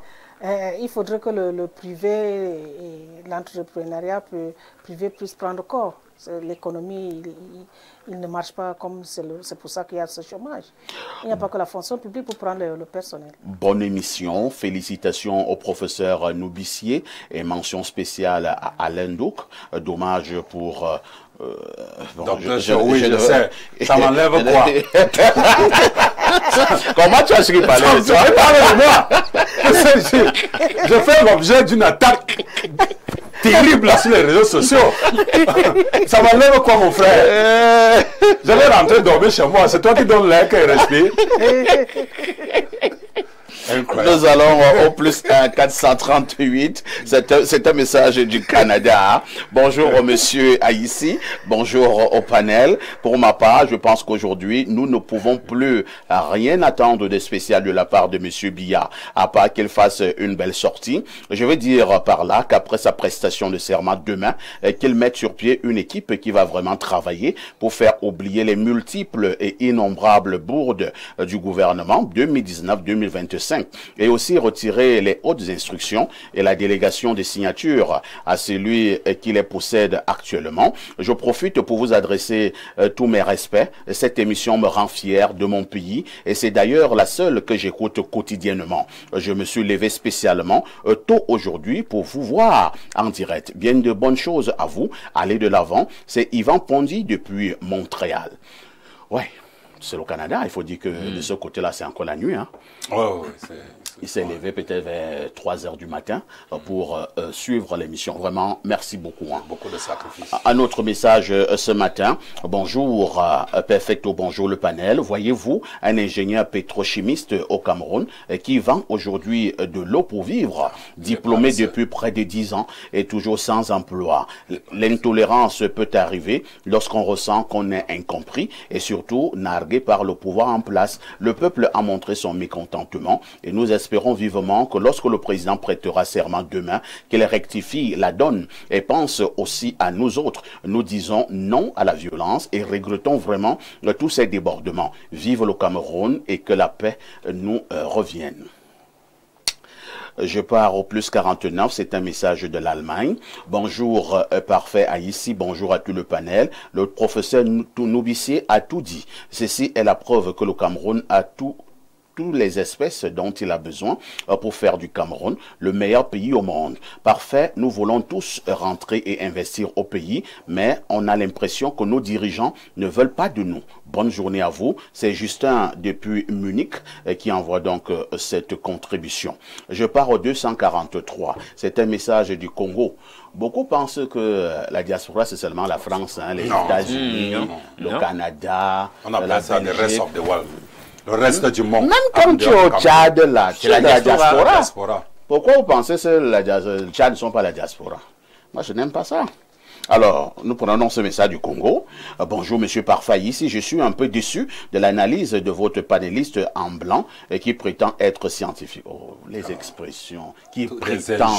[SPEAKER 7] Il faudrait que le privé et l'entrepreneuriat privé puissent prendre corps. L'économie, il ne marche pas comme c'est pour ça qu'il y a ce chômage. Il n'y a pas que la fonction publique pour prendre le personnel.
[SPEAKER 1] Bonne émission. Félicitations au professeur Noubissier et mention spéciale à Alain Douk. Dommage pour
[SPEAKER 2] Donc, oui, je sais. Ça m'enlève quoi?
[SPEAKER 1] Comment tu as su qu'il parlait de toi?
[SPEAKER 2] De moi. Je fais l'objet d'une attaque terrible sur les réseaux sociaux. Ça m'enlève quoi, mon frère? Je vais rentrer dormir chez moi. C'est toi qui donnes l'air et respire.
[SPEAKER 1] Nous allons au plus 1 438. C'est un message du Canada. Bonjour monsieur Aïssi. Bonjour au panel. Pour ma part, je pense qu'aujourd'hui, nous ne pouvons plus rien attendre de spécial de la part de monsieur Biya, à part qu'il fasse une belle sortie. Je veux dire par là qu'après sa prestation de serment demain, qu'il mette sur pied une équipe qui va vraiment travailler pour faire oublier les multiples et innombrables bourdes du gouvernement 2019-2025. Et aussi retirer les hautes instructions et la délégation des signatures à celui qui les possède actuellement. Je profite pour vous adresser tous mes respects. Cette émission me rend fier de mon pays et c'est d'ailleurs la seule que j'écoute quotidiennement. Je me suis levé spécialement tôt aujourd'hui pour vous voir en direct. Bien de bonnes choses à vous. Allez de l'avant. C'est Yvan Pondy depuis Montréal. Ouais. C'est le Canada, il faut dire que de ce côté-là, c'est encore la nuit. Hein. Il s'est levé peut-être vers 3 heures du matin pour suivre l'émission. Vraiment, merci beaucoup. Hein.
[SPEAKER 2] Beaucoup de sacrifices.
[SPEAKER 1] Un autre message ce matin. Bonjour, Perfecto, bonjour le panel. Voyez-vous, un ingénieur pétrochimiste au Cameroun qui vend aujourd'hui de l'eau pour vivre, diplômé depuis près de 10 ans et toujours sans emploi. L'intolérance peut arriver lorsqu'on ressent qu'on est incompris et surtout nargué par le pouvoir en place. Le peuple a montré son mécontentement et nous espérons vivement que lorsque le président prêtera serment demain, qu'il rectifie la donne et pense aussi à nous autres. Nous disons non à la violence et regrettons vraiment tous ces débordements. Vive le Cameroun et que la paix nous revienne. Je pars au plus 49, c'est un message de l'Allemagne. Bonjour, parfait Aïssi, bonjour à tout le panel. Le professeur Noubissier a tout dit. Ceci est la preuve que le Cameroun a toutes les espèces dont il a besoin pour faire du Cameroun le meilleur pays au monde. Parfait, nous voulons tous rentrer et investir au pays, mais on a l'impression que nos dirigeants ne veulent pas de nous. Bonne journée à vous. C'est Justin depuis Munich qui envoie donc cette contribution. Je pars au 243. C'est un message du Congo. Beaucoup pensent que la diaspora, c'est seulement la France, hein, les États-Unis, le Canada,
[SPEAKER 2] on appelle ça le rest of the world. Le reste du monde.
[SPEAKER 1] Même comme tu es au Tchad, là, tu es la diaspora. Pourquoi vous pensez que le Tchad ne sont pas la diaspora? Moi, je n'aime pas ça. Alors, nous prenons ce message du Congo. Bonjour, monsieur Parfait. Ici, je suis un peu déçu de l'analyse de votre panéliste en blanc et qui prétend être scientifique. Oh, les expressions. Qui prétend.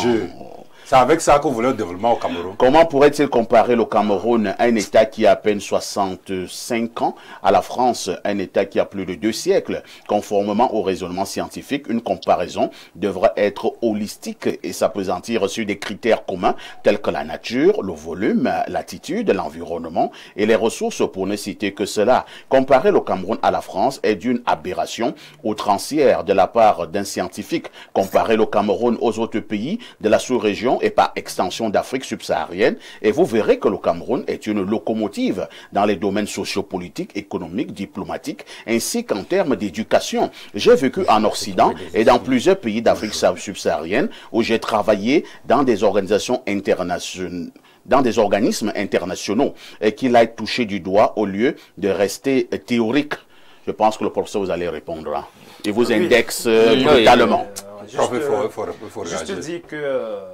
[SPEAKER 2] C'est avec ça qu'on voulait le développement au Cameroun.
[SPEAKER 1] Comment pourrait-il comparer le Cameroun à un État qui a à peine 65 ans, à la France, un État qui a plus de 2 siècles? Conformément au raisonnement scientifique, une comparaison devrait être holistique et s'appesantir sur des critères communs tels que la nature, le volume, l'attitude, l'environnement et les ressources pour ne citer que cela. Comparer le Cameroun à la France est d'une aberration outrancière de la part d'un scientifique. Comparer le Cameroun aux autres pays de la sous-région et par extension d'Afrique subsaharienne, et vous verrez que le Cameroun est une locomotive dans les domaines sociopolitiques, économiques, diplomatiques, ainsi qu'en termes d'éducation. J'ai vécu en Occident et dans plusieurs pays d'Afrique subsaharienne où j'ai travaillé dans des organisations internationales, dans des organismes internationaux, et qu'il a touché du doigt au lieu de rester théorique. Je pense que le professeur vous allez répondre. Hein. Il vous indexe brutalement.
[SPEAKER 3] Juste dire que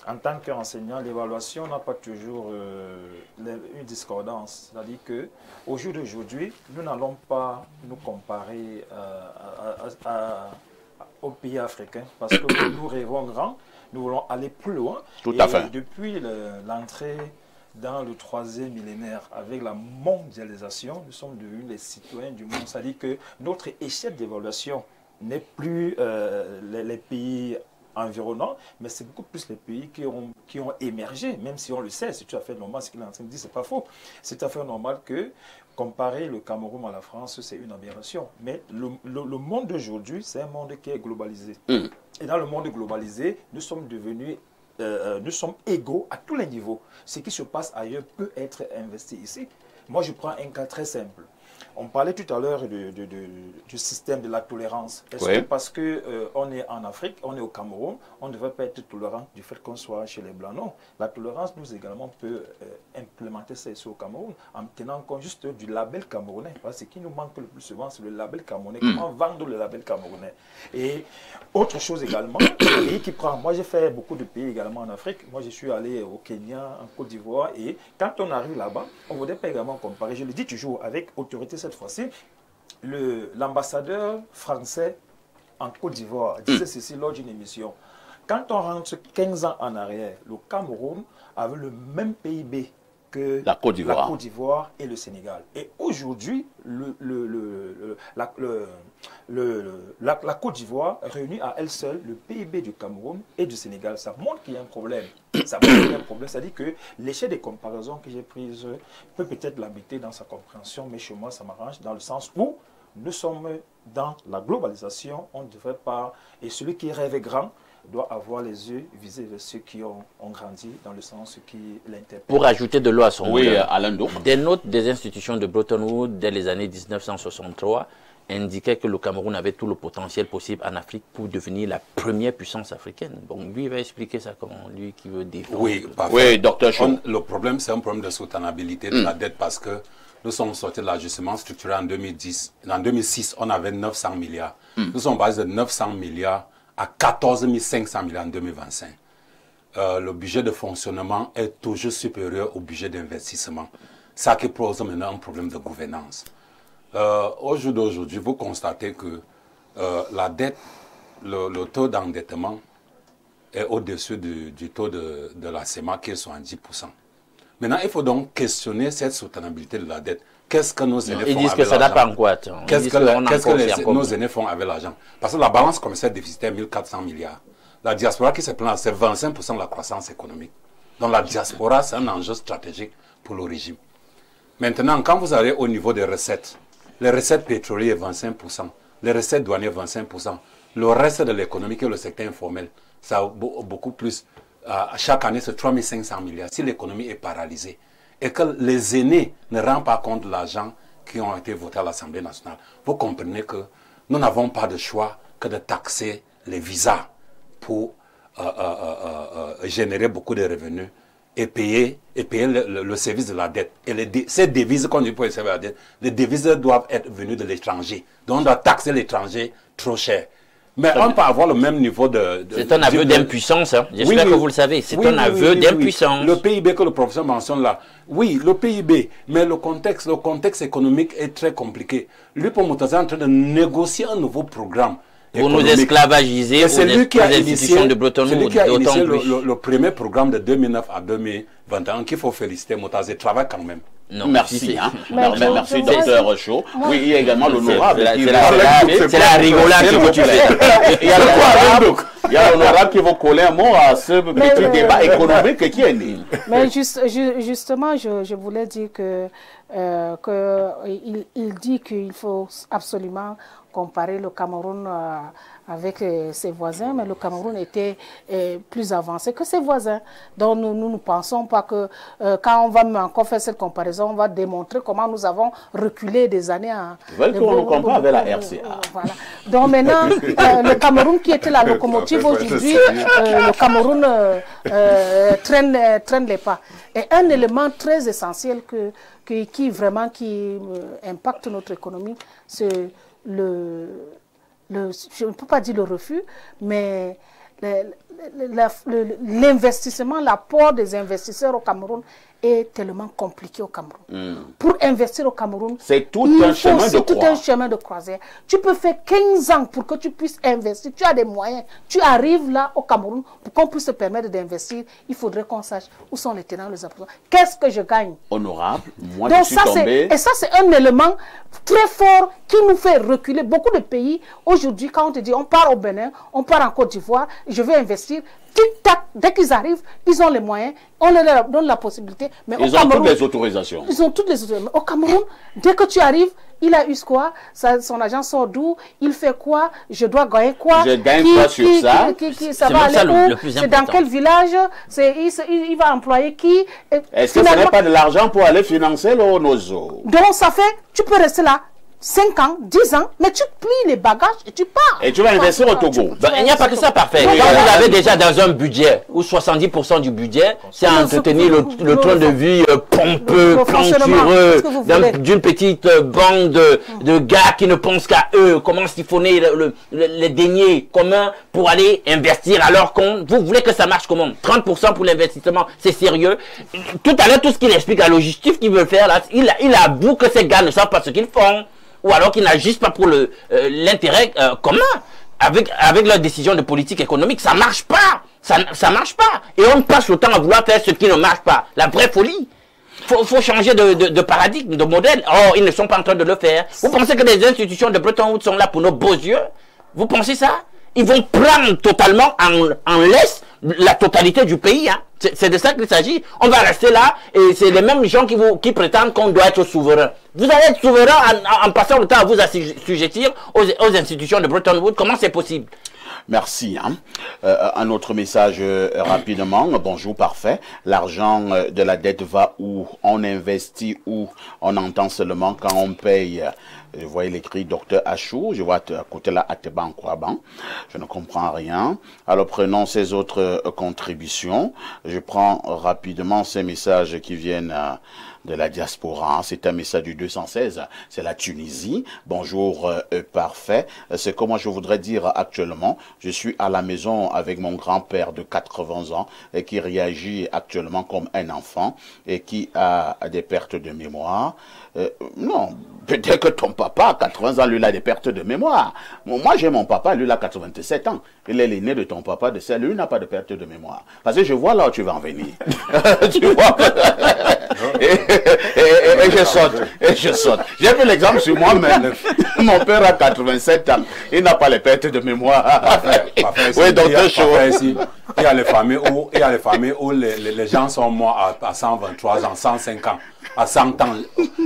[SPEAKER 3] en tant qu'enseignant, l'évaluation n'a pas toujours une discordance. C'est-à-dire qu'au jour d'aujourd'hui, nous n'allons pas nous comparer aux pays africains parce que nous rêvons grand, nous voulons aller plus loin.
[SPEAKER 1] Tout à fait.
[SPEAKER 3] Depuis l'entrée dans le 3e millénaire, avec la mondialisation, nous sommes devenus les citoyens du monde. C'est-à-dire que notre échelle d'évaluation n'est plus les pays environnants, mais c'est beaucoup plus les pays qui ont émergé, même si on le sait, c'est tout à fait normal, ce qu'il est en train de dire, c'est pas faux. C'est tout à fait normal que comparer le Cameroun à la France, c'est une aberration. Mais le monde d'aujourd'hui, c'est un monde qui est globalisé. Et dans le monde globalisé, nous sommes devenus nous sommes égaux à tous les niveaux. Ce qui se passe ailleurs peut être investi ici. Moi, je prends un cas très simple. On parlait tout à l'heure du système de la tolérance. Est-ce que parce qu'on est en Afrique, on est au Cameroun, on ne devrait pas être tolérant du fait qu'on soit chez les Blancs? Non. La tolérance, nous également, peut implémenter ça ici au Cameroun en tenant compte juste du label camerounais. Parce que ce qui nous manque le plus souvent, c'est le label camerounais. Comment vendre le label camerounais? Et autre chose également, le pays qui prend. Moi, j'ai fait beaucoup de pays également en Afrique. Moi, je suis allé au Kenya, en Côte d'Ivoire. Et quand on arrive là-bas, on ne voudrait pas également comparer. Je le dis toujours avec autorité cette fois-ci. L'ambassadeur français en Côte d'Ivoire disait ceci lors d'une émission. Quand on rentre 15 ans en arrière, le Cameroun avait le même PIB que la Côte d'Ivoire et le Sénégal. Et aujourd'hui, la Côte d'Ivoire réunit à elle seule le PIB du Cameroun et du Sénégal. Ça montre qu'il y a un problème. Ça montre qu'il y a un problème. C'est-à-dire que l'échelle des comparaisons que j'ai prises peut peut-être l'habiter dans sa compréhension, mais chez moi, ça m'arrange dans le sens où nous sommes dans la globalisation. On ne devrait pas... Et celui qui rêve grand doit avoir les yeux visés vers ceux qui ont grandi dans le sens qui l'interpelle.
[SPEAKER 4] Pour ajouter de l'eau à son
[SPEAKER 1] moulin, Alain Do.
[SPEAKER 4] Des notes des institutions de Bretton Woods dès les années 1963 indiquaient que le Cameroun avait tout le potentiel possible en Afrique pour devenir la première puissance africaine. Bon, lui, il va expliquer ça comment, lui qui veut défendre.
[SPEAKER 2] Oui, docteur Chon. Le problème, c'est un problème de soutenabilité de la dette parce que nous sommes sortis de l'ajustement structurel en 2010. En 2006, on avait 900 milliards. Nous sommes passés de 900 milliards à 14 500 milliards en 2025. Le budget de fonctionnement est toujours supérieur au budget d'investissement. Ça qui pose maintenant un problème de gouvernance. Au jour d'aujourd'hui, vous constatez que la dette, le taux d'endettement est au-dessus du taux de la CEMA qui est 70%. Maintenant, il faut donc questionner cette soutenabilité de la dette. Qu'est-ce que nos aînés font avec l'argent? Ils disent que ça n'a pas en quoi. Qu'est-ce que nos aînés font avec l'argent? Parce que la balance commerciale déficitaire est 1400 milliards. La diaspora qui se plaint, c'est 25% de la croissance économique. Donc la diaspora, c'est un enjeu stratégique pour le régime. Maintenant, quand vous allez au niveau des recettes, les recettes pétrolières, 25%, les recettes douanières, 25%, le reste de l'économie, qui est le secteur informel, ça a beaucoup plus. Chaque année, c'est 3500 milliards. Si l'économie est paralysée, et que les aînés ne rendent pas compte de l'argent qui ont été votés à l'Assemblée nationale, vous comprenez que nous n'avons pas de choix que de taxer les visas pour générer beaucoup de revenus et payer le service de la dette. Et ces devises qu'on dit pour le service de la dette, les devises doivent être venues de l'étranger. Donc on doit taxer l'étranger trop cher. Mais on peut avoir le même niveau de...
[SPEAKER 4] C'est un aveu d'impuissance, hein. J'espère que vous le savez. C'est un aveu d'impuissance.
[SPEAKER 2] Le PIB que le professeur mentionne là, oui, le PIB, mais le contexte économique est très compliqué. Lui, pour Moutaza, est en train de négocier un nouveau programme.
[SPEAKER 4] Pour nous esclavagiser
[SPEAKER 2] c'est lui qui a initié,
[SPEAKER 4] de Bretton Woods,
[SPEAKER 2] le premier programme de 2009 à 2021 qu'il faut féliciter. Moutaza travaille quand même.
[SPEAKER 1] Non, merci, hein. Merci, docteur Chaud. Oui, il y a également l'honorable.
[SPEAKER 4] C'est la rigolade qui vous tue.
[SPEAKER 1] Il y a l'honorable qui va coller un mot à ce petit débat économique qui est né.
[SPEAKER 7] Mais justement, je voulais dire que il dit qu'il faut absolument comparer le Cameroun avec ses voisins, mais le Cameroun était plus avancé que ses voisins. Donc nous ne pensons pas que quand on va encore faire cette comparaison, on va démontrer comment nous avons reculé des années.
[SPEAKER 1] Ils veulent qu'on nous compare avec la RCA.
[SPEAKER 7] Voilà. Donc maintenant, le Cameroun qui était la locomotive aujourd'hui, le Cameroun traîne les pas. Et un élément très essentiel qui impacte notre économie, c'est je ne peux pas dire le refus, mais l'investissement, l'apport des investisseurs au Cameroun est tellement compliqué au Cameroun. Pour investir au Cameroun,
[SPEAKER 1] c'est tout un
[SPEAKER 7] chemin de croisière. Tu peux faire 15 ans pour que tu puisses investir. Tu as des moyens. Tu arrives là au Cameroun pour qu'on puisse se permettre d'investir. Il faudrait qu'on sache où sont les tenants, les opposants. Qu'est-ce que je gagne?
[SPEAKER 1] Honorable, moi
[SPEAKER 7] donc,
[SPEAKER 1] je suis tombé...
[SPEAKER 7] Et ça, c'est un élément très fort qui nous fait reculer. Beaucoup de pays, aujourd'hui, quand on te dit on part au Bénin, on part en Côte d'Ivoire, je vais investir investir. Tic-tac, dès qu'ils arrivent, ils ont les moyens, on leur donne la possibilité. Mais
[SPEAKER 1] ils ont toutes les autorisations.
[SPEAKER 7] Ils ont toutes les autorisations. Mais au Cameroun, dès que tu arrives, il a eu quoi? Son agent sort d'où? Il fait quoi? Je dois gagner quoi?
[SPEAKER 1] Je gagne quoi sur ça?
[SPEAKER 7] Ça va aller où? C'est dans quel village? Il va employer qui?
[SPEAKER 1] Est-ce que ce n'est pas de l'argent pour aller financer le Onozo?
[SPEAKER 7] Donc ça fait, tu peux rester là 5 ans, 10 ans, mais tu plies les bagages et tu pars.
[SPEAKER 1] Et tu vas investir au Togo.
[SPEAKER 4] Il n'y a pas que ça parfait. Quand vous avez déjà dans un budget où 70% du budget, c'est à entretenir le train de vie pompeux, plantureux, d'une petite bande de gars qui ne pensent qu'à eux, comment siphonner les deniers communs pour aller investir alors qu'on... Vous voulez que ça marche comment? 30% pour l'investissement, c'est sérieux. Tout à l'heure, tout ce qu'il explique, la logistique qu'il veut faire, là, il avoue que ces gars ne savent pas ce qu'ils font. Ou alors qu'ils n'agissent pas pour l'intérêt commun. Avec leur décision de politique économique, ça marche pas. Ça marche pas. Et on passe le temps à vouloir faire ce qui ne marche pas. La vraie folie. Faut changer de paradigme, de modèle. Oh, ils ne sont pas en train de le faire. Vous pensez que les institutions de Bretton Woods sont là pour nos beaux yeux? Vous pensez ça? Ils vont prendre totalement en laisse la totalité du pays. Hein. C'est de ça qu'il s'agit. On va rester là et c'est les mêmes gens qui prétendent qu'on doit être souverain. Vous allez être souverain en passant le temps à vous assujettir aux institutions de Bretton Woods. Comment c'est possible?
[SPEAKER 1] Merci. Hein. Un autre message rapidement. Bonjour, parfait. L'argent de la dette va où? On investit où? On entend seulement quand on paye. Je vois l'écrit Docteur Achou. Je vois à côté là Ateban Kouaban. Je ne comprends rien. Alors prenons ces autres contributions. Je prends rapidement ces messages qui viennent de la diaspora. C'est un message du 216. C'est la Tunisie. Bonjour, parfait. C'est comment je voudrais dire actuellement. Je suis à la maison avec mon grand-père de 80 ans et qui réagit actuellement comme un enfant et qui a des pertes de mémoire. Non, peut-être que ton papa à 80 ans, lui, il a des pertes de mémoire. Moi, j'ai mon papa, lui, il a 87 ans. Il est l'aîné de ton papa, lui, n'a pas de perte de mémoire. Parce que je vois là où tu vas en venir. Tu vois? Et je saute. J'ai fait l'exemple sur moi-même. Mon père a 87 ans. Il n'a pas les pertes de mémoire. Oui, donc
[SPEAKER 2] il y a les familles où les gens sont morts à 123 ans, 105 ans, à 100 ans.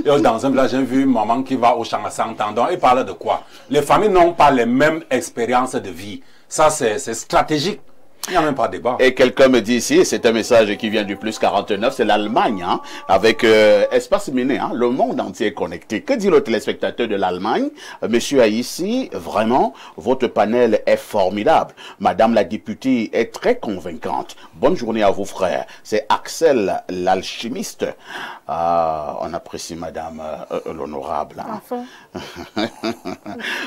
[SPEAKER 2] Et dans un village, j'ai vu maman qui va au champ à 100 ans. Donc, il parle de quoi? Les familles n'ont pas les mêmes expériences de vie. Ça, c'est stratégique. Il n'y a même pas de débat.
[SPEAKER 1] Et quelqu'un me dit ici, c'est un message qui vient du plus 49, c'est l'Allemagne, hein, avec Espace Miné, hein, le monde entier est connecté. Que dit le téléspectateur de l'Allemagne? Monsieur Aïssi, vraiment, votre panel est formidable. Madame la députée est très convaincante. Bonne journée à vous, frères. C'est Axel, l'alchimiste. On apprécie Madame l'honorable. Hein. Enfin.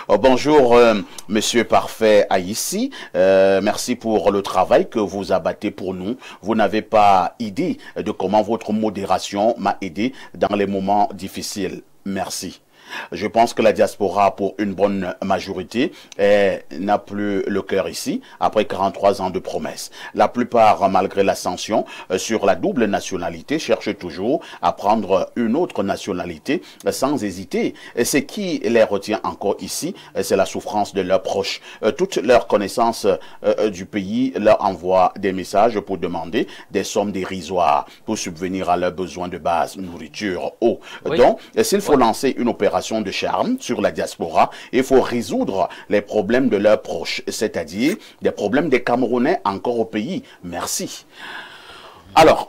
[SPEAKER 1] Oh, bonjour, Monsieur Parfait Aïssi. Merci pour le travail que vous abattez pour nous. Vous n'avez pas idée de comment votre modération m'a aidé dans les moments difficiles. Merci. Je pense que la diaspora, pour une bonne majorité, n'a plus le cœur ici, après 43 ans de promesses. La plupart, malgré l'ascension sur la double nationalité, cherchent toujours à prendre une autre nationalité sans hésiter. Et ce qui les retient encore ici, c'est la souffrance de leurs proches. Toute leur connaissance du pays leur envoie des messages pour demander des sommes dérisoires pour subvenir à leurs besoins de base, nourriture, eau. Oui. Donc, s'il faut lancer une opération de charme sur la diaspora, il faut résoudre les problèmes de leurs proches, c'est-à-dire des problèmes des Camerounais encore au pays. Merci. Alors,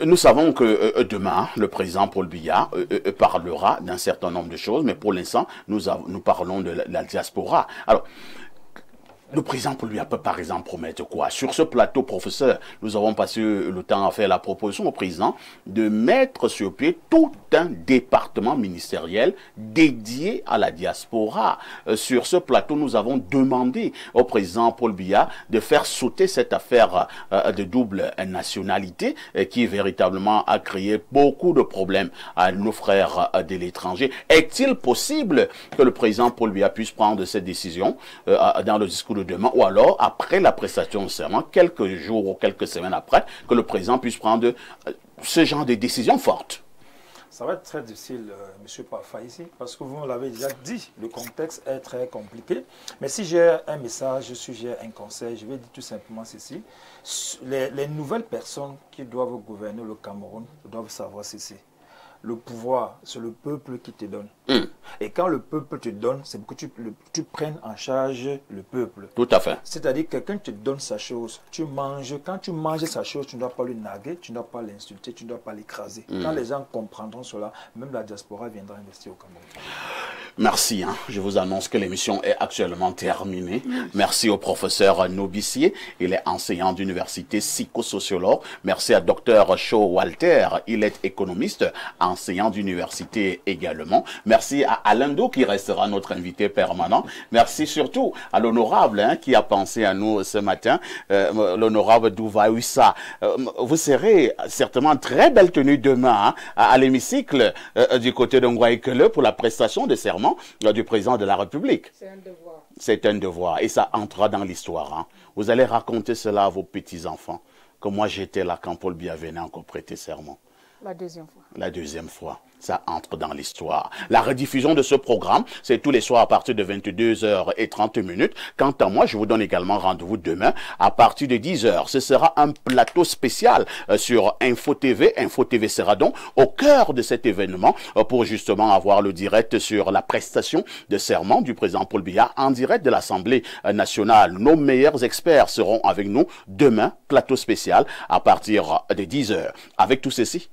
[SPEAKER 1] nous savons que demain, le président Paul Biya parlera d'un certain nombre de choses, mais pour l'instant, nous parlons de la diaspora. Alors, le président Paul Biya peut par exemple promettre quoi? Sur ce plateau, professeur, nous avons passé le temps à faire la proposition au président de mettre sur pied tout un département ministériel dédié à la diaspora. Sur ce plateau, nous avons demandé au président Paul Biya de faire sauter cette affaire de double nationalité qui véritablement a créé beaucoup de problèmes à nos frères de l'étranger. Est-il possible que le président Paul Biya puisse prendre cette décision dans le discours de demain, ou alors après la prestation de serment, quelques jours ou quelques semaines après, que le président puisse prendre ce genre de décision forte?
[SPEAKER 3] Ça va être très difficile, M. Parfa, ici, parce que vous l'avez déjà dit, le contexte est très compliqué. Mais si j'ai un message, si j'ai un conseil, je vais dire tout simplement ceci. Les nouvelles personnes qui doivent gouverner le Cameroun doivent savoir ceci. Le pouvoir, c'est le peuple qui te donne. Et quand le peuple te donne, c'est pour que tu prennes en charge le peuple.
[SPEAKER 1] Tout à fait.
[SPEAKER 3] C'est-à-dire que quelqu'un te donne sa chose, tu manges. Quand tu manges sa chose, tu ne dois pas le narguer, tu ne dois pas l'insulter, tu ne dois pas l'écraser. Quand les gens comprendront cela, même la diaspora viendra investir au Cameroun.
[SPEAKER 1] Merci. Je vous annonce que l'émission est actuellement terminée. Merci au professeur Nobissier. Il est enseignant d'université psychosociologue. Merci à Dr Shaw Walter. Il est économiste, enseignant d'université également. Merci à Alendo qui restera notre invité permanent. Merci surtout à l'honorable qui a pensé à nous ce matin, l'honorable Douvaouissa. Vous serez certainement très belle tenue demain à l'hémicycle du côté de Ngwaïkele pour la prestation de serment du président de la République.
[SPEAKER 7] C'est un devoir.
[SPEAKER 1] C'est un devoir et ça entrera dans l'histoire. Vous allez raconter cela à vos petits-enfants, que moi j'étais là quand Paul Biya venait encore prêter serment.
[SPEAKER 7] La deuxième fois.
[SPEAKER 1] La deuxième fois. Ça entre dans l'histoire. La rediffusion de ce programme, c'est tous les soirs à partir de 22h30. Quant à moi, je vous donne également rendez-vous demain à partir de 10h. Ce sera un plateau spécial sur Info TV. Info TV sera donc au cœur de cet événement pour justement avoir le direct sur la prestation de serment du président Paul Biya en direct de l'Assemblée nationale. Nos meilleurs experts seront avec nous demain, plateau spécial à partir de 10h. Avec tout ceci,